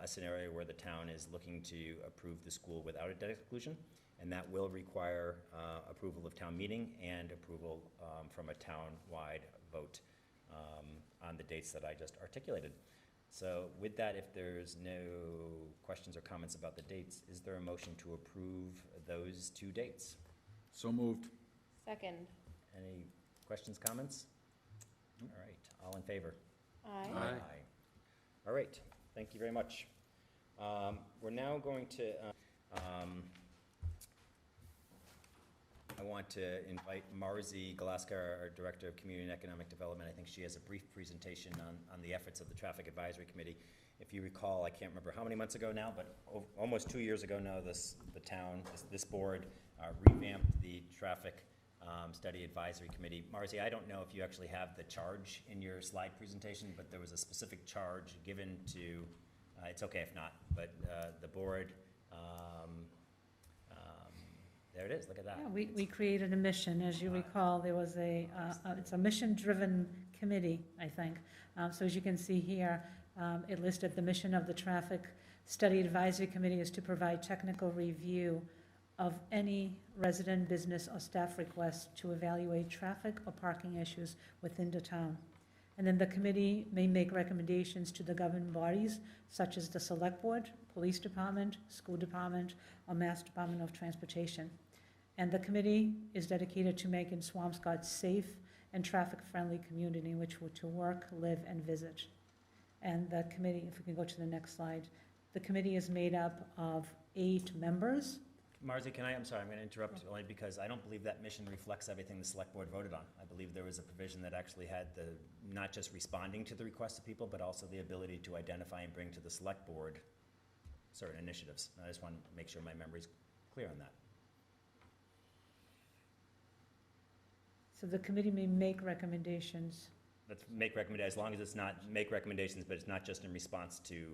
a scenario where the town is looking to approve the school without a debt exclusion, and that will require approval of town meeting and approval from a town-wide vote on the dates that I just articulated. So with that, if there's no questions or comments about the dates, is there a motion to approve those two dates? So moved. Second. Any questions, comments? All right, all in favor? Aye. Aye. All right, thank you very much. We're now going to, I want to invite Marzi Galaska, our Director of Community and Economic Development. I think she has a brief presentation on the efforts of the Traffic Advisory Committee. If you recall, I can't remember how many months ago now, but almost 2 years ago now, this board revamped the Traffic Study Advisory Committee. Marzi, I don't know if you actually have the charge in your slide presentation, but there was a specific charge given to, it's okay if not, but the board, there it is, look at that. Yeah, we created a mission, as you recall. There was it's a mission-driven committee, I think. So as you can see here, it listed the mission of the Traffic Study Advisory Committee is to provide technical review of any resident, business, or staff requests to evaluate traffic or parking issues within the town. And then the committee may make recommendations to the governing bodies, such as the Select Board, Police Department, School Department, or Mass Department of Transportation. And the committee is dedicated to making Swampscott safe and traffic-friendly community in which we're to work, live, and visit. And the committee, if we can go to the next slide, the committee is made up of 8 members. Marzi, I'm sorry, I'm going to interrupt only because I don't believe that mission reflects everything the select board voted on. I believe there was a provision that actually had not just responding to the requests of people, but also the ability to identify and bring to the select board certain initiatives. I just want to make sure my memory's clear on that. So the committee may make recommendations. Let's make recommendations, as long as it's not make recommendations, but it's not just in response to.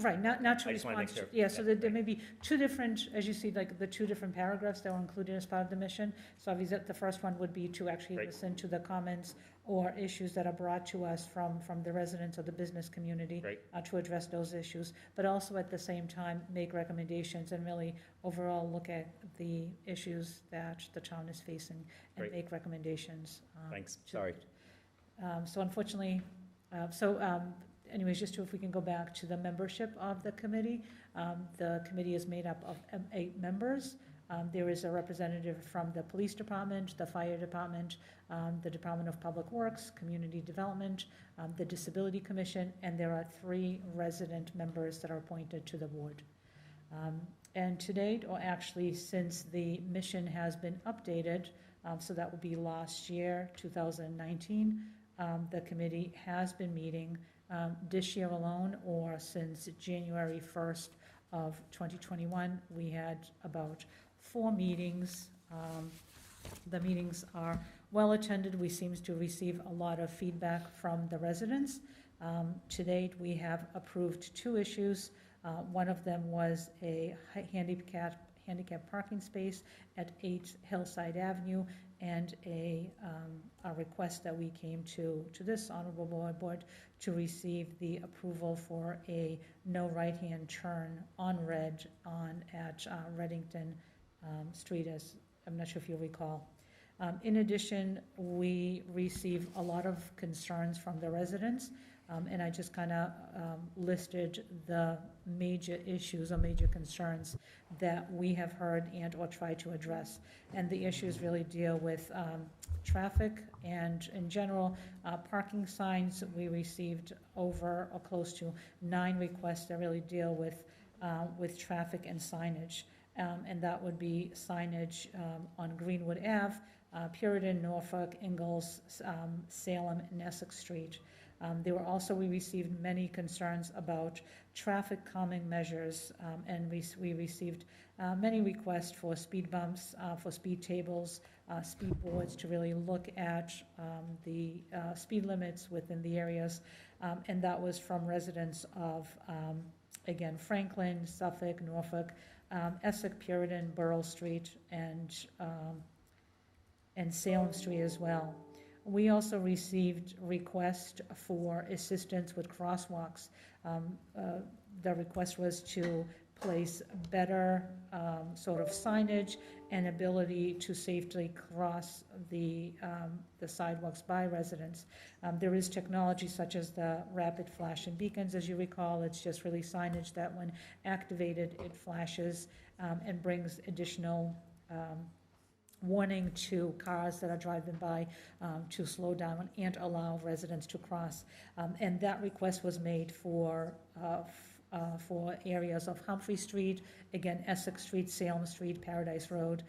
Right, not to I just wanna respond make to, sure. yeah, so there may be 2 different, as you see, like the 2 different paragraphs that were included as part of the mission. So obviously, the first one would be to actually Right. listen to the comments or issues that are brought to us from the residents of the business community. Right. To address those issues, but also at the same time, make recommendations and really overall look at the issues that the town is facing and Right. make recommendations. Thanks, to sorry. it. So unfortunately, anyways, just if we can go back to the membership of the committee. The committee is made up of 8 members. There is a representative from the police department, the fire department, the Department of Public Works, Community Development, the Disability Commission, and there are 3 resident members that are appointed to the board. And to date, or actually since the mission has been updated, so that would be last year, 2019, the committee has been meeting this year alone, or since January 1st of 2021, we had about 4 meetings. The meetings are well attended. We seem to receive a lot of feedback from the residents. To date, we have approved 2 issues. One of them was a handicap parking space at 8 Hillside Avenue, and a request that we came to this honorable board to receive the approval for a no right-hand turn on red at Reddington Street, as I'm not sure if you recall. In addition, we receive a lot of concerns from the residents, and I just kind of listed the major issues or major concerns that we have heard and or tried to address. And the issues really deal with traffic and, in general, parking signs. We received over or close to 9 requests that really deal with traffic and signage. And that would be signage on Greenwood Ave, Puritan, Norfolk, Ingalls, Salem, and Essex Street. We received many concerns about traffic calming measures, and we received many requests for speed bumps, for speed tables, speed boards, to really look at the speed limits within the areas. And that was from residents of, again, Franklin, Suffolk, Norfolk, Essex, Puritan, Burrell Street, and Salem Street as well. We also received requests for assistance with crosswalks. The request was to place better sort of signage and ability to safely cross the sidewalks by residents. There is technology such as the rapid flashing beacons, as you recall. It's just really signage that when activated, it flashes and brings additional warning to cars that are driving by to slow down and allow residents to cross. And that request was made for areas of Humphrey Street, again, Essex Street, Salem Street, Paradise Road.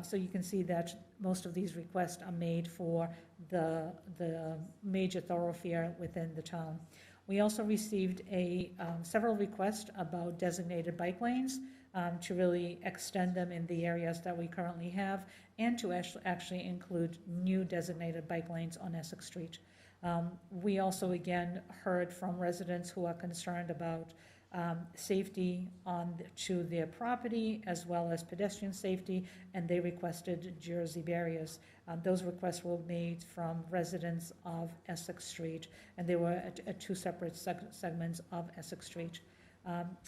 So you can see that most of these requests are made for the major thoroughfare within the town. We also received several requests about designated bike lanes, to really extend them in the areas that we currently have, and to actually include new designated bike lanes on Essex Street. We also, again, heard from residents who are concerned about safety to their property, as well as pedestrian safety, and they requested jersey barriers. Those requests were made from residents of Essex Street, and they were at 2 separate segments of Essex Street.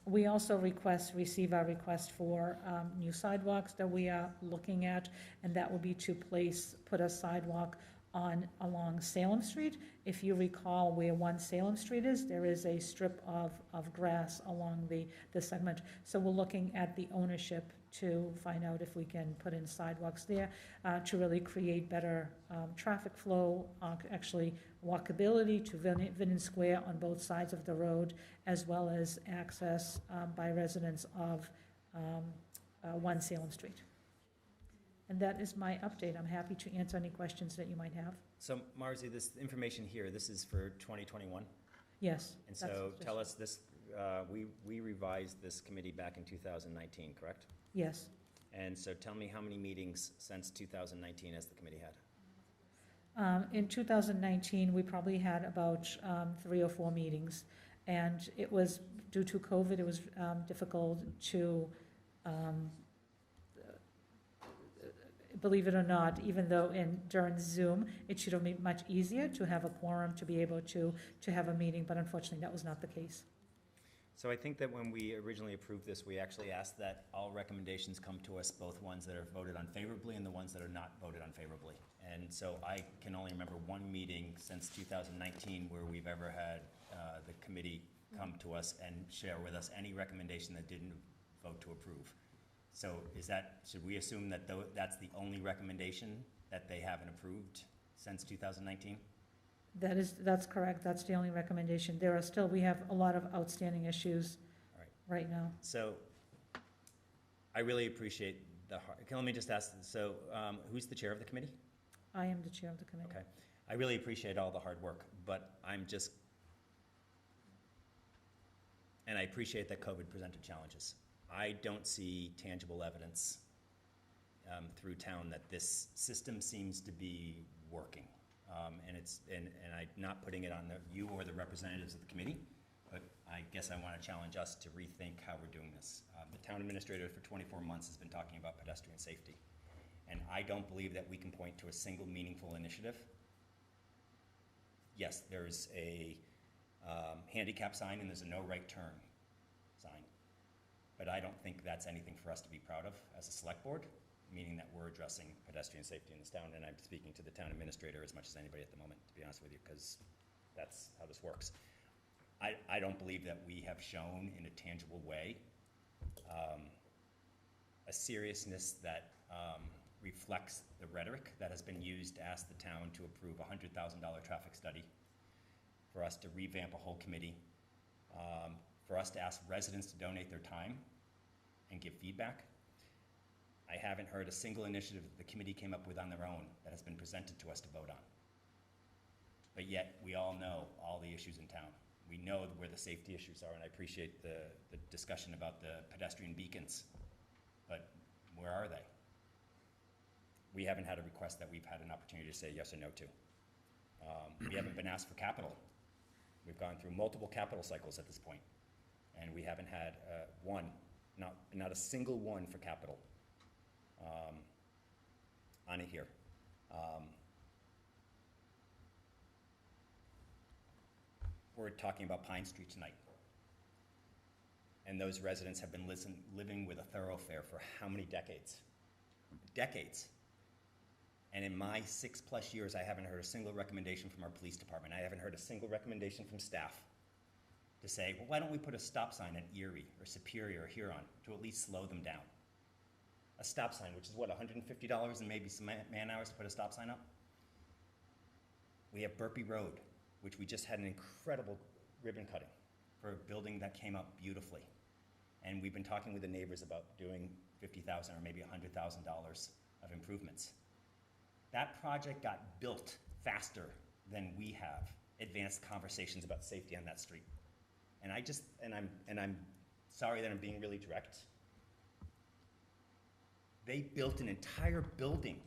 We also receive our request for new sidewalks that we are looking at, and that will be to put a sidewalk along Salem Street. If you recall where 1 Salem Street is, there is a strip of grass along the segment. So we're looking at the ownership to find out if we can put in sidewalks there to really create better traffic flow, actually walkability to Vinton Square on both sides of the road, as well as access by residents of 1 Salem Street. And that is my update. I'm happy to answer any questions that you might have. So Marzi, this information here, this is for 2021? Yes. And so tell us this, we revised this committee back in 2019, correct? Yes. And so tell me how many meetings since 2019 has the committee had? In 2019, we probably had about 3 or 4 meetings. And it was, due to COVID, it was difficult to, believe it or not, even though during Zoom, it should have been much easier to have a quorum to be able to have a meeting, but unfortunately, that was not the case. So I think that when we originally approved this, we actually asked that all recommendations come to us, both ones that are voted unfavorably and the ones that are not voted unfavorably. And so I can only remember 1 meeting since 2019 where we've ever had the committee come to us and share with us any recommendation that didn't vote to approve. So should we assume that that's the only recommendation that they haven't approved since 2019? That's correct. That's the only recommendation. We have a lot of outstanding issues right now. So I really appreciate let me just ask, so who's the chair of the committee? I am the chair of the committee. Okay. I really appreciate all the hard work, but and I appreciate that COVID presented challenges. I don't see tangible evidence through town that this system seems to be working. And I'm not putting it on you or the representatives of the committee, but I guess I want to challenge us to rethink how we're doing this. The town administrator for 24 months has been talking about pedestrian safety, and I don't believe that we can point to a single meaningful initiative. Yes, there's a handicap sign and there's a no right turn sign, but I don't think that's anything for us to be proud of as a select board, meaning that we're addressing pedestrian safety in this town, and I'm speaking to the town administrator as much as anybody at the moment, to be honest with you, because that's how this works. I don't believe that we have shown in a tangible way a seriousness that reflects the rhetoric that has been used to ask the town to approve a $100,000 traffic study, for us to revamp a whole committee, for us to ask residents to donate their time and give feedback. I haven't heard a single initiative that the committee came up with on their own that has been presented to us to vote on. But yet, we all know all the issues in town. We know where the safety issues are, and I appreciate the discussion about the pedestrian beacons, but where are they? We haven't had a request that we've had an opportunity to say yes or no to. We haven't been asked for capital. We've gone through multiple capital cycles at this point, and we haven't had not a single one for capital on it here. We're talking about Pine Street tonight, and those residents have been living with a thoroughfare for how many decades? Decades. And in my 6+ years, I haven't heard a single recommendation from our police department. I haven't heard a single recommendation from staff to say, well, why don't we put a stop sign at Erie or Superior or Huron to at least slow them down? A stop sign, which is what, $150 and maybe some man hours to put a stop sign up? We have Burpee Road, which we just had an incredible ribbon cutting for a building that came up beautifully. And we've been talking with the neighbors about doing $50,000 or maybe $100,000 of improvements. That project got built faster than we have advanced conversations about safety on that street. And I'm sorry that I'm being really direct. They built an entire building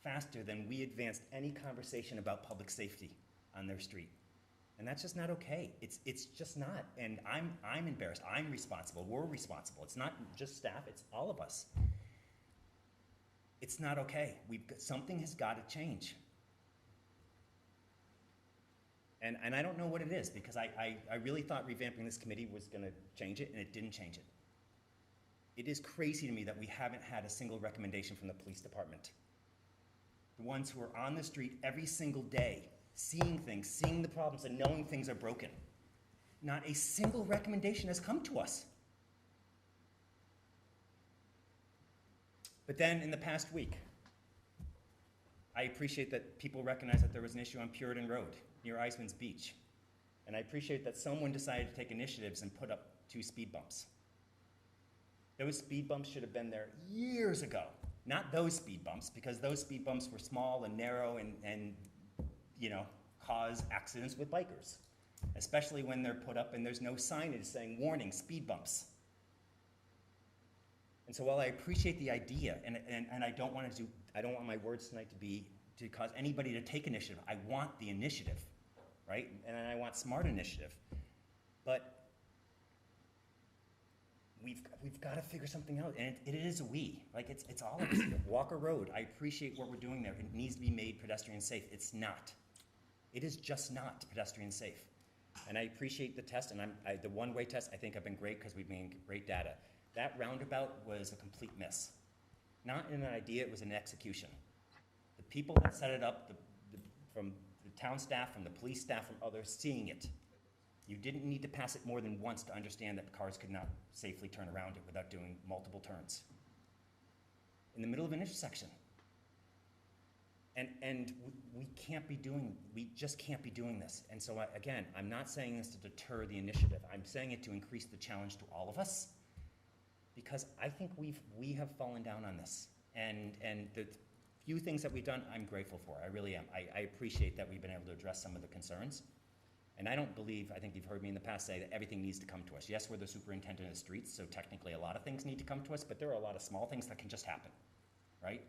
faster than we advanced any conversation about public safety on their street. And that's just not okay. It's just not. And I'm embarrassed. I'm responsible. We're responsible. It's not just staff, it's all of us. It's not okay. Something has got to change. And I don't know what it is, because I really thought revamping this committee was going to change it, and it didn't change it. It is crazy to me that we haven't had a single recommendation from the police department. the ones who are on the street every single day, seeing things, seeing the problems, and knowing things are broken. Not a single recommendation has come to us. But then in the past week, I appreciate that people recognize that there was an issue on Puritan Road near Iceman's Beach. And I appreciate that someone decided to take initiatives and put up 2 speed bumps. Those speed bumps should have been there years ago. Not those speed bumps, because those speed bumps were small and narrow and you know, cause accidents with bikers. Especially when they're put up and there's no signage saying, warning, speed bumps. And so while I appreciate the idea, and I don't want my words tonight to cause anybody to take initiative. I want the initiative, right? And I want smart initiative. But we've got to figure something out, and it is a we. Like, it's all of us. Walker Road, I appreciate what we're doing there. It needs to be made pedestrian safe. It's not. It is just not pedestrian safe. And I appreciate the test, and the one-way test I think have been great because we've made great data. That roundabout was a complete miss. Not in an idea, it was an execution. The people that set it up, from the town staff, from the police staff, from others, seeing it. You didn't need to pass it more than once to understand that cars could not safely turn around it without doing multiple turns. In the middle of an intersection. And we just can't be doing this. And so again, I'm not saying this to deter the initiative. I'm saying it to increase the challenge to all of us, because I think we have fallen down on this. And the few things that we've done, I'm grateful for. I really am. I appreciate that we've been able to address some of the concerns. And I think you've heard me in the past say that everything needs to come to us. Yes, we're the superintendent of streets, so technically a lot of things need to come to us, but there are a lot of small things that can just happen, right?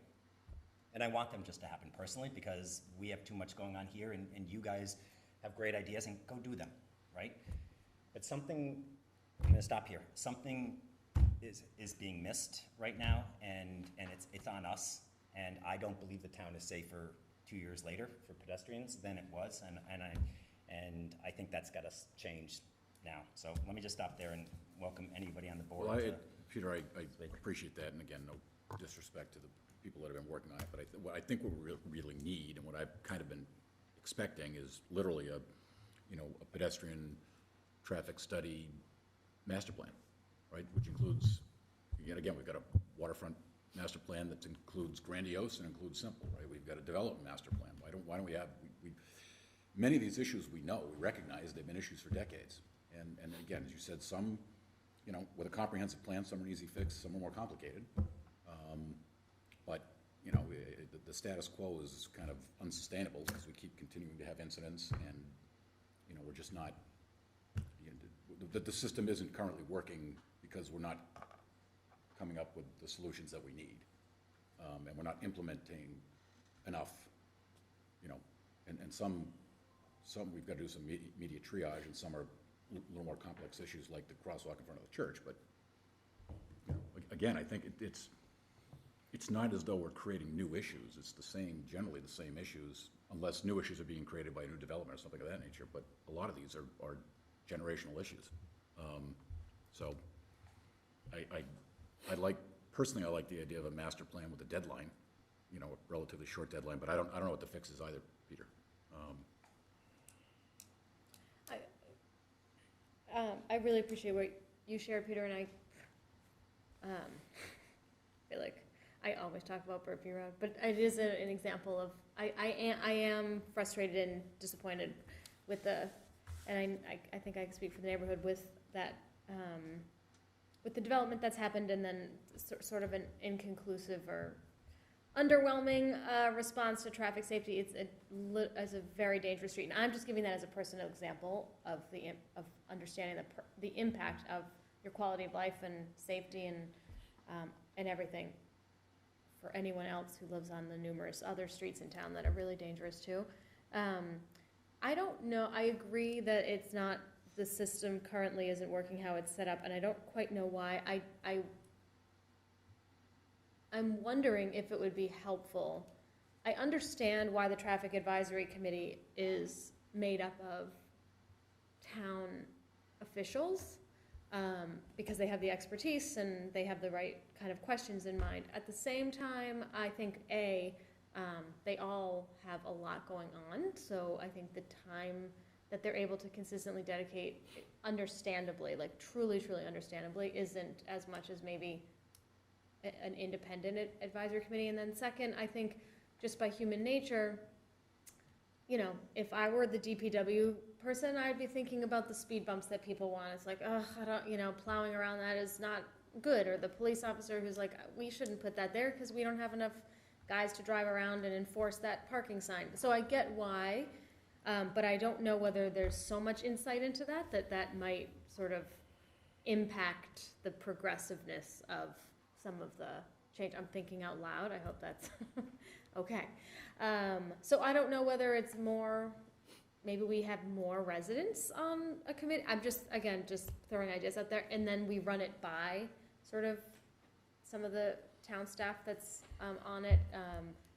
And I want them just to happen personally, because we have too much going on here, and you guys have great ideas, and go do them, right? But something, I'm gonna stop here. Something is being missed right now, and it's on us. And I don't believe the town is safer 2 years later for pedestrians than it was, and I think that's got to change now. So let me just stop there and welcome anybody on the board. Well, Peter, I appreciate that, and again, no disrespect to the people that have been working on it, but what I think we really need, and what I've kind of been expecting, is literally a pedestrian traffic study master plan, right? Which includes, again, we've got a waterfront master plan that includes grandiose and includes simple, right? We've got a development master plan. Why don't we have, many of these issues we recognize, they've been issues for decades. And again, as you said, some, with a comprehensive plan, some are an easy fix, some are more complicated. But, the status quo is kind of unsustainable because we keep continuing to have incidents, and, we're just not, the system isn't currently working because we're not coming up with the solutions that we need. And we're not implementing enough, and some we've got to do some immediate triage, and some are a little more complex issues like the crosswalk in front of the church. But, again, I think it's not as though we're creating new issues. It's generally the same issues, unless new issues are being created by new development or something of that nature. But a lot of these are generational issues. So personally, I like the idea of a master plan with a deadline, a relatively short deadline, but I don't know what the fix is either, Peter. I really appreciate what you shared, Peter, and I feel like I always talk about Burpee Road, but it is an example of, I am frustrated and disappointed with and I think I can speak for the neighborhood with that, with the development that's happened, and then sort of an inconclusive or underwhelming response to traffic safety. It's a very dangerous street, and I'm just giving that as a personal example of understanding the impact of your quality of life and safety and everything for anyone else who lives on the numerous other streets in town that are really dangerous too. I don't know. I agree that it's not. The system currently isn't working how it's set up, and I don't quite know why. I'm wondering if it would be helpful. I understand why the Traffic Advisory Committee is made up of town officials, because they have the expertise and they have the right kind of questions in mind. At the same time, I think, They all have a lot going on, so I think the time that they're able to consistently dedicate, understandably, like truly, truly understandably, isn't as much as maybe an independent advisory committee. And then second, I think just by human nature, you know, if I were the DPW person, I'd be thinking about the speed bumps that people want. It's like, oh, I don't, you know, plowing around that is not good. Or the police officer who's like, we shouldn't put that there because we don't have enough guys to drive around and enforce that parking sign. So I get why, but I don't know whether there's so much insight into that might sort of impact the progressiveness of some of the change. I'm thinking out loud. I hope that's okay. So I don't know whether it's more, maybe we have more residents on a committee. I'm just, again, just throwing ideas out there, and then we run it by sort of some of the town staff that's on it,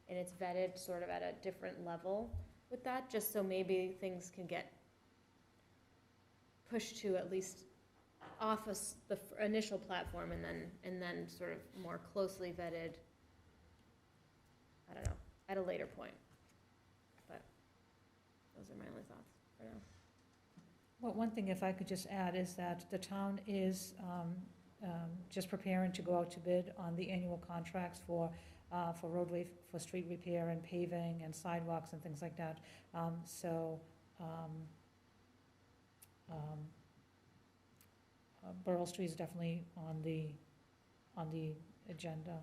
and it's vetted sort of at a different level with that, just so maybe things can get pushed to at least off the initial platform, and then sort of more closely vetted, I don't know, at a later point. But those are my only thoughts for now. Well, one thing, if I could just add, is that the town is just preparing to go out to bid on the annual contracts for roadway, for street repair and paving and sidewalks and things like that. Burrell Street is definitely on the agenda.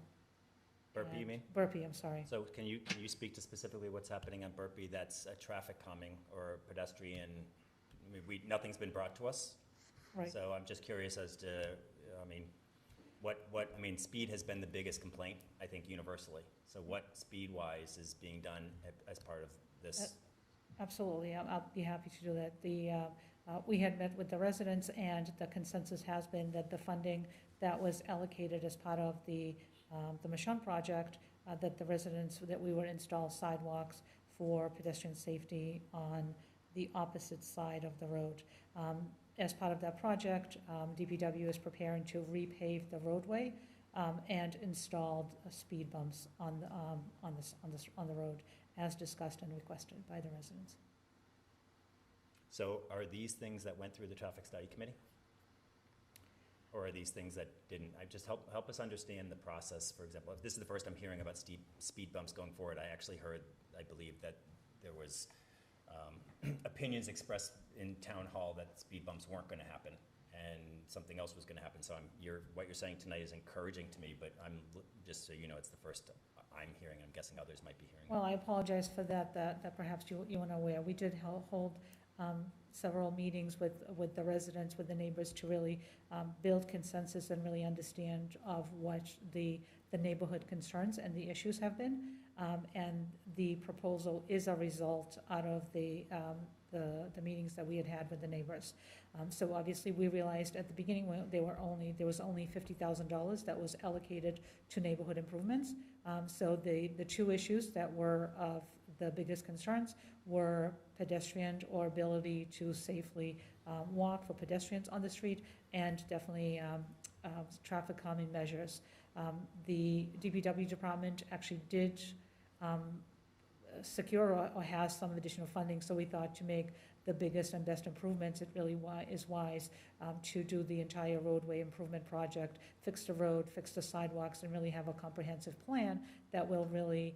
Burpee, you mean? Burpee, I'm sorry. So can you speak to specifically what's happening on Burpee that's a traffic calming or pedestrian? I mean, nothing's been brought to us. Right. So I'm just curious as to, I mean, I mean, speed has been the biggest complaint, I think, universally. So what speed-wise is being done as part of this? Absolutely, I'll be happy to do that. We had met with the residents, and the consensus has been that the funding that was allocated as part of the Michon project, that the residents, that we would install sidewalks for pedestrian safety on the opposite side of the road. As part of that project, DPW is preparing to repave the roadway and installed speed bumps on the road, as discussed and requested by the residents. So are these things that went through the traffic study committee? Or are these things that didn't? Just help us understand the process. For example, if this is the first I'm hearing about speed bumps going forward, I actually heard, I believe, that there was opinions expressed in town hall that speed bumps weren't going to happen and something else was going to happen. So what you're saying tonight is encouraging to me, but I'm just so you know, it's the first I'm hearing. I'm guessing others might be hearing. Well, I apologize for that perhaps you weren't aware. We did hold several meetings with the residents, with the neighbors, to really build consensus and really understand of what the neighborhood concerns and the issues have been. And the proposal is a result out of the meetings that we had with the neighbors. So obviously we realized at the beginning when there was only $50,000 that was allocated to neighborhood improvements. So the two issues that were of the biggest concerns were pedestrian or ability to safely walk for pedestrians on the street, and definitely traffic calming measures. The DPW department actually did secure or has some additional funding, so we thought to make the biggest and best improvements, it really is wise to do the entire roadway improvement project, fix the road, fix the sidewalks, and really have a comprehensive plan that will really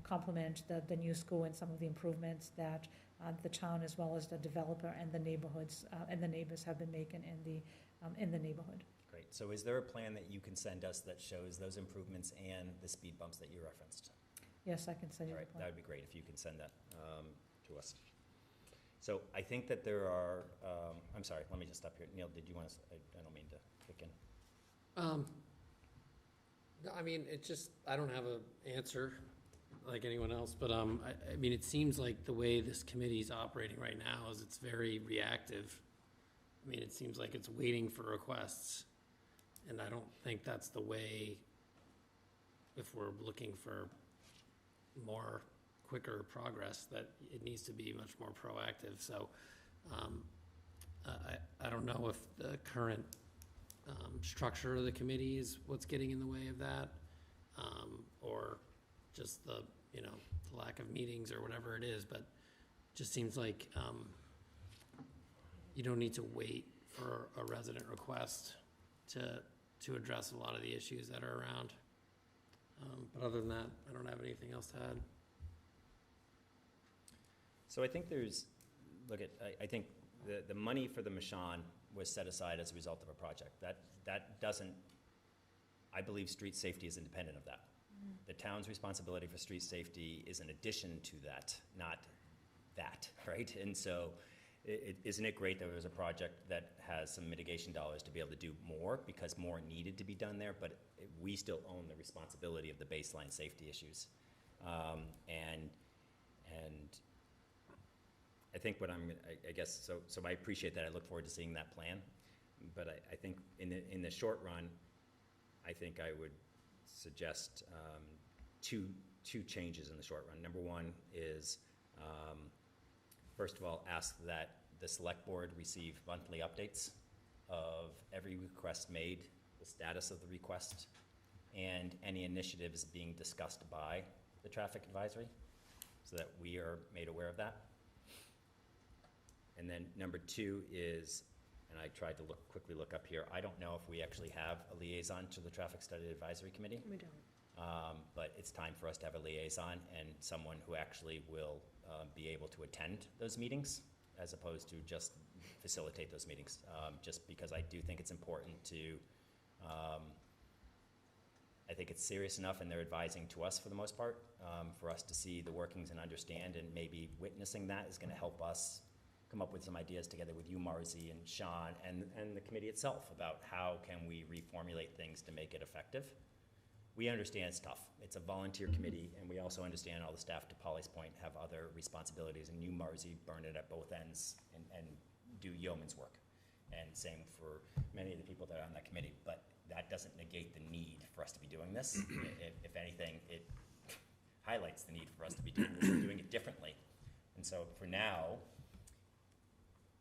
complement the new school and some of the improvements that the town, as well as the developer and the neighborhoods and the neighbors, have been making in the neighborhood. Great. So is there a plan that you can send us that shows those improvements and the speed bumps that you referenced? Yes, I can send you. All right, that would be great if you can send that to us. So I think that there are, I'm sorry, let me just stop here. Neil, did you want to, I don't mean to kick in. No, I mean, I don't have an answer like anyone else, but I mean, it seems like the way this committee is operating right now is it's very reactive. I mean, it seems like it's waiting for requests, and I don't think that's the way, if we're looking for more quicker progress, that it needs to be much more proactive. So I don't know if the current structure of the committee is what's getting in the way of that, or just the you know, the lack of meetings or whatever it is, but just seems like, you don't need to wait for a resident request to address a lot of the issues that are around. But other than that, I don't have anything else to add. So I think there's, I think the money for the Mashon was set aside as a result of a project. That doesn't, I believe street safety is independent of that. The town's responsibility for street safety is an addition to that, not that, right? And so isn't it great that there was a project that has some mitigation dollars to be able to do more because more needed to be done there, but we still own the responsibility of the baseline safety issues. And I think what I guess, so I appreciate that. I look forward to seeing that plan. But I think in the short run, I think I would suggest two changes in the short run. Number one is, first of all, ask that the select board receive monthly updates of every request made, the status of the request, and any initiatives being discussed by the traffic advisory, so that we are made aware of that. And then number two is, and I tried to quickly look up here, I don't know if we actually have a liaison to the Traffic Study Advisory Committee. We don't. But it's time for us to have a liaison and someone who actually will be able to attend those meetings as opposed to just facilitate those meetings. Just because I do think it's important to, I think it's serious enough and they're advising to us for the most part, for us to see the workings and understand, and maybe witnessing that is gonna help us come up with some ideas together with you, Marzi, and Sean, and the committee itself about how can we reformulate things to make it effective. We understand it's tough. It's a volunteer committee, and we also understand all the staff, to Polly's point, have other responsibilities, and you, Marzi, burn it at both ends and do yeoman's work. And same for many of the people that are on that committee, but that doesn't negate the need for us to be doing this. If anything, it highlights the need for us to be doing this and doing it differently. And so for now,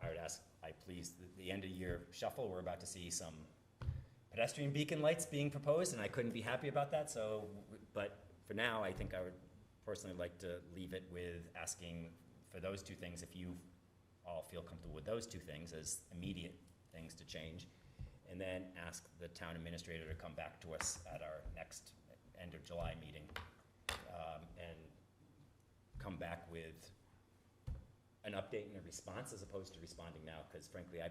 I would ask, please, the end of year shuffle, we're about to see some pedestrian beacon lights being proposed, and I couldn't be happy about that. So, but for now, I think I would personally like to leave it with asking for those two things, if you all feel comfortable with those two things as immediate things to change, and then ask the town administrator to come back to us at our next end of July meeting, and come back with an update and a response as opposed to responding now, because frankly, I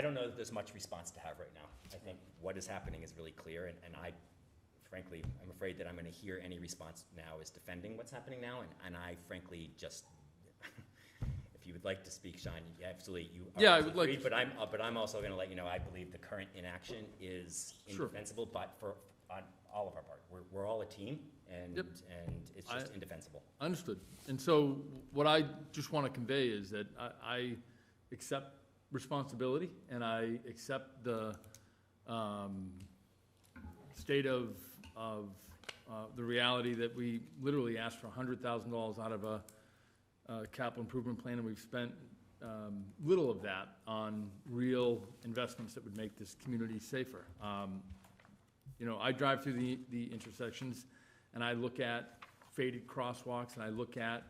don't know that there's much response to have right now. I think what is happening is really clear, and I, frankly, I'm afraid that I'm gonna hear any response now is defending what's happening now, and I frankly just, if you would like to speak, Sean, absolutely, you are. Yeah, I would like free, but I'm also gonna let you know, I believe the current inaction is indefensible, but on all of our part. We're all a team, and it's just indefensible. Understood. And so what I just want to convey is that I accept responsibility, and I accept the state of the reality that we literally asked for $100,000 out of a capital improvement plan, and we've spent little of that on real investments that would make this community safer. You know, I drive through the intersections, and I look at faded crosswalks, and I look at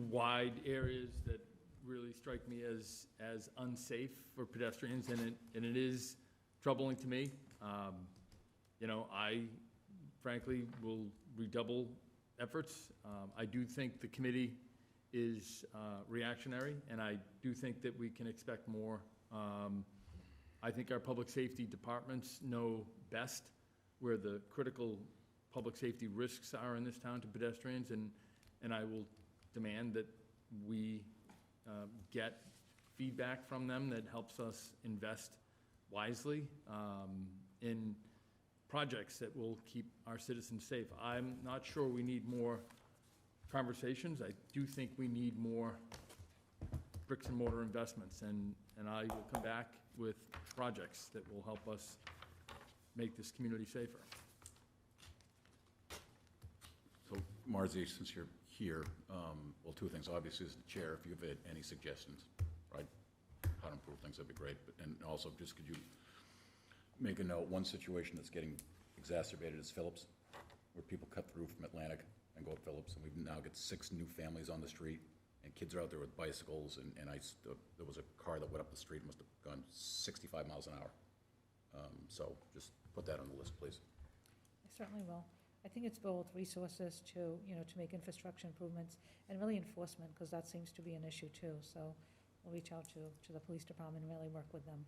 wide areas that really strike me as unsafe for pedestrians, and it is troubling to me. You know, I frankly will redouble efforts. I do think the committee is reactionary, and I do think that we can expect more. I think our public safety departments know best where the critical public safety risks are in this town to pedestrians, and I will demand that we get feedback from them that helps us invest wisely in projects that will keep our citizens safe. I'm not sure we need more conversations. I do think we need more bricks and mortar investments, and I will come back with projects that will help us make this community safer. So, Marzi, since you're here, well, two things. Obviously, as the chair, if you've had any suggestions, right, how to improve things, that'd be great. And also, just could you make a note, one situation that's getting exacerbated is Phillips. where people cut through from Atlantic and go up Phillips, and we've now got 6 new families on the street, and kids are out there with bicycles, and there was a car that went up the street, must have gone 65 miles an hour. So just put that on the list, please. I certainly will. I think it's both resources to, to make infrastructure improvements and really enforcement, because that seems to be an issue too. So we'll reach out to the police department and really work with them.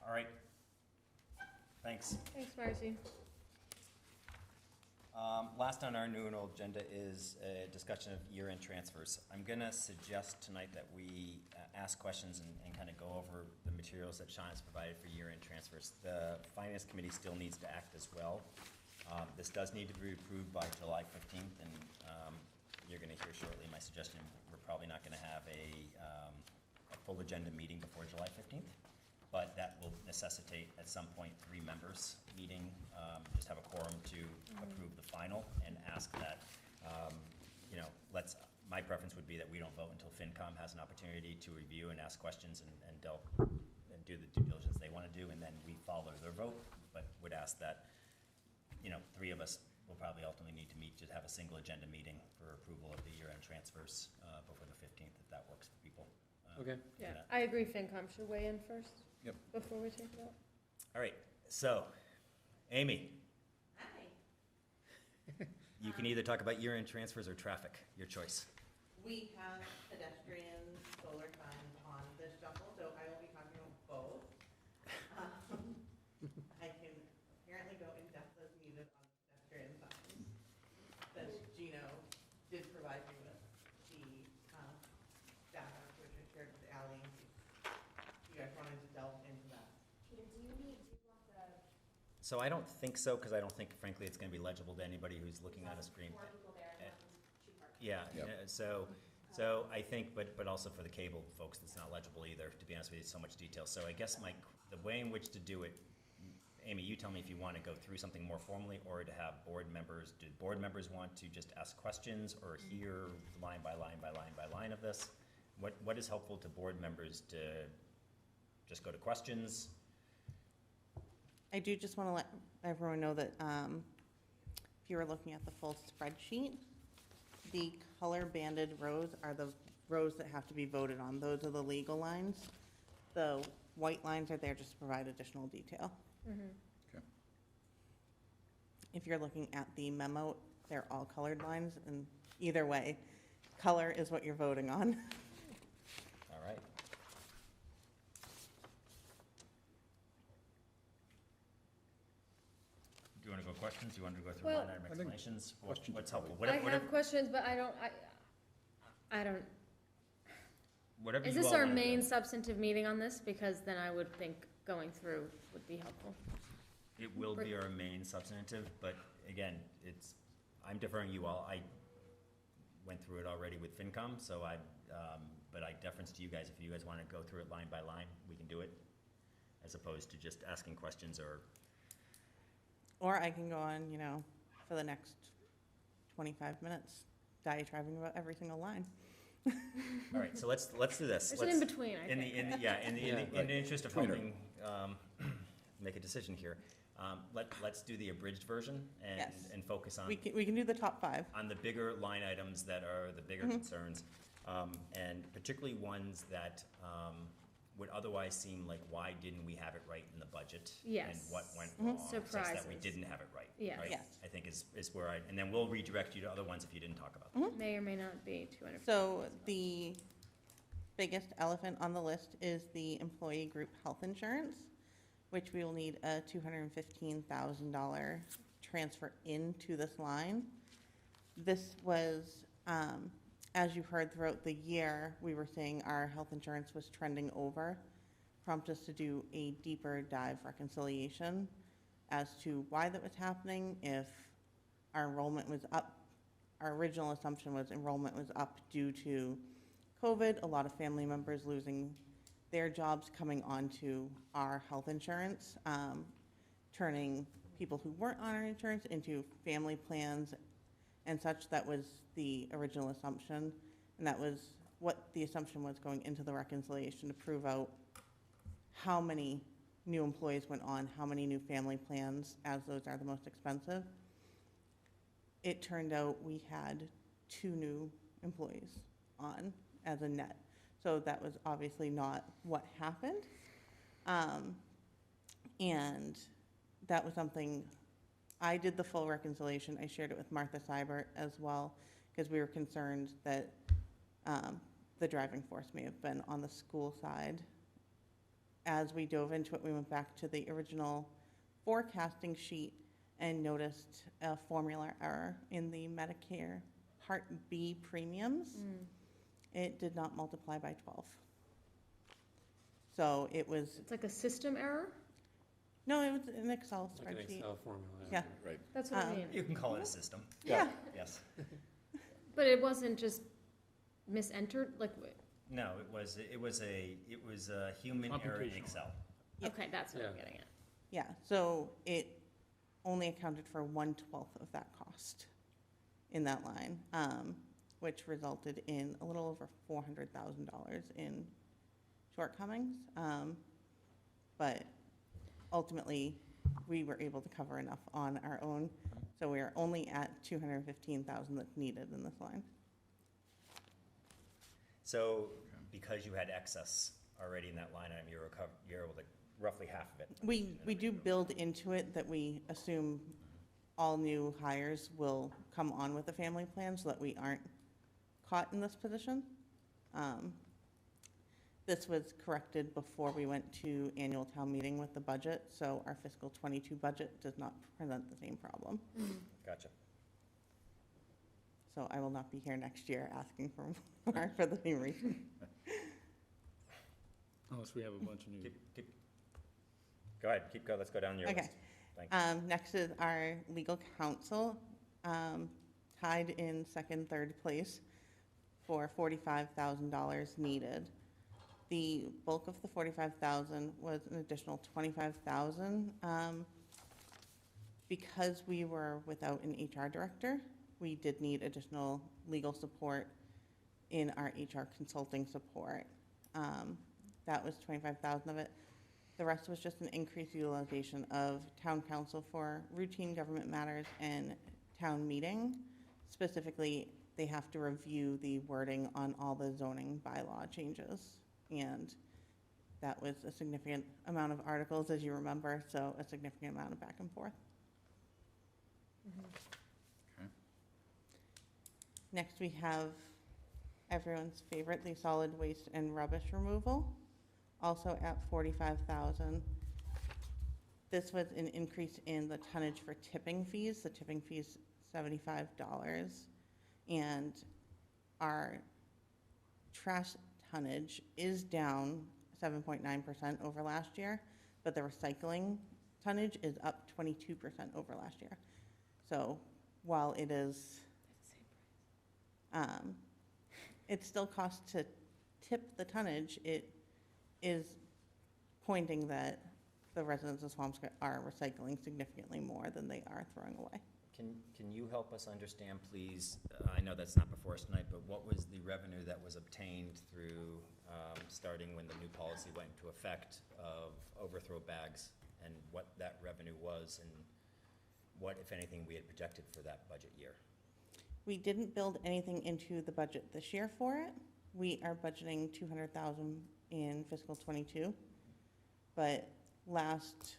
All right. Thanks. Thanks, Marcy. Last on our new and old agenda is a discussion of year-end transfers. I'm going to suggest tonight that we ask questions and kind of go over the materials that Sean has provided for year-end transfers. The Finance Committee still needs to act as well. This does need to be approved by July 15th, and you're going to hear shortly my suggestion. We're probably not going to have a full agenda meeting before July 15th. But that will necessitate at some point 3 members meeting, just have a quorum to approve the final and ask that, my preference would be that we don't vote until FinCom has an opportunity to review and ask questions and delve and do the due diligence they want to do, and then we follow their vote, but would ask that, 3 of us will probably ultimately need to meet to have a single agenda meeting for approval of the year-end transfers before the 15th, if that works for people. Okay. Yeah, I agree FinCom should weigh in first. Yep. Before we take it up. All right, so, Amy. Hi. You can either talk about year-end transfers or traffic, your choice. We have pedestrian solar signs on this shuffle, so I will be talking about both. I can apparently go in depth as needed on pedestrian signs, since Gino did provide me with the data, which I shared with Ally. You guys wanted to delve into that. So I don't think so, because I don't think, frankly, it's going to be legible to anybody who's looking on a screen. Yeah, Yep. so I think, but also for the cable folks, it's not legible either, to be honest with you, so much detail. So I guess the way in which to do it, Amy, you tell me if you want to go through something more formally or to have board members, do board members want to just ask questions or hear line by line by line by line of this? What is helpful to board members to just go to questions? I do just want to let everyone know that if you were looking at the full spreadsheet, the color banded rows are the rows that have to be voted on. Those are the legal lines. The white lines are there just to provide additional detail. Okay. If you're looking at the memo, they're all colored lines, and either way, color is what you're voting on. All right. Do you want to go questions? Do you want to go through line item explanations? What's helpful? I have questions, but I don't. Whatever Is you this all our wanna do. main substantive meeting on this? Because then I would think going through would be helpful. It will be our main substantive, but again, I'm deferring you all. I went through it already with FinCom, so but I deference to you guys. If you guys want to go through it line by line, we can do it, as opposed to just asking questions Or I can go on, for the next 25 minutes, diatribing about every single line. All right, so let's do this. There's an in-between, I In think. the interest of helping make a decision here, let's do the abridged version and focus on. We can do the top 5. On the bigger line items that are the bigger concerns, and particularly ones that would otherwise seem like, why didn't we have it right in the budget? Yes. And what went wrong, such that we Surprises. didn't have it right. Yes. Right? Yes. I think is where and then we'll redirect you to other ones if you didn't talk about them. May or may not be 200. So the biggest elephant on the list is the employee group health insurance, which we will need a $215,000 transfer into this line. This was, as you heard throughout the year, we were saying our health insurance was trending over, prompted us to do a deeper dive reconciliation as to why that was happening, if our enrollment was up. Our original assumption was enrollment was up due to COVID, a lot of family members losing their jobs coming onto our health insurance, turning people who weren't on our insurance into family plans and such. That was the original assumption, and that was what the assumption was going into the reconciliation, to prove out how many new employees went on, how many new family plans, as those are the most expensive. It turned out we had 2 new employees on as a net. So that was obviously not what happened. And that was something, I did the full reconciliation. I shared it with Martha Seibert as well, because we were concerned that the driving force may have been on the school side. As we dove into it, we went back to the original forecasting sheet and noticed a formula error in the Medicare Part B premiums. It did not multiply by 12. So it was... It's like a system error? No, it was an Excel spreadsheet. Like an Excel formula. Yeah. Right. That's what I mean. You can call it a system. Yeah. Yes. But it wasn't just misentered, like, No, it was a human error in Excel. okay, that's what I'm getting at. Yeah, so it only accounted for 1/12 of that cost in that line, which resulted in a little over $400,000 in shortcomings. But ultimately, we were able to cover enough on our own, so we are only at $215,000 that's needed in this line. So because you had excess already in that line item, you're able to roughly half of it. We do build into it that we assume all new hires will come on with a family plan so that we aren't caught in this position. This was corrected before we went to annual town meeting with the budget, so our fiscal '22 budget does not present the same problem. Gotcha. So I will not be here next year asking for more for the same reason. Unless we have a bunch of new. Go ahead, keep going, let's go down your Okay. list. Thanks. Next is our legal counsel, tied in second, third place for $45,000 needed. The bulk of the $45,000 was an additional $25,000. Because we were without an HR director, we did need additional legal support in our HR consulting support. That was $25,000 of it. The rest was just an increased utilization of town council for routine government matters and town meeting. Specifically, they have to review the wording on all the zoning bylaw changes. And that was a significant amount of articles, as you remember, so a significant amount of back and forth. Okay. Next, we have everyone's favorite, the solid waste and rubbish removal, also at $45,000. This was an increase in the tonnage for tipping fees. The tipping fees, $75. And our trash tonnage is down 7.9% over last year, but the recycling tonnage is up 22% over last year. So while it is, it still costs to tip the tonnage, it is pointing that the residents of Swampscott are recycling significantly more than they are throwing away. Can you help us understand, please, I know that's not before us tonight, but what was the revenue that was obtained through, starting when the new policy went into effect of overthrow bags, and what that revenue was, and what, if anything, we had projected for that budget year? We didn't build anything into the budget this year for it. We are budgeting $200,000 in fiscal '22, but last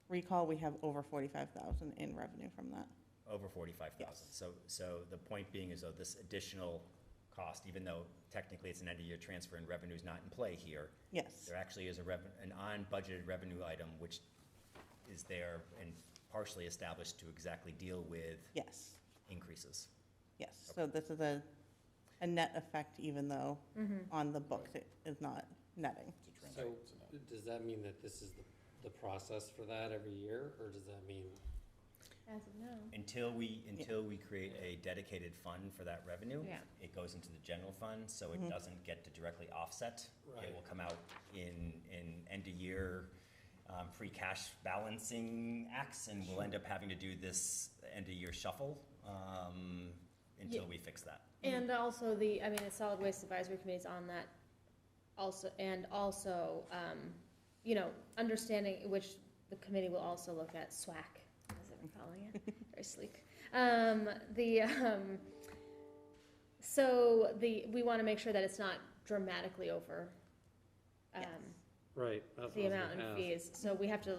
recall, we have over $45,000 in revenue from that. Over 45,000. Yes. So the point being is, though, this additional cost, even though technically it's an end-of-year transfer and revenue is not in play here. Yes. There actually is an unbudgeted revenue item which is there and partially established to exactly deal with Yes. increases. Yes, so this is a net effect, even though on the books it is not netting. So does that mean that this is the process for that every year, or does that mean? As of now. Until we create a dedicated fund for that revenue, Yeah. it goes into the general fund, so it doesn't get to directly offset. Right. It will come out in end-of-year free cash balancing acts, and we'll end up having to do this end-of-year shuffle until we fix that. And also the solid waste advisory committee's on that also, and also, you know, understanding, which the committee will also look at, SWAC, as I've been calling it, very sleek. So we want to make sure that it's not dramatically over Right. that's the what I was amount gonna in ask. fees. So we have to,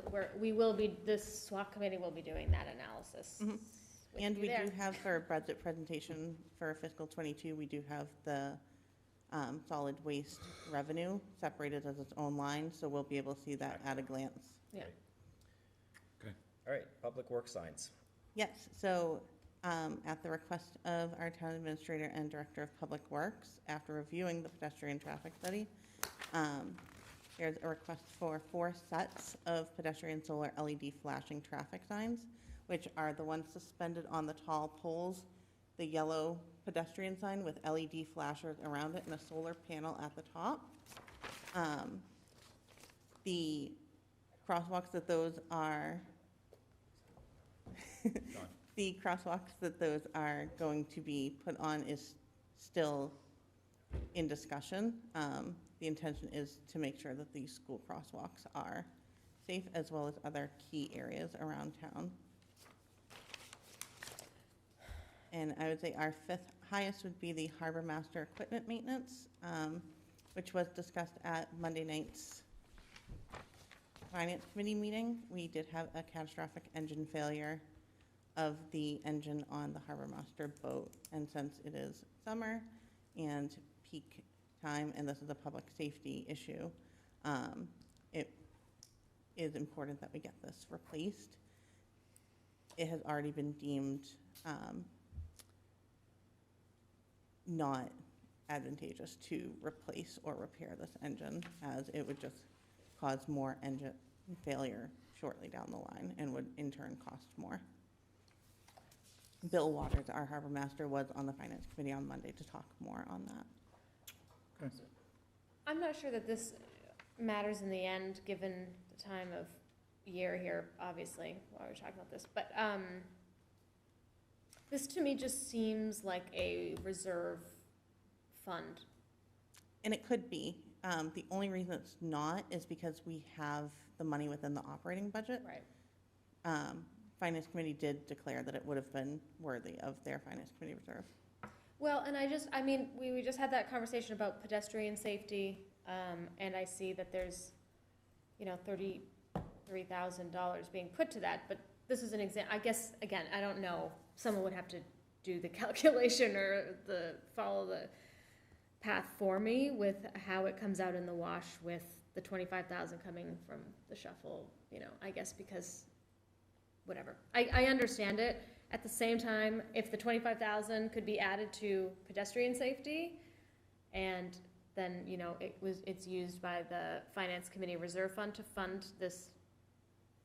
this SWAC committee will be doing that analysis. Mhm. with And you we there. do have for budget presentation for fiscal '22, we do have the solid waste revenue separated as its own line, so we'll be able to see that at a glance. Yeah. All right, public works signs. Yes, so at the request of our town administrator and director of public works, after reviewing the pedestrian traffic study, there's a request for 4 sets of pedestrian solar LED flashing traffic signs, which are the ones suspended on the tall poles, the yellow pedestrian sign with LED flashers around it and a solar panel at the top. The crosswalks that those are the crosswalks that those are going to be put on is still in discussion. The intention is to make sure that these school crosswalks are safe as well as other key areas around town. And I would say our 5th highest would be the harbor master equipment maintenance, which was discussed at Monday night's finance committee meeting. We did have a catastrophic engine failure of the engine on the harbor master boat. And since it is summer and peak time, and this is a public safety issue, it is important that we get this replaced. It has already been deemed not advantageous to replace or repair this engine, as it would just cause more engine failure shortly down the line and would in turn cost more. Bill Waters, our harbor master, was on the finance committee on Monday to talk more on that. I'm not sure that this matters in the end, given the time of year here, obviously, while we're talking about this, but this to me just seems like a reserve fund. And it could be. The only reason it's not is because we have the money within the operating budget. Right. Finance committee did declare that it would have been worthy of their finance committee reserve. Well, and we just had that conversation about pedestrian safety, and I see that there's, $33,000 being put to that, but this is an example. I guess, again, I don't know, someone would have to do the calculation or follow the path for me with how it comes out in the wash with the 25,000 coming from the shuffle, I guess, because whatever. I understand it. At the same time, if the 25,000 could be added to pedestrian safety, and then, it's used by the finance committee reserve fund to fund this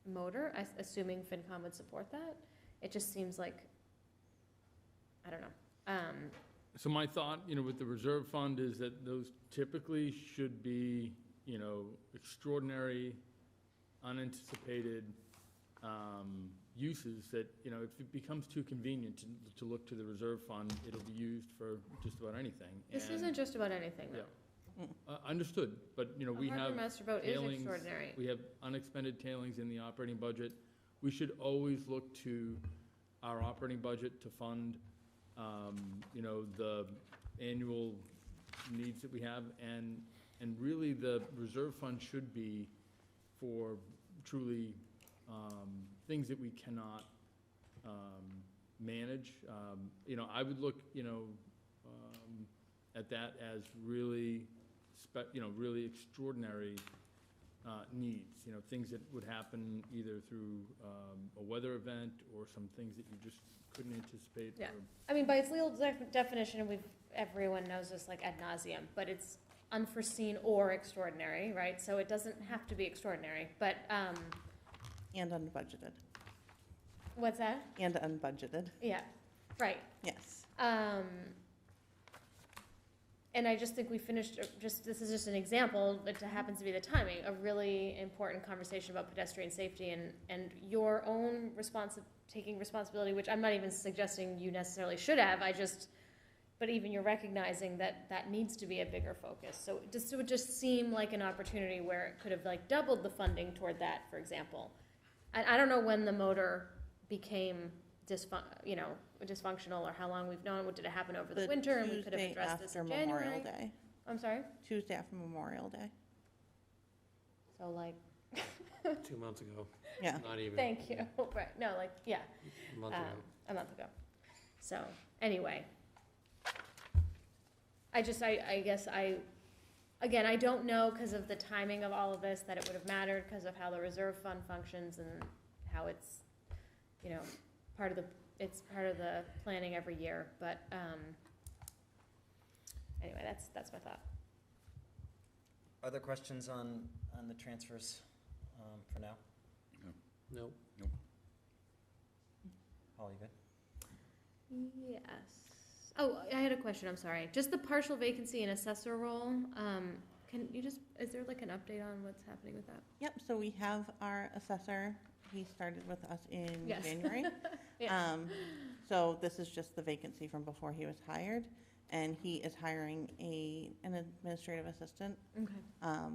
motor, assuming FinCom would support that, it just seems like, I don't know. So my thought, with the reserve fund is that those typically should be, extraordinary, unanticipated uses that, if it becomes too convenient to look to the reserve fund, it'll be used for just about anything. This isn't just about anything, though. Yeah. Understood, but, we have harbor master boat is tailings, extraordinary. we have unexpended tailings in the operating budget. We should always look to our operating budget to fund, the annual needs that we have, and really the reserve fund should be for truly things that we cannot manage. I would look, at that as really, really extraordinary needs. Things that would happen either through a weather event or some things that you just couldn't anticipate. Yeah, by its legal definition, everyone knows this like ad nauseum, but it's unforeseen or extraordinary, right? So it doesn't have to be extraordinary, but And unbudgeted. what's that? And unbudgeted. Yeah, right. Yes. And I just think we finished, this is just an example, it happens to be the timing, a really important conversation about pedestrian safety and your own taking responsibility, which I'm not even suggesting you necessarily should have, I just, but even you're recognizing that that needs to be a bigger focus. So it would just seem like an opportunity where it could have like doubled the funding toward that, for example. I don't know when the motor became dysfunctional or how long we've known. Did it happen over the winter and we could have addressed this in January? Memorial Day. I'm sorry? Tuesday after Memorial Day. So like 2 months ago. Yeah. Not even. Thank you. Right. No, like, yeah. A month ago. A month ago. So, anyway. I guess again, I don't know because of the timing of all of this that it would have mattered because of how the reserve fund functions and how it's, part of the planning every year. But, anyway, that's my thought. Other questions on the transfers for now? No. Nope. Holly, you good? Yes. Oh, I had a question, I'm sorry. Just the partial vacancy and assessor role, is there like an update on what's happening with that? Yep, so we have our assessor. He started with us in Yes. January. Yeah. So this is just the vacancy from before he was hired. And he is hiring an administrative assistant, Okay.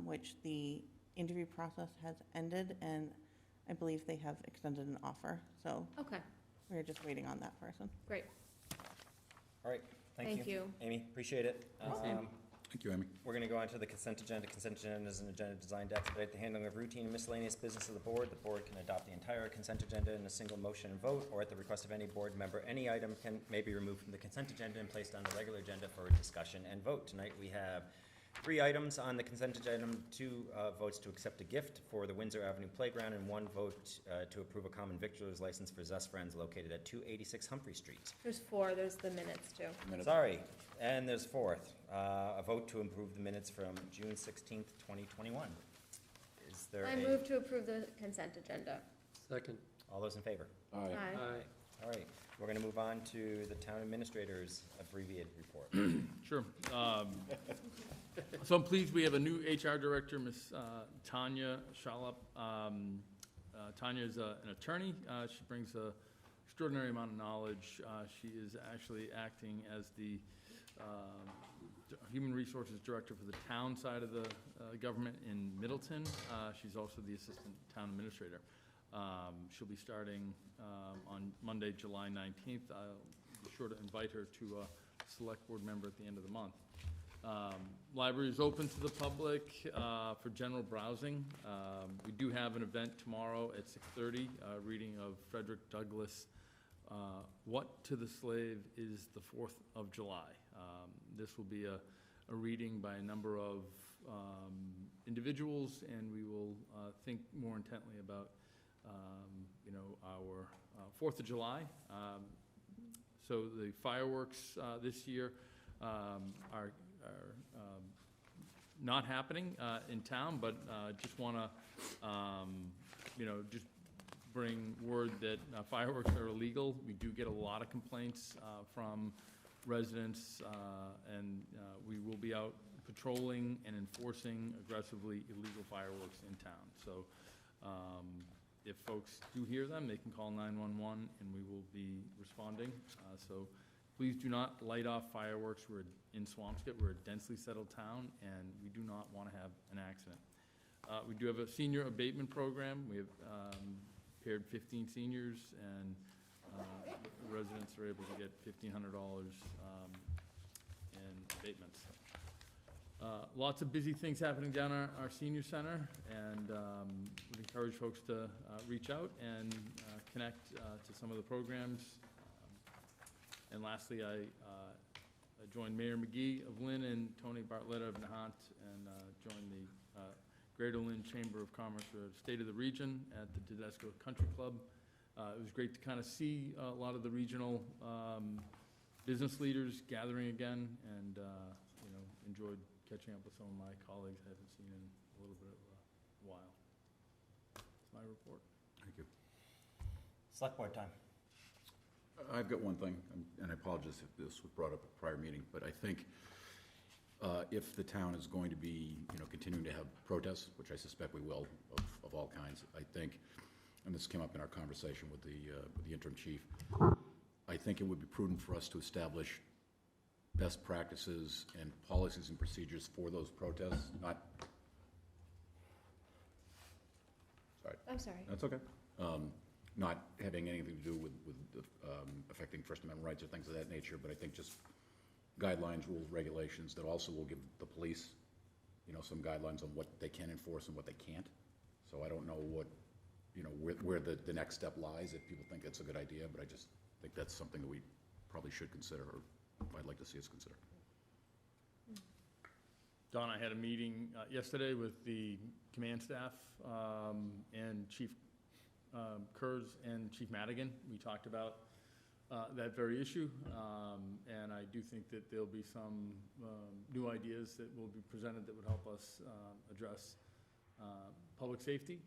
Which the interview process has ended, and I believe they have extended an offer. So Okay, we're just waiting on that person. great. All right, thank Thank you. Amy, appreciate it. Thank you, Amy. We're going to go on to the consent agenda. Consent agenda is an agenda designed to expedite the handling of routine and miscellaneous business of the board. The board can adopt the entire consent agenda in a single motion and vote, or at the request of any board member, any item may be removed from the consent agenda and placed on the regular agenda for discussion and vote. Tonight we have 3 items on the consent agenda, 2 votes to accept a gift for the Windsor Avenue Playground, and 1 vote to approve a common victualer's license for Zest Friends located at 286 Humphrey Street. There's 4, there's the minutes too. Sorry, and there's 4th, a vote to approve the minutes from June 16th, 2021. Is there I move to approve the consent agenda. Second. All those in favor? Aye. All right, we're going to move on to the town administrator's abbreviated report. Sure. So I'm pleased we have a new HR director, Ms. Tanya Shalop. Tanya is an attorney. She brings an extraordinary amount of knowledge. She is actually acting as the Human Resources Director for the town side of the government in Middleton. She's also the Assistant Town Administrator. She'll be starting on Monday, July 19th. I'll be sure to invite her to a select board member at the end of the month. Library is open to the public for general browsing. We do have an event tomorrow at 6:30, reading of Frederick Douglass, What to the Slave is the 4th of July. This will be a reading by a number of individuals, and we will think more intently about our 4th of July. So the fireworks this year are not happening in town, but just want to, just bring word that fireworks are illegal. We do get a lot of complaints from residents, and we will be out patrolling and enforcing aggressively illegal fireworks in town. So if folks do hear them, they can call 911 and we will be responding. So please do not light off fireworks. We're in Swampscott. We're a densely settled town, and we do not want to have an accident. We do have a senior abatement program. We have paired 15 seniors, and residents are able to get $1,500 in abatements. Lots of busy things happening down our senior center, and would encourage folks to reach out and connect to some of the programs. And lastly, I joined Mayor McGee of Lynn and Tony Bartletta of Nahant, and joined the Greater Lynn Chamber of Commerce for State of the Region at the Tedesco Country Club. It was great to kind of see a lot of the regional business leaders gathering again, and enjoyed catching up with some of my colleagues I haven't seen in a little bit of a while. That's my report. Thank you. Select board time. I've got one thing, and I apologize if this was brought up at a prior meeting, but I think if the town is going to be, continuing to have protests, which I suspect we will, of all kinds, I think, and this came up in our conversation with the interim chief, I think it would be prudent for us to establish best practices and policies and procedures for those protests, not, sorry. I'm sorry. That's okay. Not having anything to do with affecting First Amendment rights or things of that nature, but I think just guidelines, rules, regulations that also will give the police, some guidelines on what they can enforce and what they can't. So I don't know what, where the next step lies, if people think it's a good idea, but I just think that's something that we probably should consider, or I'd like to see us consider. Don, I had a meeting yesterday with the command staff and Chief Kurz and Chief Madigan. We talked about that very issue, and I do think that there'll be some new ideas that will be presented that would help us address public safety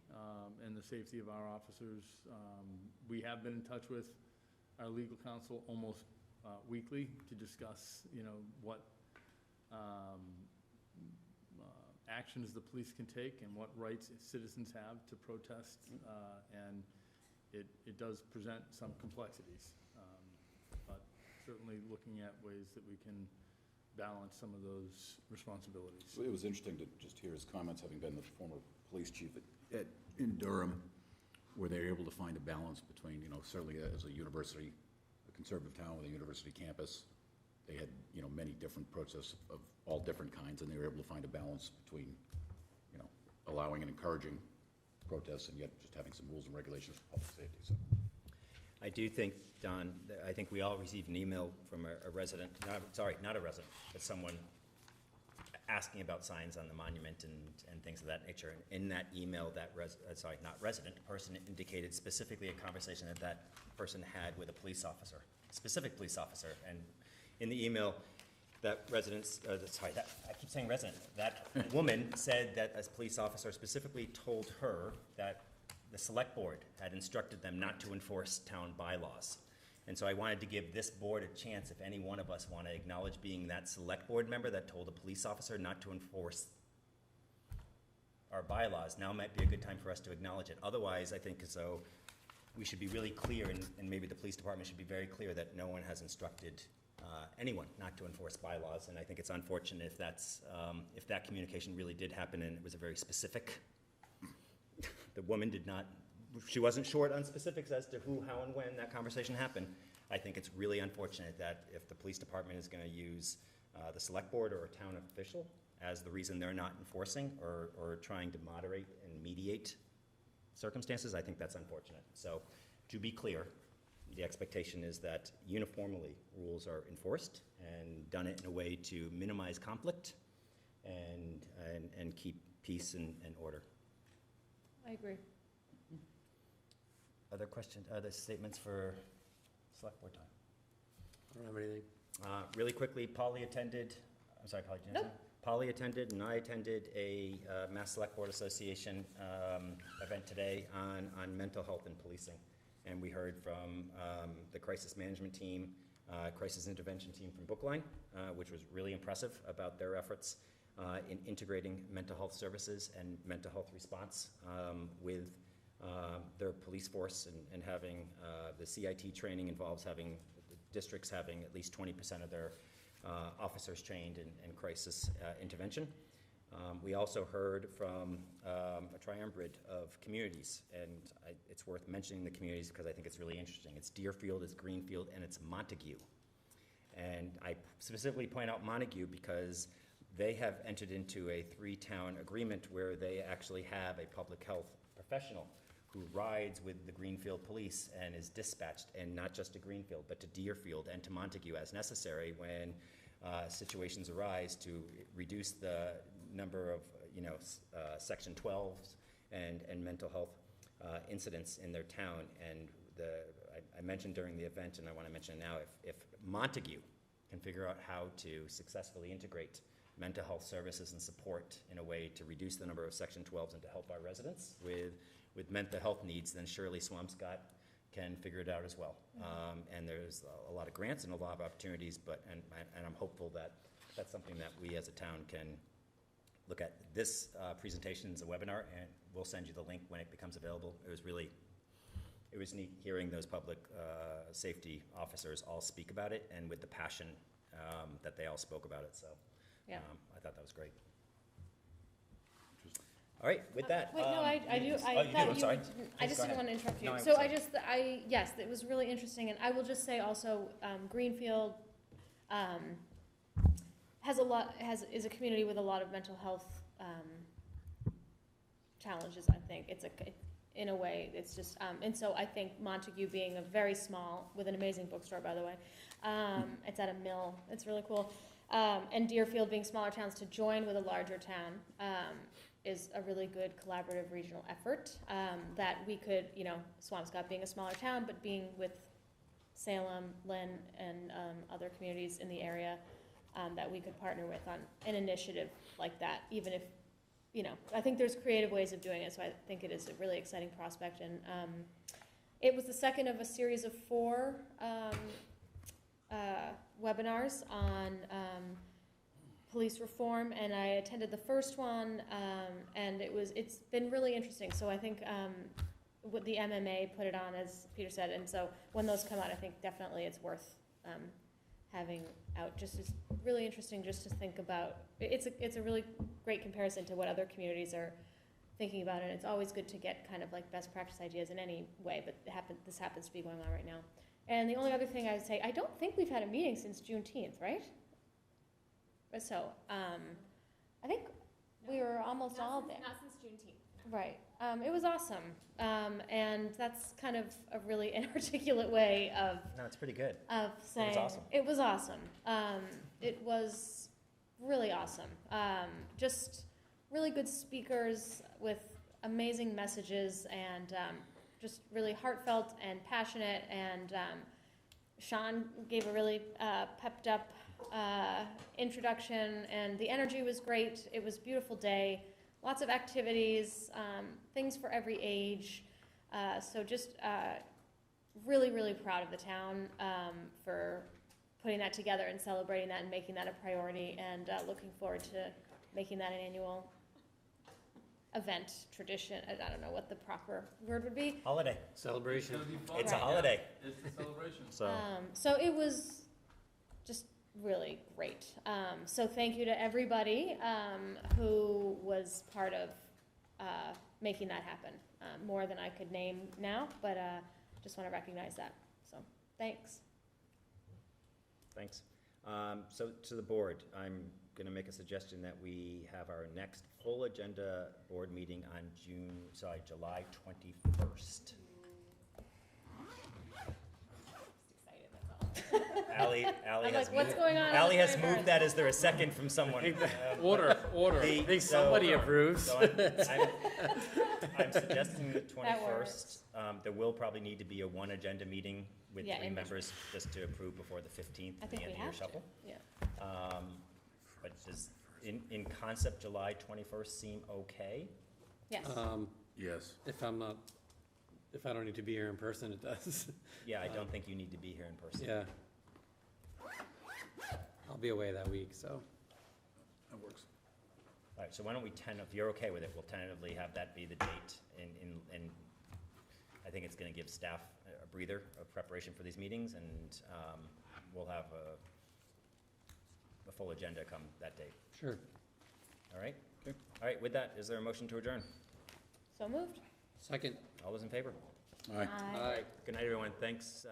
and the safety of our officers. We have been in touch with our legal counsel almost weekly to discuss, what actions the police can take and what rights citizens have to protest, and it does present some complexities, but certainly looking at ways that we can balance some of those responsibilities. It was interesting to just hear his comments, having been the former police chief in Durham, where they were able to find a balance between, certainly as a university, a conservative town with a university campus, they had, many different protests of all different kinds, and they were able to find a balance between, allowing and encouraging protests and yet just having some rules and regulations for public safety. So I do think, Don, I think we all received an email from a resident, not a resident, but someone asking about signs on the monument and things of that nature. And in that email, that person indicated specifically a conversation that person had with a police officer, specific police officer. And in the email, that woman said that a police officer specifically told her that the select board had instructed them not to enforce town bylaws. And so I wanted to give this board a chance, if any one of us want to acknowledge being that select board member that told a police officer not to enforce our bylaws. Now might be a good time for us to acknowledge it. Otherwise, I think as though we should be really clear, and maybe the police department should be very clear that no one has instructed anyone not to enforce bylaws. And I think it's unfortunate if that's if that communication really did happen and it was a very specific. The woman did not. She wasn't short on specifics as to who, how, and when that conversation happened. I think it's really unfortunate that if the police department is going to use the select board or a town official as the reason they're not enforcing or trying to moderate and mediate circumstances, I think that's unfortunate. So to be clear, the expectation is that uniformly rules are enforced and done it in a way to minimize conflict and keep peace and order. I agree. Other questions, other statements for select board time? I don't have anything. Really quickly, Polly attended, I'm sorry, Polly, Nope. Polly attended and I attended a Mass Select Board Association event today on mental health and policing. And we heard from the crisis management team, crisis intervention team from Brookline, which was really impressive about their efforts in integrating mental health services and mental health response with their police force, and having the CIT training involves having districts having at least 20% of their officers trained in crisis intervention. We also heard from a triumvirate of communities, and it's worth mentioning the communities because I think it's really interesting. It's Deerfield, it's Greenfield, and it's Montague. And I specifically point out Montague because they have entered into a 3-town agreement where they actually have a public health professional who rides with the Greenfield police and is dispatched, and not just to Greenfield, but to Deerfield and to Montague as necessary when situations arise to reduce the number of, Section 12s and mental health incidents in their town. And I mentioned during the event, and I want to mention it now, if Montague can figure out how to successfully integrate mental health services and support in a way to reduce the number of Section 12s and to help our residents with mental health needs, then surely Swampscott can figure it out as well. And there's a lot of grants and a lot of opportunities, and I'm hopeful that that's something that we as a town can look at. This presentation is a webinar, and we'll send you the link when it becomes available. It was neat hearing those public safety officers all speak about it, and with the passion that they all spoke about it, so. Yeah. I thought that was great. All right, with that. Wait, no, I do, oh, I you thought do, I'm you, sorry. I Please just go didn't ahead. want to interrupt you. No, I'm So sorry. yes, it was really interesting, and I will just say also, Greenfield, is a community with a lot of mental health, challenges, I think. In a way, it's just, and so I think Montague being a very small, with an amazing bookstore, by the way, it's at a mill, it's really cool, and Deerfield being smaller towns to join with a larger town, is a really good collaborative regional effort, that we could, Swampscott being a smaller town, but being with Salem, Lynn, and other communities in the area, that we could partner with on an initiative like that, even if, I think there's creative ways of doing it, so I think it is a really exciting prospect. And it was the second of a series of 4 webinars on police reform, and I attended the first one, and it's been really interesting. So I think what the MMA put it on, as Peter said, and so when those come out, I think definitely it's worth having out. Just is really interesting just to think about. It's a really great comparison to what other communities are thinking about, and it's always good to get kind of like best practice ideas in any way, but this happens to be going on right now. And the only other thing I would say, I don't think we've had a meeting since Juneteenth, right? So, I think we were almost all there. Not since Juneteenth. Right. It was awesome. And that's kind of a really inarticulate way of... No, it's pretty good. Of saying... It was awesome. It was awesome. It was really awesome. Just really good speakers with amazing messages, and just really heartfelt and passionate, and Sean gave a really pepped up introduction, and the energy was great. It was a beautiful day, lots of activities, things for every age. So just really, really proud of the town for putting that together and celebrating that and making that a priority, and looking forward to making that an annual event, tradition. I don't know what the proper word would be. Holiday. Celebration. It's a holiday. It's a celebration. So it was just really great. So thank you to everybody who was part of making that happen. More than I could name now, but just want to recognize that. So thanks. Thanks. So to the board, I'm going to make a suggestion that we have our next full agenda board meeting on July 21st. Ally I'm has like, what's going on? Ally has moved that. Is there a second from someone? Order. I think somebody approves. So I'm suggesting the 21st. There will probably need to be a one agenda meeting with 3 members just to approve before the 15th, I the think end we of year have shuffle. to. Yeah. But does, in concept, July 21st seem okay? Yes. Yes. If I don't need to be here in person, it does. Yeah, I don't think you need to be here in person. Yeah. I'll be away that week, so. That works. All right, so why don't we if you're okay with it, we'll tentatively have that be the date, and I think it's gonna give staff a breather of preparation for these meetings, and we'll have a full agenda come that date. Sure. All right? Okay. All right, with that, is there a motion to adjourn? So moved. Second. All those in favor? Aye. Aye. Good night, everyone. Thanks.